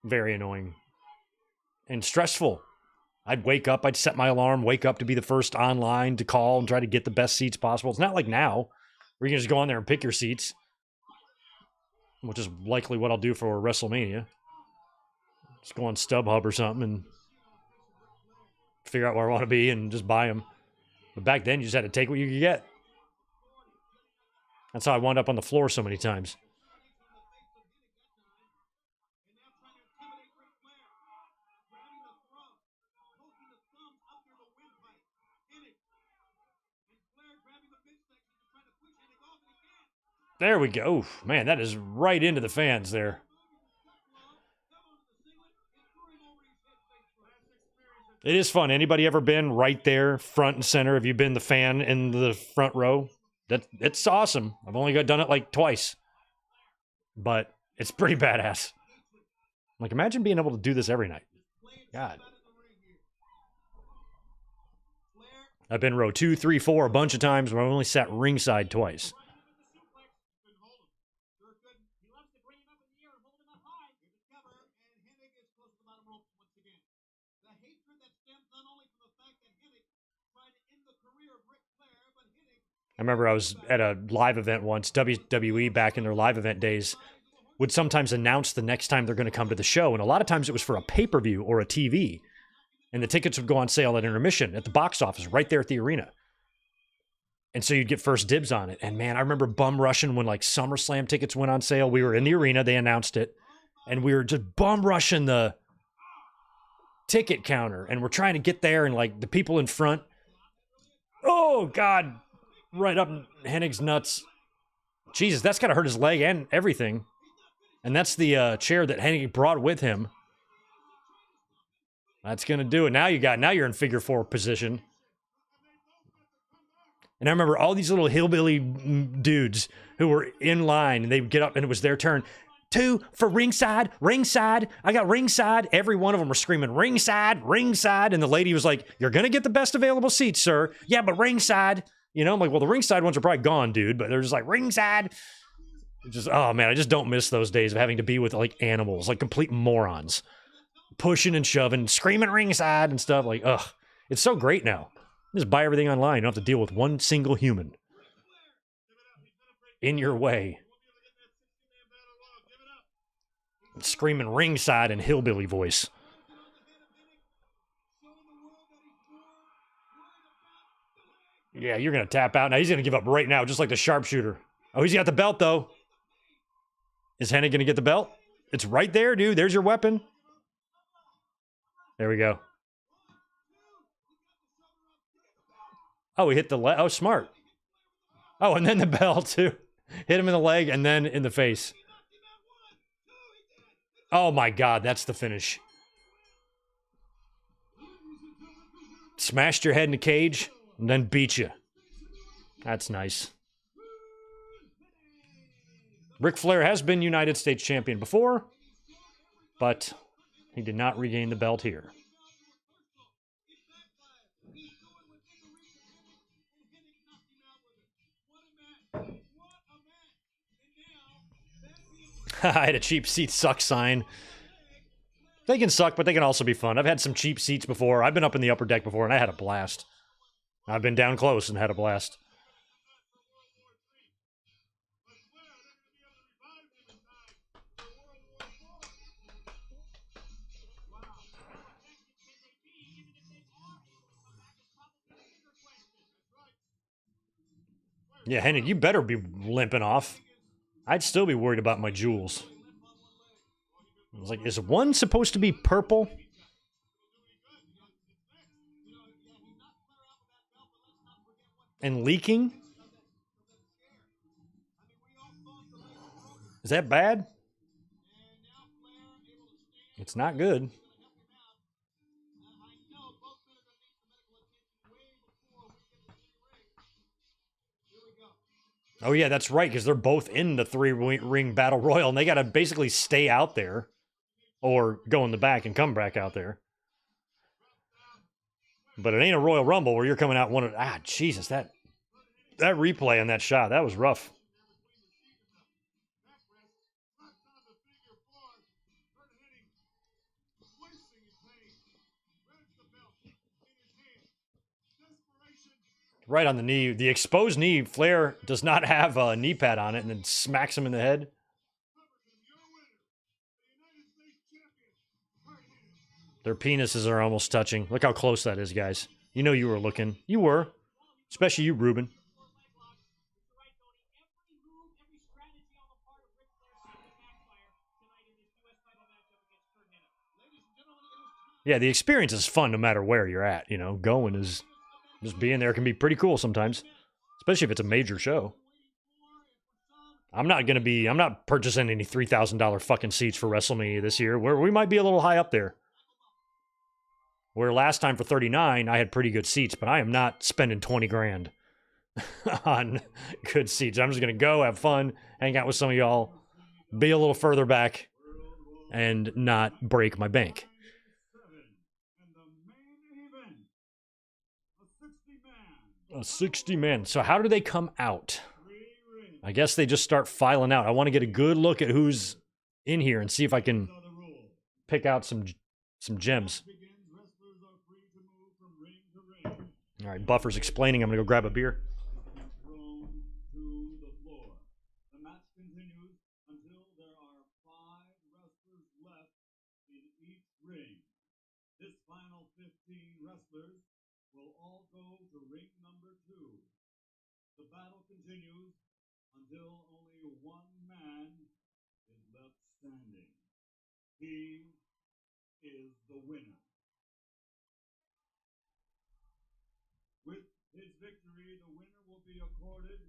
very annoying and stressful. I'd wake up, I'd set my alarm, wake up to be the first online to call and try to get the best seats possible. It's not like now where you can just go on there and pick your seats, which is likely what I'll do for WrestleMania. Just go on StubHub or something and figure out where I want to be and just buy them. But back then, you just had to take what you could get. That's how I wound up on the floor so many times. There we go. Oof, man, that is right into the fans there. It is fun. Anybody ever been right there, front and center? Have you been the fan in the front row? It's awesome. I've only done it like twice. But it's pretty badass. Like, imagine being able to do this every night. God. I've been row 2, 3, 4 a bunch of times, but I've only sat ringside twice. I remember I was at a live event once. WWE, back in their live event days, would sometimes announce the next time they're going to come to the show. And a lot of times it was for a pay-per-view or a TV. And the tickets would go on sale at intermission at the box office right there at the arena. And so you'd get first dibs on it. And man, I remember bum rushing when like SummerSlam tickets went on sale. We were in the arena. They announced it. And we were just bum rushing the ticket counter. And we're trying to get there. And like the people in front, oh God, right up in Hennig's nuts. Jesus, that's gotta hurt his leg and everything. And that's the chair that Hennig brought with him. That's gonna do it. Now you're in figure 4 position. And I remember all these little hillbilly dudes who were in line, and they'd get up and it was their turn. 2 for ringside, ringside. I got ringside. Every one of them were screaming, ringside, ringside. And the lady was like, you're gonna get the best available seats, sir. Yeah, but ringside. You know, I'm like, well, the ringside ones are probably gone, dude. But they're just like, ringside. Just, oh, man, I just don't miss those days of having to be with, like, animals, like complete morons. Pushing and shoving, screaming ringside and stuff. Like, ugh. It's so great now. Just buy everything online. You don't have to deal with one single human in your way. Screaming ringside in hillbilly voice. Yeah, you're going to tap out. Now he's going to give up right now, just like the sharpshooter. Oh, he's got the belt, though. Is Hennig going to get the belt? It's right there, dude. There's your weapon. There we go. Oh, he hit the leg. Oh, smart. Oh, and then the belt, too. Hit him in the leg and then in the face. Oh my God, that's the finish. Smashed your head in the cage and then beat you. That's nice. Ric Flair has been United States champion before, but he did not regain the belt here. I had a cheap seat suck sign. They can suck, but they can also be fun. I've had some cheap seats before. I've been up in the upper deck before, and I had a blast. I've been down close and had a blast. Yeah, Hennig, you better be limping off. I'd still be worried about my jewels. I was like, is one supposed to be purple? And leaking? Is that bad? It's not good. Oh yeah, that's right, because they're both in the three-ring battle royal, and they got to basically stay out there, or go in the back and come back out there. But it ain't a Royal Rumble where you're coming out one of... Ah, Jesus, that replay on that shot, that was rough. Right on the knee. The exposed knee, Flair does not have a knee pad on it, and then smacks him in the head. Their penises are almost touching. Look how close that is, guys. You know you were looking. You were. Especially you, Ruben. Yeah, the experience is fun no matter where you're at, you know. Going is... Just being there can be pretty cool sometimes. Especially if it's a major show. I'm not purchasing any $3,000 fucking seats for WrestleMania this year. We might be a little high up there. Where last time for 39, I had pretty good seats, but I am not spending 20 grand on good seats. I'm just going to go, have fun, hang out with some of y'all, be a little further back, and not break my bank. A 60 man. So how do they come out? I guess they just start filing out. I want to get a good look at who's in here and see if I can pick out some gems. All right, Buffer's explaining. I'm going to go grab a beer. The match continues until there are 5 wrestlers left in each ring. This final 15 wrestlers will all go to ring number 2. The battle continues until only one man is left standing. He is the winner. With his victory, the winner will be accorded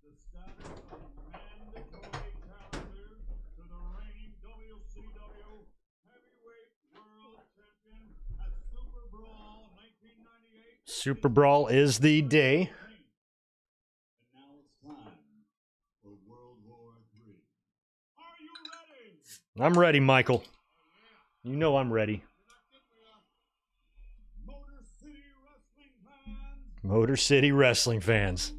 the status of mandatory challenger to the reigning WCW Heavyweight World Champion at Super Brawl 1998. Super Brawl is the day. And now it's time for World War III. Are you ready? I'm ready, Michael. You know I'm ready. Motor City Wrestling fans. Motor City Wrestling fans.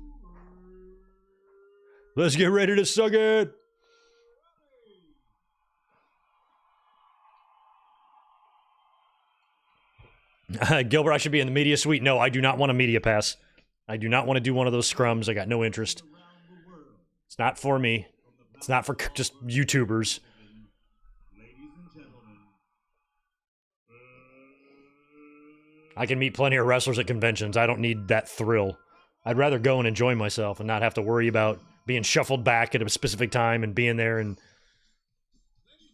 Let's get ready to suck it. Gilbert, I should be in the media suite. No, I do not want a media pass. I do not want to do one of those scrums. I got no interest. It's not for me. It's not for just YouTubers. I can meet plenty of wrestlers at conventions. I don't need that thrill. I'd rather go and enjoy myself and not have to worry about being shuffled back at a specific time and being there and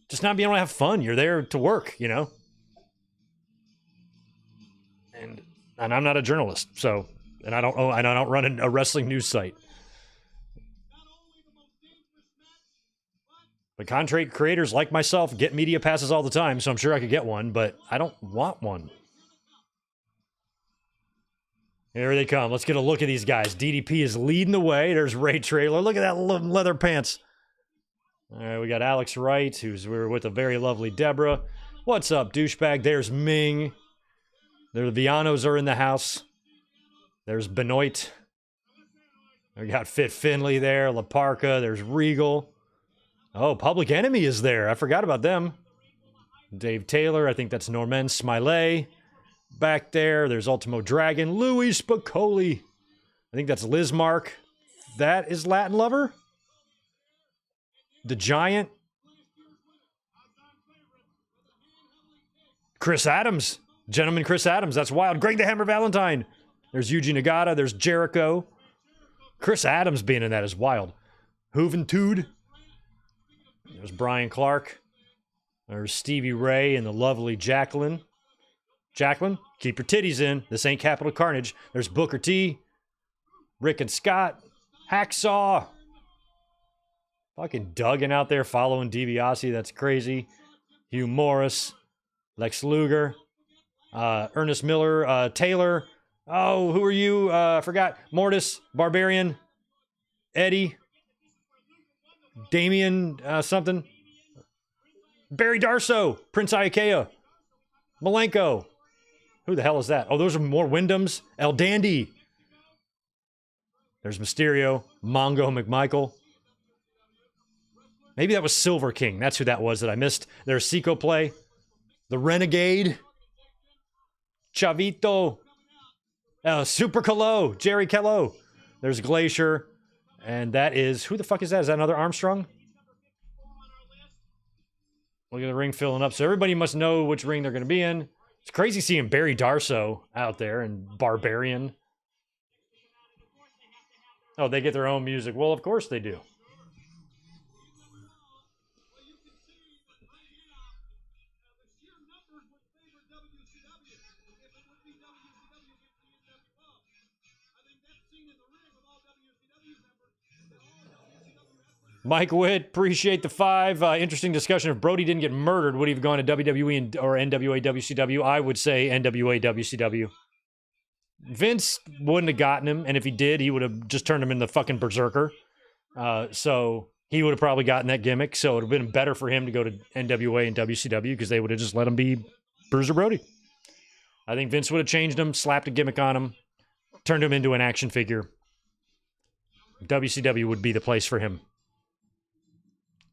just not being able to have fun. You're there to work, you know? And I'm not a journalist, so, and I don't run a wrestling news site. But content creators like myself get media passes all the time, so I'm sure I could get one, but I don't want one. Here they come. Let's get a look at these guys. DDP is leading the way. There's Ray Traylor. Look at that leather pants. All right, we got Alex Wright, we're with a very lovely Deborah. What's up, douchebag? There's Ming. The Villanos are in the house. There's Benoit. We got Fit Finley there. La Parca. There's Regal. Oh, Public Enemy is there. I forgot about them. Dave Taylor. I think that's Norman Smiley. Back there, there's Ultimo Dragon. Louis Spicoli. I think that's Liz Mark. That is Latin Lover. The Giant. Chris Adams. Gentleman Chris Adams. That's wild. Greg the Hammer Valentine. There's Yuji Nagata. There's Jericho. Chris Adams being in that is wild. Juventud. There's Brian Clark. There's Stevie Ray and the lovely Jacqueline. Jacqueline, keep your titties in. This ain't Capital Carnage. There's Booker T. Rick and Scott. Hacksaw. Fucking Duggan out there following DiBiase. That's crazy. Hugh Morris. Lex Luger. Ernest Miller. Taylor. Oh, who are you? I forgot. Mortis. Barbarian. Eddie. Damian something. Barry Darso. Prince Iaukea. Malenko. Who the hell is that? Oh, those are more Wyndhams. El Dandy. There's Mysterio. Mongo McMichael. Maybe that was Silver King. That's who that was that I missed. There's Seco Play. The Renegade. Chavito. Super Calo. Jerry Kello. There's Glacier. And that is... Who the fuck is that? Is that another Armstrong? Look at the ring filling up. So everybody must know which ring they're going to be in. It's crazy seeing Barry Darso out there and Barbarian. Oh, they get their own music. Well, of course they do. Mike Witt, appreciate the 5. Interesting discussion. If Brody didn't get murdered, would he have gone to WWE or NWA WCW? I would say NWA WCW. Vince wouldn't have gotten him, and if he did, he would have just turned him into fucking berserker. So he would have probably gotten that gimmick. So it would have been better for him to go to NWA and WCW because they would have just let him be Bruiser Brody. I think Vince would have changed him, slapped a gimmick on him, turned him into an action figure. WCW would be the place for him.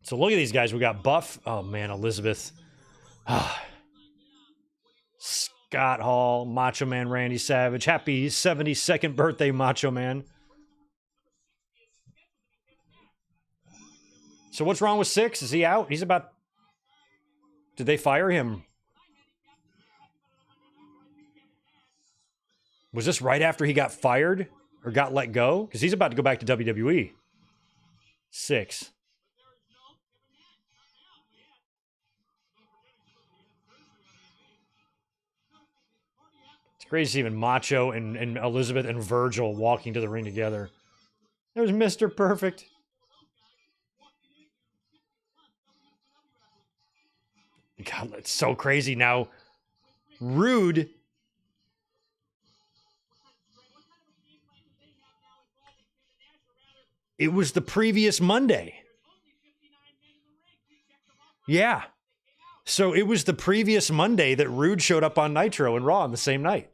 So look at these guys. We got Buff. Oh, man, Elizabeth. Scott Hall. Macho Man Randy Savage. Happy 72nd birthday, Macho Man. So what's wrong with 6? Is he out? He's about... Did they fire him? Was this right after he got fired? Or got let go? Because he's about to go back to WWE. 6. It's crazy to see even Macho and Elizabeth and Virgil walking to the ring together. There's Mr. Perfect. God, it's so crazy now. Rude. It was the previous Monday. Yeah. So it was the previous Monday that Rude showed up on Nitro and Raw on the same night.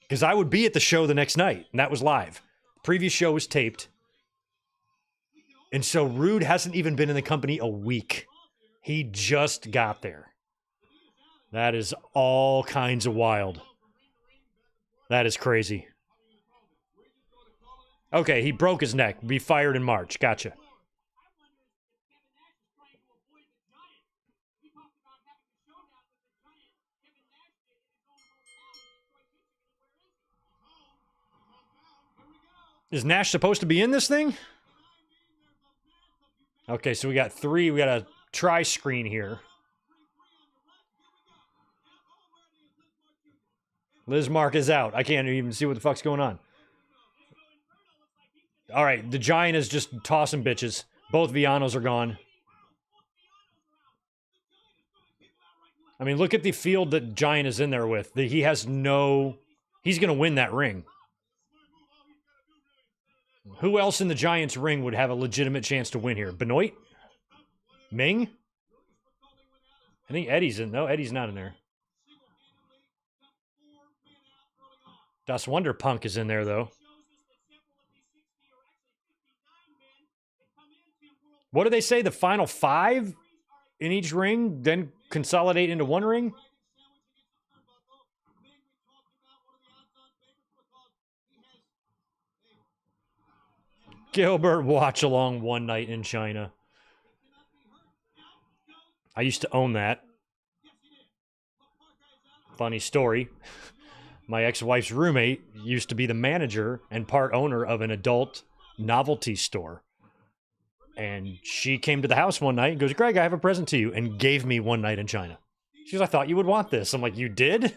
Because I would be at the show the next night, and that was live. The previous show was taped. And so Rude hasn't even been in the company a week. He just got there. That is all kinds of wild. That is crazy. Okay, he broke his neck. Be fired in March. Gotcha. Is Nash supposed to be in this thing? Okay, so we got 3. We got a tri-screen here. Liz Mark is out. I can't even see what the fuck's going on. All right, the Giant is just tossing bitches. Both Villanos are gone. I mean, look at the field that Giant is in there with. He has no... He's going to win that ring. Who else in the Giants ring would have a legitimate chance to win here? Benoit? Ming? I think Eddie's in. No, Eddie's not in there. Das Wonder Punk is in there, though. What do they say? The final 5 in each ring, then consolidate into one ring? Gilbert watch along one night in China. I used to own that. Funny story. My ex-wife's roommate used to be the manager and part owner of an adult novelty store. And she came to the house one night and goes, Greg, I have a present to you, and gave me One Night in China. She goes, I thought you would want this. I'm like, you did?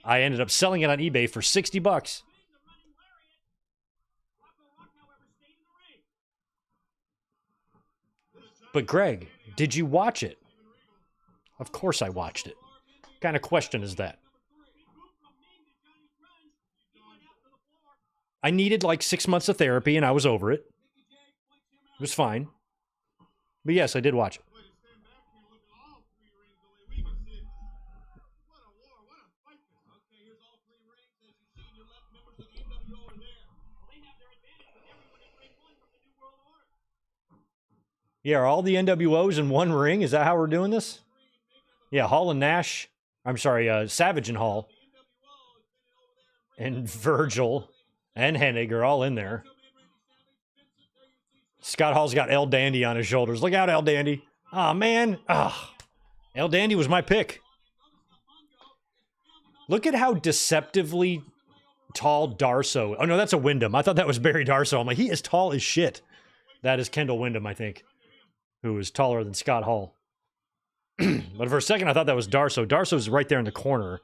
I ended up selling it on eBay for $60. But Greg, did you watch it? Of course I watched it. What kind of question is that? I needed like 6 months of therapy and I was over it. It was fine. But yes, I did watch it. Yeah, are all the NWOs in one ring? Is that how we're doing this? Yeah, Hall and Nash. I'm sorry, Savage and Hall. And Virgil and Hennig are all in there. Scott Hall's got El Dandy on his shoulders. Look out, El Dandy. Aw, man. El Dandy was my pick. Look at how deceptively tall Darso. Oh, no, that's a Wyndham. I thought that was Barry Darso. I'm like, he is tall as shit. That is Kendall Wyndham, I think, who is taller than Scott Hall. But for a second, I thought that was Darso. Darso's right there in the corner.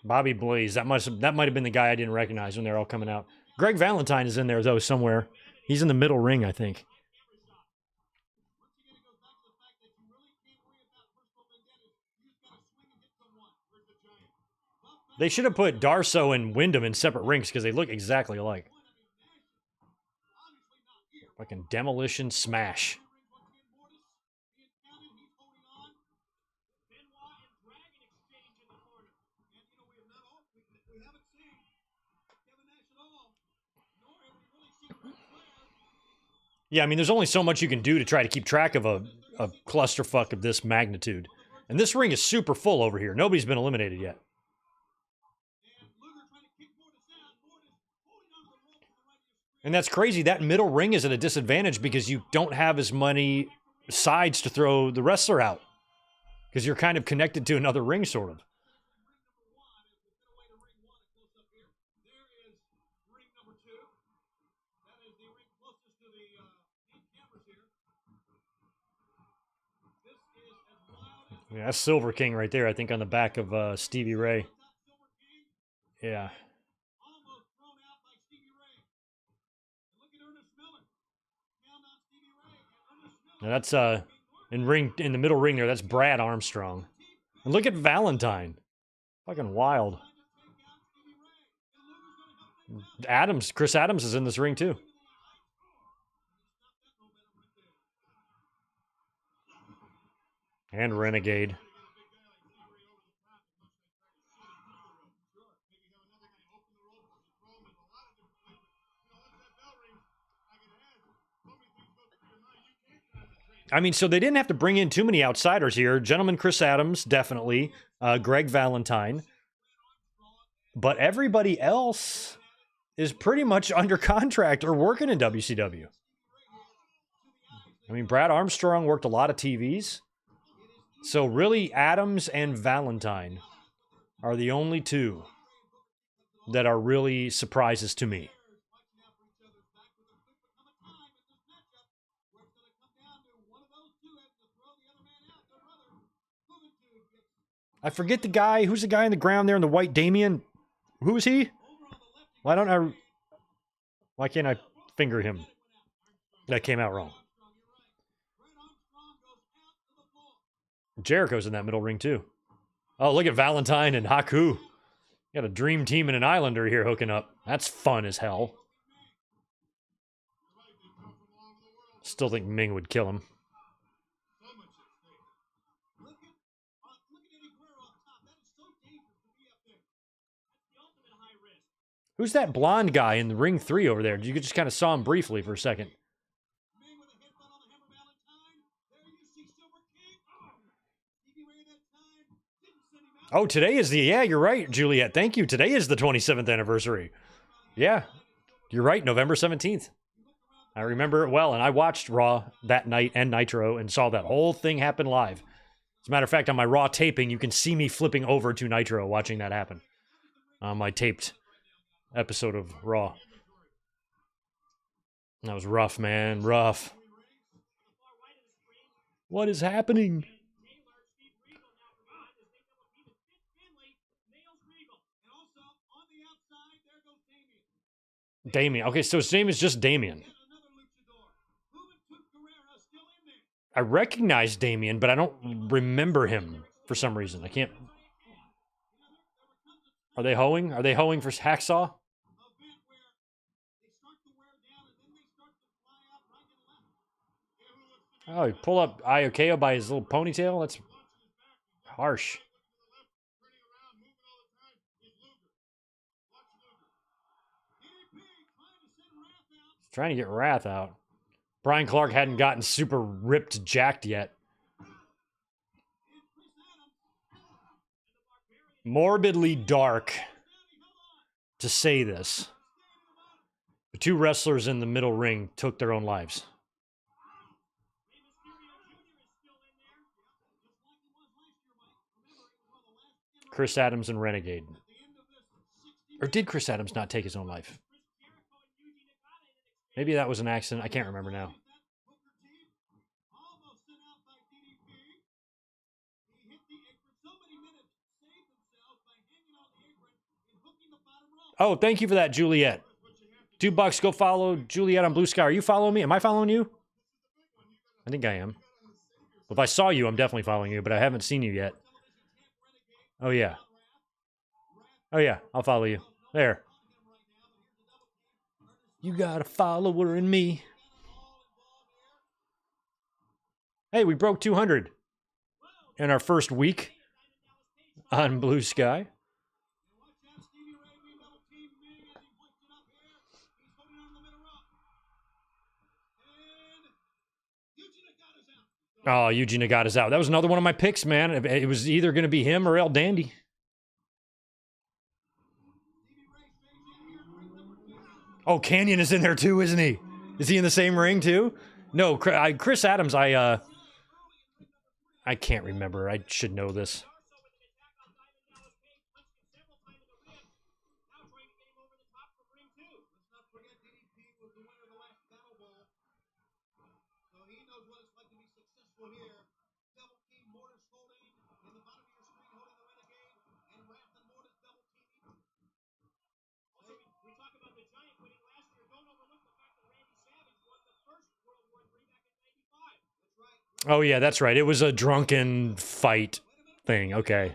Bobby Blaze. That might have been the guy I didn't recognize when they're all coming out. Greg Valentine is in there, though, somewhere. He's in the middle ring, I think. They should have put Darso and Wyndham in separate rings because they look exactly alike. Fucking demolition smash. Yeah, I mean, there's only so much you can do to try to keep track of a clusterfuck of this magnitude. And this ring is super full over here. Nobody's been eliminated yet. And that's crazy. That middle ring is at a disadvantage because you don't have as many sides to throw the wrestler out. Because you're kind of connected to another ring, sort of. Yeah, that's Silver King right there, I think, on the back of Stevie Ray. Yeah. Now that's in the middle ring there, that's Brad Armstrong. And look at Valentine. Fucking wild. Chris Adams is in this ring too. And Renegade. I mean, so they didn't have to bring in too many outsiders here. Gentleman Chris Adams, definitely. Greg Valentine. But everybody else is pretty much under contract or working in WCW. I mean, Brad Armstrong worked a lot of TVs. So really, Adams and Valentine are the only two that are really surprises to me. I forget the guy. Who's the guy on the ground there in the white Damien? Who is he? Why can't I finger him? That came out wrong. Jericho's in that middle ring too. Oh, look at Valentine and Haku. Got a dream team and an Islander here hooking up. That's fun as hell. Still think Ming would kill him. Who's that blonde guy in the ring 3 over there? You just kind of saw him briefly for a second. Oh, today is the... Yeah, you're right, Juliet. Thank you. Today is the 27th anniversary. Yeah, you're right. November 17th. I remember it well, and I watched Raw that night and Nitro and saw that whole thing happen live. As a matter of fact, on my Raw taping, you can see me flipping over to Nitro watching that happen. On my taped episode of Raw. That was rough, man. Rough. What is happening? Damien. Okay, so his name is just Damien. I recognize Damien, but I don't remember him for some reason. I can't... Are they hoeing? Are they hoeing for Hacksaw? Oh, he pull up Iokeo by his little ponytail? That's harsh. He's trying to get Wrath out. Brian Clark hadn't gotten super ripped jacked yet. Morbidly dark to say this. The 2 wrestlers in the middle ring took their own lives. Chris Adams and Renegade. Or did Chris Adams not take his own life? Maybe that was an accident. I can't remember now. Oh, thank you for that, Juliet. $2. Go follow Juliet on Blue Sky. Are you following me? Am I following you? I think I am. Well, if I saw you, I'm definitely following you, but I haven't seen you yet. Oh, yeah. Oh, yeah. I'll follow you. There. You got a follower in me. Hey, we broke 200 in our first week on Blue Sky. Oh, Yuji Nagata's out. That was another one of my picks, man. It was either going to be him or El Dandy. Oh, Canyon is in there too, isn't he? Is he in the same ring too? No, Chris Adams, I can't remember. I should know this. Oh, yeah, that's right. It was a drunken fight thing. Okay.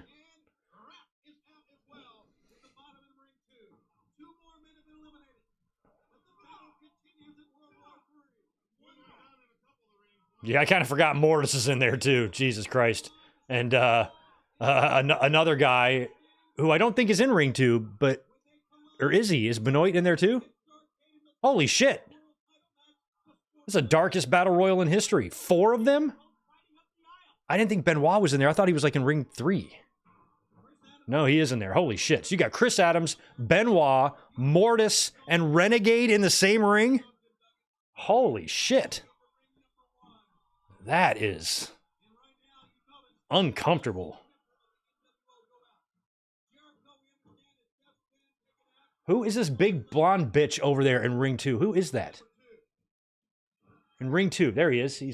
Yeah, I kind of forgot Mortis is in there, too. Jesus Christ. And another guy who I don't think is in Ring 2, but... Or is he? Is Benoit in there, too? Holy shit. This is the darkest battle royal in history. 4 of them? I didn't think Benoit was in there. I thought he was like in Ring 3. No, he is in there. Holy shit. So you got Chris Adams, Benoit, Mortis, and Renegade in the same ring? Holy shit. That is uncomfortable. Who is this big blonde bitch over there in Ring 2? Who is that? In Ring 2, there he is. He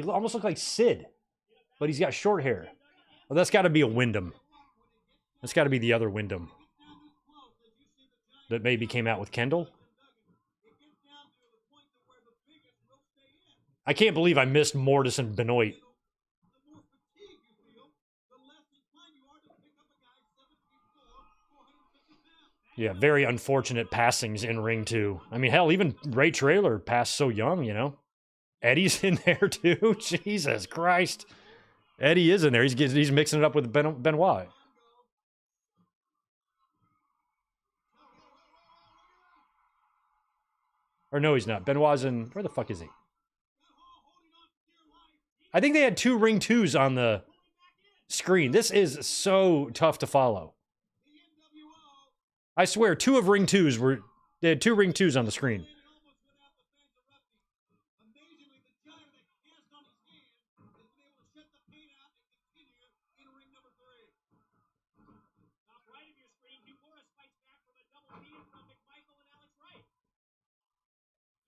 almost looks like Sid, but he's got short hair. Well, that's got to be a Wyndham. That's got to be the other Wyndham. that maybe came out with Kendall. I can't believe I missed Mortis and Benoit. Yeah, very unfortunate passings in ring too. I mean, hell, even Ray Traylor passed so young, you know. Eddie's in there too. Jesus Christ, Eddie is in there. He's mixing it up with Benoit. Or no, he's not. Benoit's in. Where the fuck is he? I think they had 2 ring 2s on the screen. This is so tough to follow. I swear, 2 of ring 2s were. They had 2 ring 2s on the screen.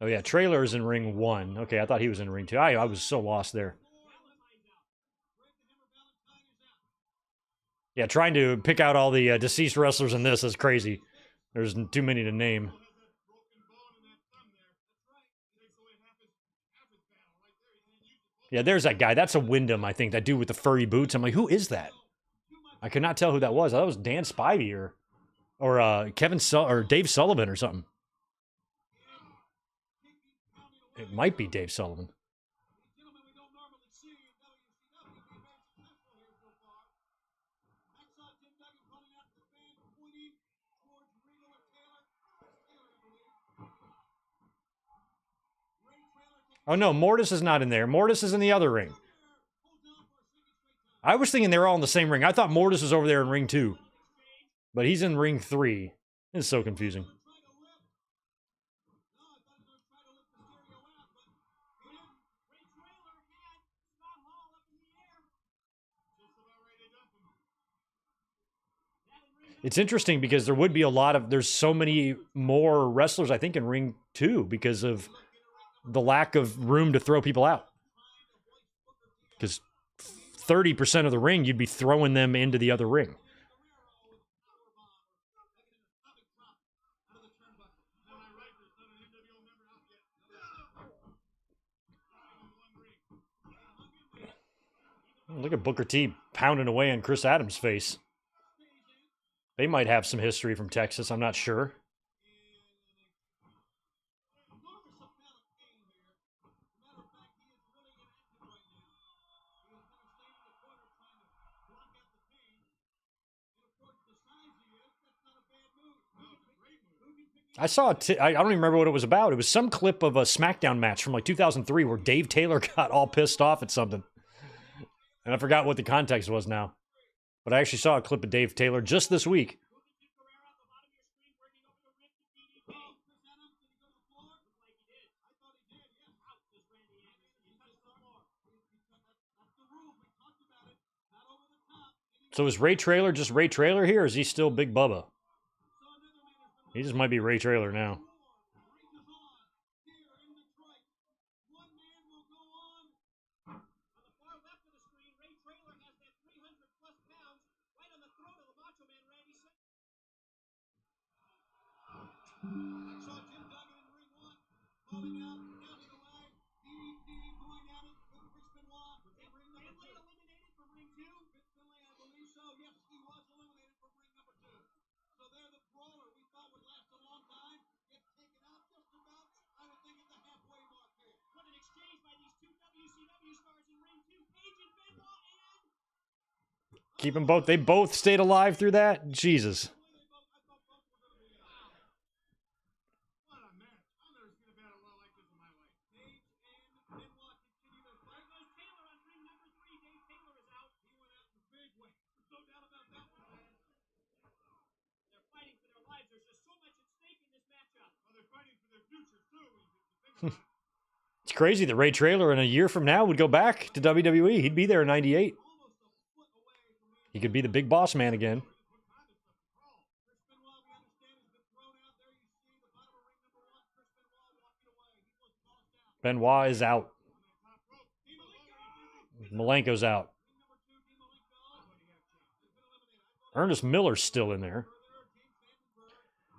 Oh yeah, Trailer's in ring 1. Okay, I thought he was in ring 2. I was so lost there. Yeah, trying to pick out all the deceased wrestlers in this is crazy. There's too many to name. Yeah, there's that guy. That's a Wyndham, I think. That dude with the furry boots. I'm like, who is that? I could not tell who that was. I thought it was Dan Spivey or Dave Sullivan or something. It might be Dave Sullivan. Oh no, Mortis is not in there. Mortis is in the other ring. I was thinking they were all in the same ring. I thought Mortis was over there in ring 2. But he's in ring 3. It's so confusing. It's interesting because there would be there's so many more wrestlers, I think, in ring 2 because of the lack of room to throw people out. Because 30% of the ring, you'd be throwing them into the other ring. Look at Booker T pounding away on Chris Adams' face. They might have some history from Texas, I'm not sure. I saw I don't even remember what it was about. It was some clip of a SmackDown match from like 2003 where Dave Taylor got all pissed off at something. And I forgot what the context was now. But I actually saw a clip of Dave Taylor just this week. So is Ray Traylor just Ray Traylor here, or is he still Big Bubba? He just might be Ray Traylor now. Keep them both. They both stayed alive through that? Jesus. It's crazy that Ray Traylor in a year from now would go back to WWE. He'd be there in 98. He could be the big boss man again. Benoit is out. Malenko's out. Ernest Miller's still in there.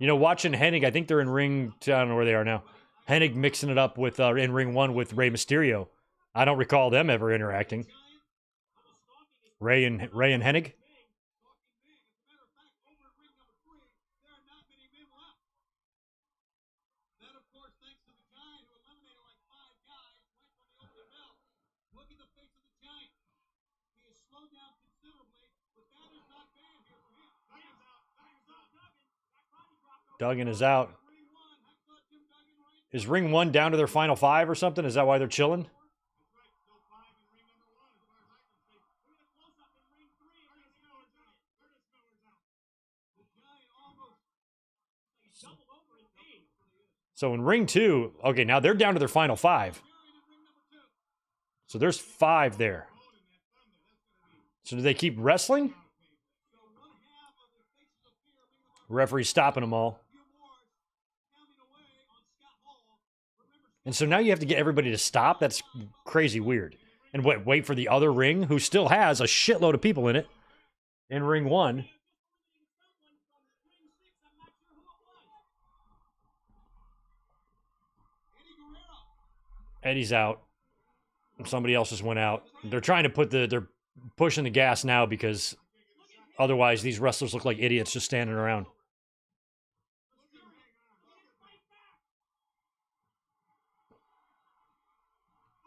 You know, watching Hennig, I think they're in ring. I don't know where they are now. Hennig mixing it up with in ring 1 with Rey Mysterio. I don't recall them ever interacting. Ray and Hennig. That, of course, thanks to the Giant, who eliminated like 5 guys, went from the opening bell. Look at the face of the Giant. He has slowed down considerably, but that is not bad here for him. Duggan's out. Duggan's out. Duggan. That body dropped over. Duggan is out. Ring 1, Hacksaw Jim Duggan right Is ring 1 down to their final 5 or something? Is that why they're chilling? That's right. Still 5 in ring number 1, as far as I can see. Look at the close-up in ring 3. Ernest Miller's out. Ernest Miller's out. The Giant almost He doubled over in pain. So in ring 2, okay, now they're down to their final 5. buried in ring number 2. So there's 5 there. So do they keep wrestling? So one half of the Faces of Fear, ring number Referee's stopping them all. few more pounding away on Scott Hall. Remember, And so now you have to get everybody to stop? That's crazy weird. And wait for the other ring, who still has a shitload of people in it, in ring 1. Eddie Guerrero. Eddie's out. Somebody else just went out. They're trying to they're pushing the gas now because otherwise these wrestlers look like idiots just standing around.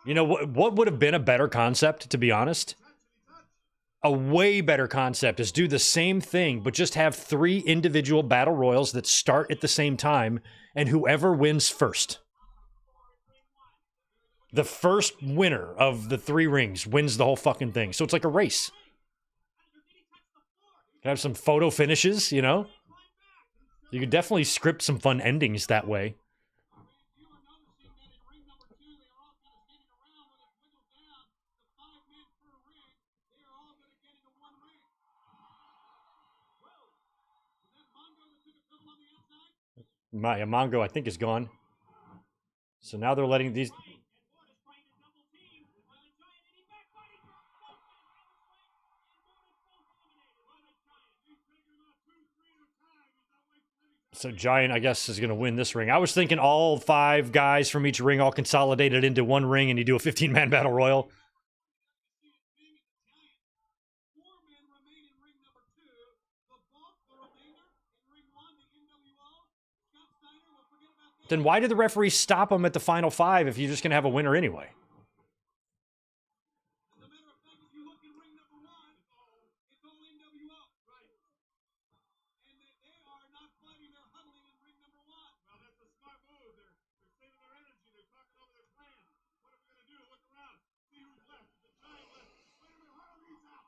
You know what would have been a better concept, to be honest? A way better concept is do the same thing, but just have 3 individual battle royals that start at the same time, and whoever wins first. The first winner of the 3 rings wins the whole fucking thing. So it's like a race. Have some photo finishes, you know? You could definitely script some fun endings that way. You are noticing that in ring number 2, they are all kind of standing around when it's whittled down to 5 men per ring. They are all going to get into one ring. Whoa. Was that Mongo that took a couple on the outside? Mongo, I think, is gone. So now they're letting these... So Giant, I guess, is going to win this ring. I was thinking all 5 guys from each ring all consolidated into one ring and you do a 15-man battle royal. Ming and the Giant. 4 men remain in ring number 2. The bulk, the remainder, in ring 1, the NWO. Scott Steiner, we'll forget about that. Then why did the referee stop them at the final 5 if you're just going to have a winner anyway? As a matter of fact, if you look in ring number 1, it's all NWO. Right. And they are not fighting, they're huddling in ring number 1. Well, that's a smart move. They're saving their energy. They're talking over their plans. What are we going to do? Look around. See who's left. Is the Giant left? Wait a minute. How are these out?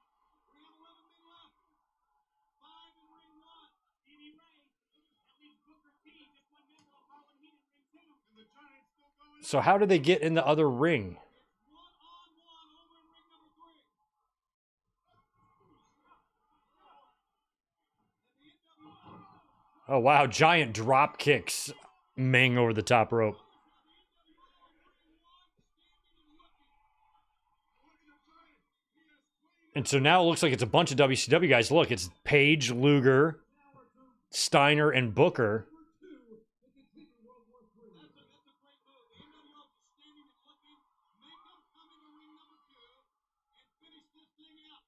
We have 11 men left. 5 in ring 1. Stevie Ray. That leaves Booker T. Just one member of Harlem Heat in ring 2. And the Giant's still going. So how do they get in the other ring? It's 1-on-1 over in ring number 3. And the NWO. Oh, wow. Giant drop kicks Ming over the top rope. And so now it looks like it's a bunch of WCW guys. Look, it's Page, Luger, Steiner, and Booker. That's a great move. The NWO just standing and looking. Make them come into ring number 2 and finish this thing out.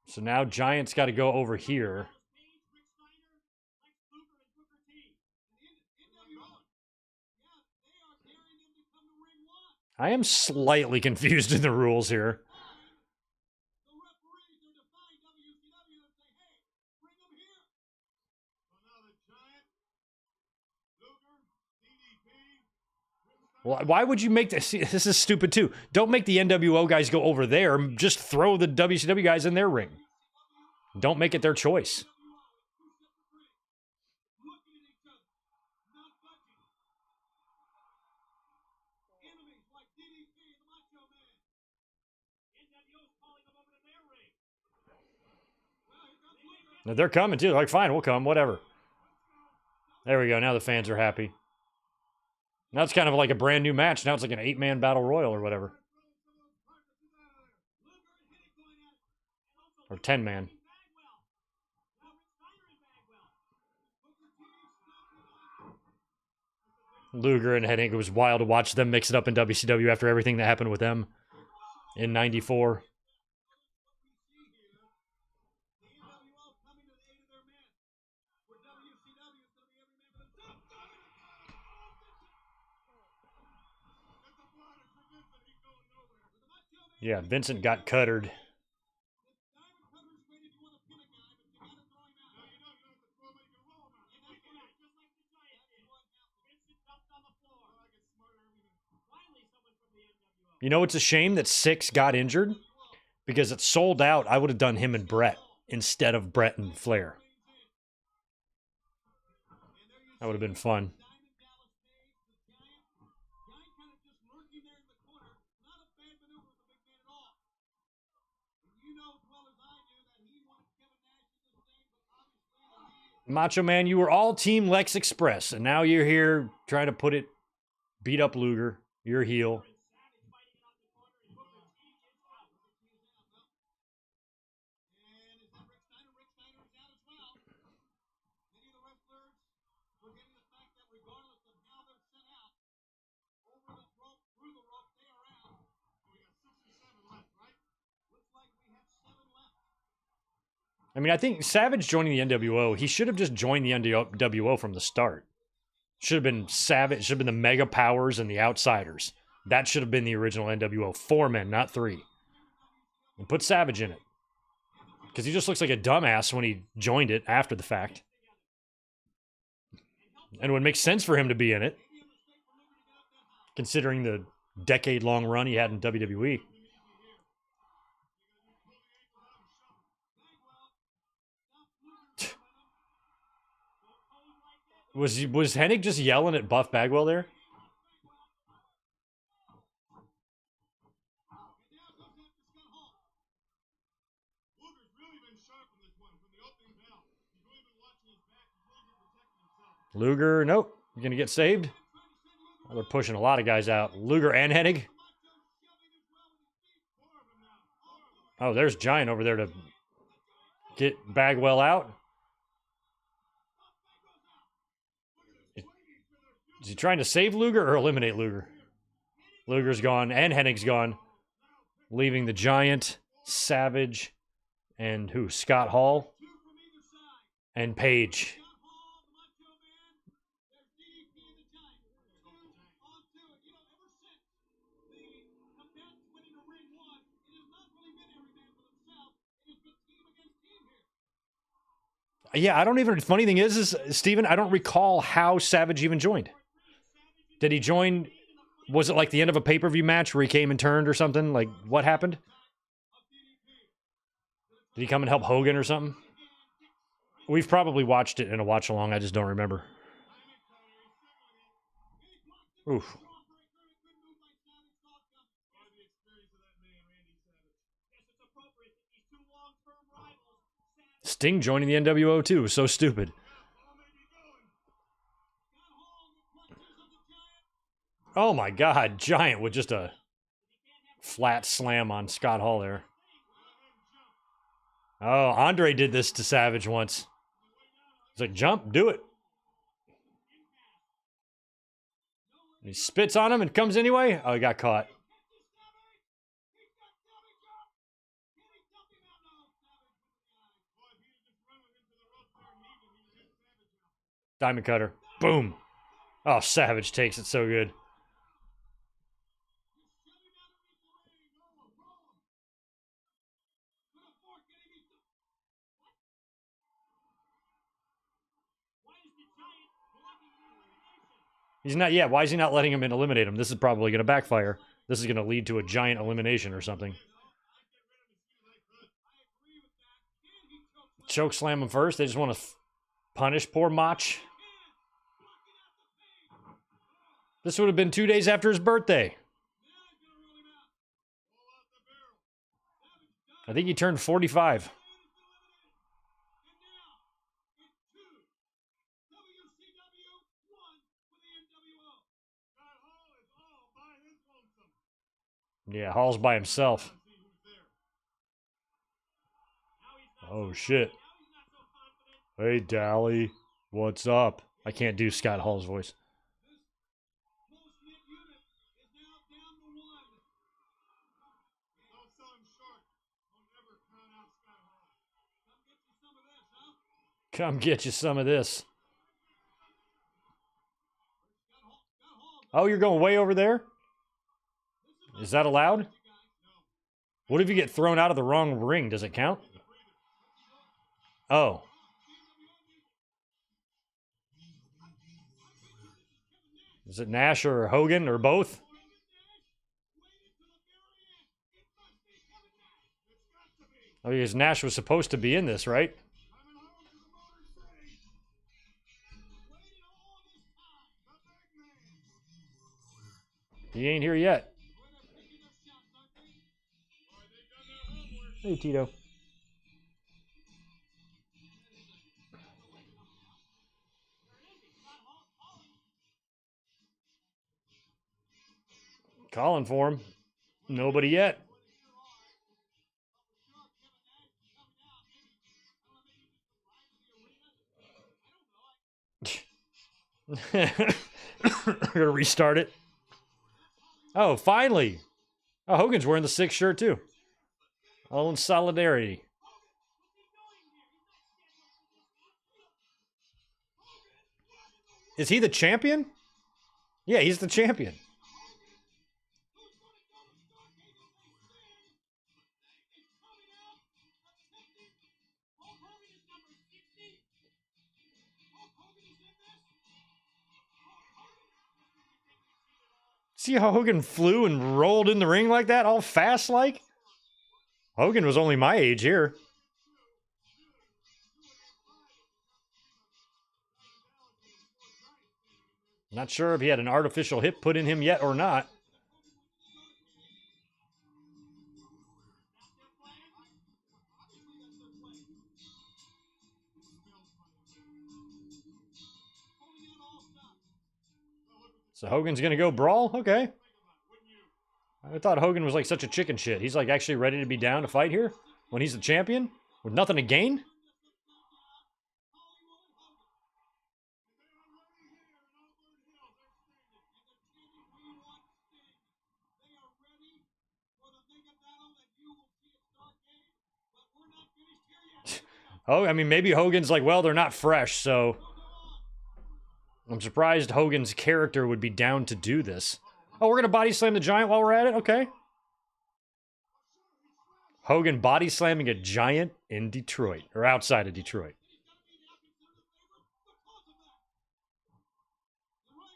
So now Giant's got to go over here. Page, Rick Steiner, Lex Luger, and Booker T. And NWO. Yeah, they are daring them to come to ring 1. I am slightly confused in the rules here. The referees are defying WCW and say, hey, bring them here. So now the Giant, Luger, DDP, Why would you make this? This is stupid too. Don't make the NWO guys go over there. Just throw the WCW guys in their ring. Don't make it their choice. NWO in 2 separate rings. Looking at each other. Not budging. Enemies like DDP and the Macho Man. NWO's calling them over to their ring. Well, here comes Luger. Now, they're coming too. They're like, fine, we'll come, whatever. There we go. Now the fans are happy. Now it's kind of like a brand new match. Now it's like an 8-man battle royal or whatever. Luger and Hennig going at it. Or 10-man. Bagwell. Now Rick Steiner and Bagwell. Booker T, Luger and Hennig, it was wild to watch them mix it up in WCW after everything that happened with them in '94. Yeah, Vincent got cuttered. You know, it's a shame that Six got injured because it sold out. I would have done him and Brett instead of Brett and Flair. That would have been fun. Macho Man, you were all Team Lex Express, and now you're here trying to beat up Luger. You're a heel. I mean, I think Savage joining the NWO, he should have just joined the NWO from the start. Should have been Savage, should have been the Mega Powers and the Outsiders. That should have been the original NWO. 4 men, not 3. And put Savage in it. Because he just looks like a dumbass when he joined it after the fact. And it would make sense for him to be in it, considering the decade-long run he had in WWE. Was Hennig just yelling at Buff Bagwell there? Luger, nope. You're going to get saved? Oh, they're pushing a lot of guys out. Luger and Hennig. Oh, there's Giant over there to get Bagwell out. Is he trying to save Luger or eliminate Luger? Luger's gone and Hennig's gone. Leaving the Giant, Savage, and who? Scott Hall and Page. Yeah, I don't even. The funny thing is Steven, I don't recall how Savage even joined. Did he join? Was it like the end of a pay-per-view match where he came and turned or something? Like, what happened? Did he come and help Hogan or something? We've probably watched it in a watch-along. I just don't remember. Oof. Sting joining the NWO too. So stupid. Oh my God. Giant with just a flat slam on Scott Hall there. Oh, Andre did this to Savage once. He's like, jump, do it. And he spits on him and comes anyway. Oh, he got caught. Diamond cutter. Boom. Oh, Savage takes it so good. He's not, yeah, why is he not letting him in eliminate him? This is probably going to backfire. This is going to lead to a Giant elimination or something. Choke slam him first. They just want to punish poor Mach. This would have been 2 days after his birthday. I think he turned 45. Yeah, Hall's by himself. Oh, shit. Hey, Dally. What's up? I can't do Scott Hall's voice. Come get you some of this. Oh, you're going way over there? Is that allowed? What if you get thrown out of the wrong ring? Does it count? Oh. Is it Nash or Hogan or both? Oh, because Nash was supposed to be in this, right? He ain't here yet. Hey, Tito. Calling for him. Nobody yet. We're gonna restart it. Oh, finally. Oh, Hogan's wearing the 6 shirt too. All in solidarity. Is he the champion? Yeah, he's the champion. See how Hogan flew and rolled in the ring like that, all fast like? Hogan was only my age here. Not sure if he had an artificial hip put in him yet or not. So Hogan's gonna go brawl? Okay. I thought Hogan was like such a chicken shit. He's like actually ready to be down to fight here when he's the champion with nothing to gain? Oh, I mean, maybe Hogan's like, well, they're not fresh, so I'm surprised Hogan's character would be down to do this. Oh, we're gonna body slam the Giant while we're at it? Okay. Hogan body slamming a Giant in Detroit, or outside of Detroit.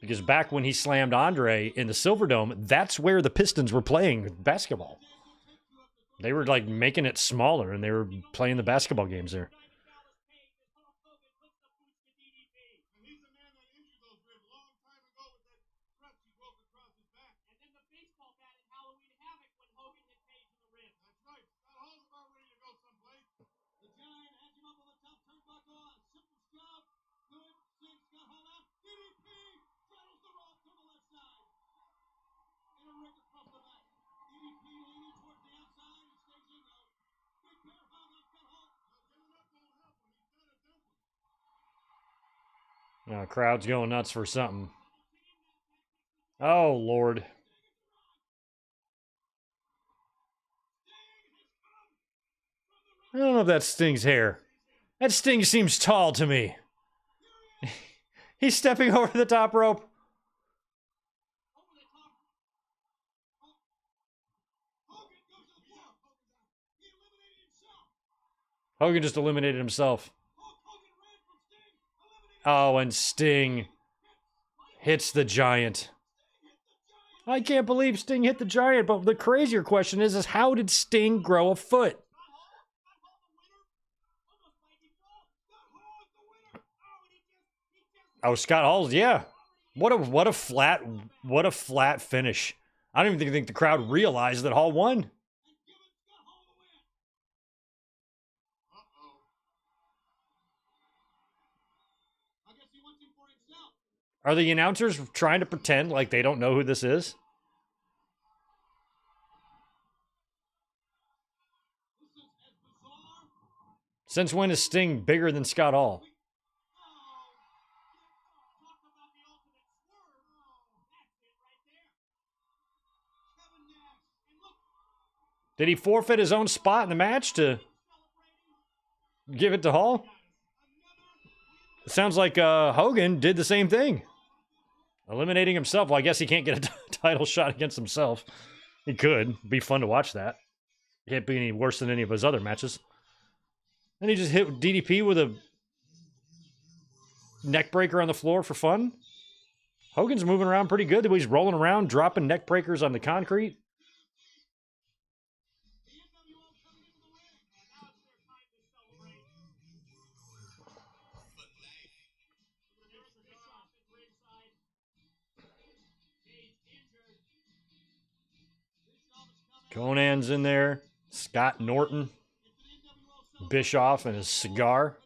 Because back when he slammed Andre in the Silverdome, that's where the Pistons were playing basketball. They were like making it smaller and they were playing the basketball games there. Crowd's going nuts for something. Oh, Lord. I don't know if that Sting's hair. That Sting seems tall to me. He's stepping over the top rope. Hogan just eliminated himself. Oh, and Sting hits the Giant. I can't believe Sting hit the Giant, but the crazier question is how did Sting grow a foot? Oh, Scott Hall's, yeah. What a flat finish. I don't even think the crowd realized that Hall won. Are the announcers trying to pretend like they don't know who this is? Since when is Sting bigger than Scott Hall? Did he forfeit his own spot in the match to give it to Hall? Sounds like Hogan did the same thing. Eliminating himself. Well, I guess he can't get a title shot against himself. He could. It'd be fun to watch that. Can't be any worse than any of his other matches. And he just hit DDP with a neck breaker on the floor for fun. Hogan's moving around pretty good. The way he's rolling around, dropping neck breakers on the concrete. Conan's in there. Scott Norton. Bischoff and his cigar.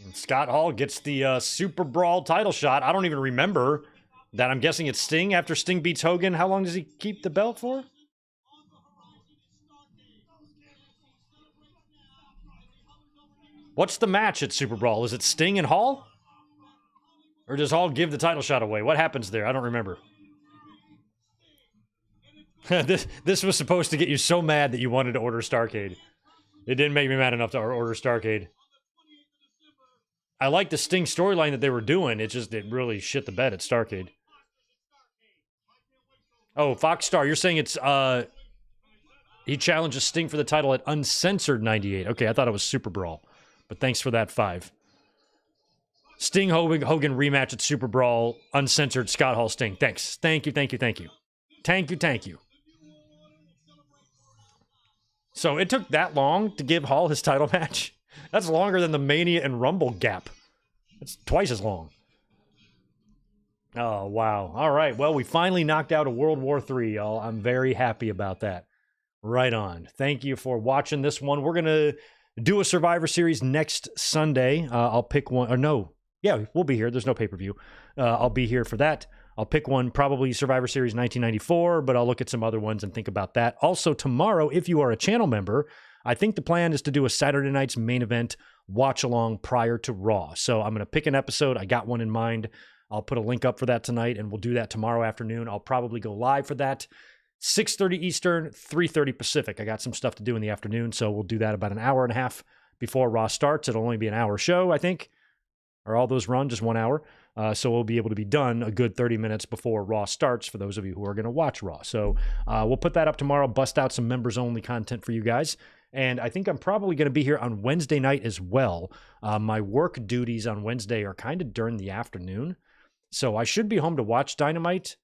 And Scott Hall gets the Super Brawl title shot. I don't even remember that. I'm guessing it's Sting. After Sting beats Hogan, how long does he keep the belt for? What's the match at Super Brawl? Is it Sting and Hall? Or does Hall give the title shot away? What happens there? I don't remember. This was supposed to get you so mad that you wanted to order Starrcade. It didn't make me mad enough to order Starrcade. I like the Sting storyline that they were doing. It really shit the bed at Starrcade. Oh, Fox Star, you're saying it's he challenges Sting for the title at Uncensored 98. Okay, I thought it was Super Brawl. But thanks for that 5. Sting Hogan rematch at Super Brawl, Uncensored, Scott Hall Sting. Thanks. Thank you. Thank you. So it took that long to give Hall his title match? That's longer than the Mania and Rumble gap. It's twice as long. Oh, wow. All right. Well, we finally knocked out a World War III, y'all. I'm very happy about that. Right on. Thank you for watching this one. We're going to do a Survivor Series next Sunday. I'll pick one. Or no. Yeah, we'll be here. There's no pay-per-view. I'll be here for that. I'll pick one, probably Survivor Series 1994, but I'll look at some other ones and think about that. Also, tomorrow, if you are a channel member, I think the plan is to do a Saturday night's main event watch-along prior to Raw. So I'm going to pick an episode. I got one in mind. I'll put a link up for that tonight, and we'll do that tomorrow afternoon. I'll probably go live for that. 6:30 Eastern, 3:30 Pacific. I got some stuff to do in the afternoon, so we'll do that about an hour and a half before Raw starts. It'll only be an hour show, I think. Or all those run, just 1 hour. So we'll be able to be done a good 30 minutes before Raw starts for those of you who are going to watch Raw. So we'll put that up tomorrow, bust out some members-only content for you guys. And I think I'm probably going to be here on Wednesday night as well. My work duties on Wednesday are kind of during the afternoon. So I should be home to watch Dynamite.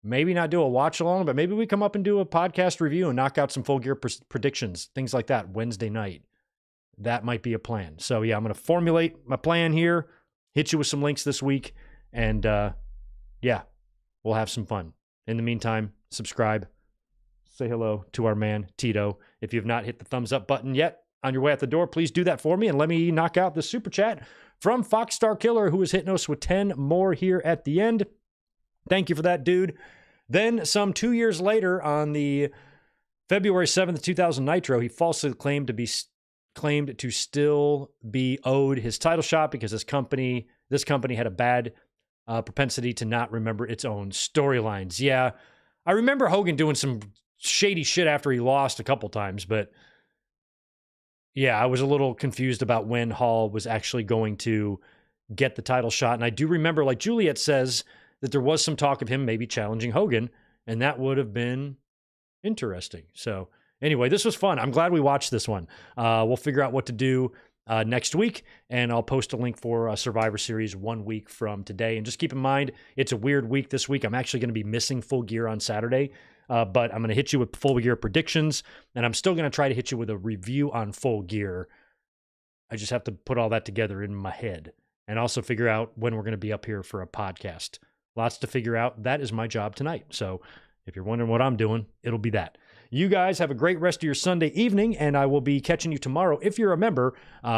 Maybe not do a watch-along, but maybe we come up and do a podcast review and knock out some Full Gear predictions, things like that, Wednesday night. That might be a plan. So, yeah, I'm going to formulate my plan here, hit you with some links this week, and, yeah, we'll have some fun. In the meantime, subscribe. Say hello to our man, Tito. If you have not hit the thumbs up button yet on your way out the door, please do that for me, and let me knock out the super chat from Fox Star Killer, who is hitting us with 10 more here at the end. Thank you for that, dude. Then, some 2 years later, on the February 7th, 2000 Nitro, he falsely claimed to still be owed his title shot because this company had a bad propensity to not remember its own storylines. Yeah, I remember Hogan doing some shady shit after he lost a couple times, but yeah, I was a little confused about when Hall was actually going to get the title shot. And I do remember, like Juliet says, that there was some talk of him maybe challenging Hogan, and that would have been interesting. So anyway, this was fun. I'm glad we watched this one. We'll figure out what to do next week, and I'll post a link for Survivor Series 1 week from today. And just keep in mind, it's a weird week this week. I'm actually going to be missing Full Gear on Saturday, but I'm going to hit you with Full Gear predictions, and I'm still going to try to hit you with a review on Full Gear. I just have to put all that together in my head and also figure out when we're going to be up here for a podcast. Lots to figure out. That is my job tonight. So if you're wondering what I'm doing, it'll be that. You guys have a great rest of your Sunday evening, and I will be catching you tomorrow, if you're a member,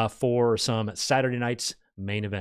for some Saturday night's main event.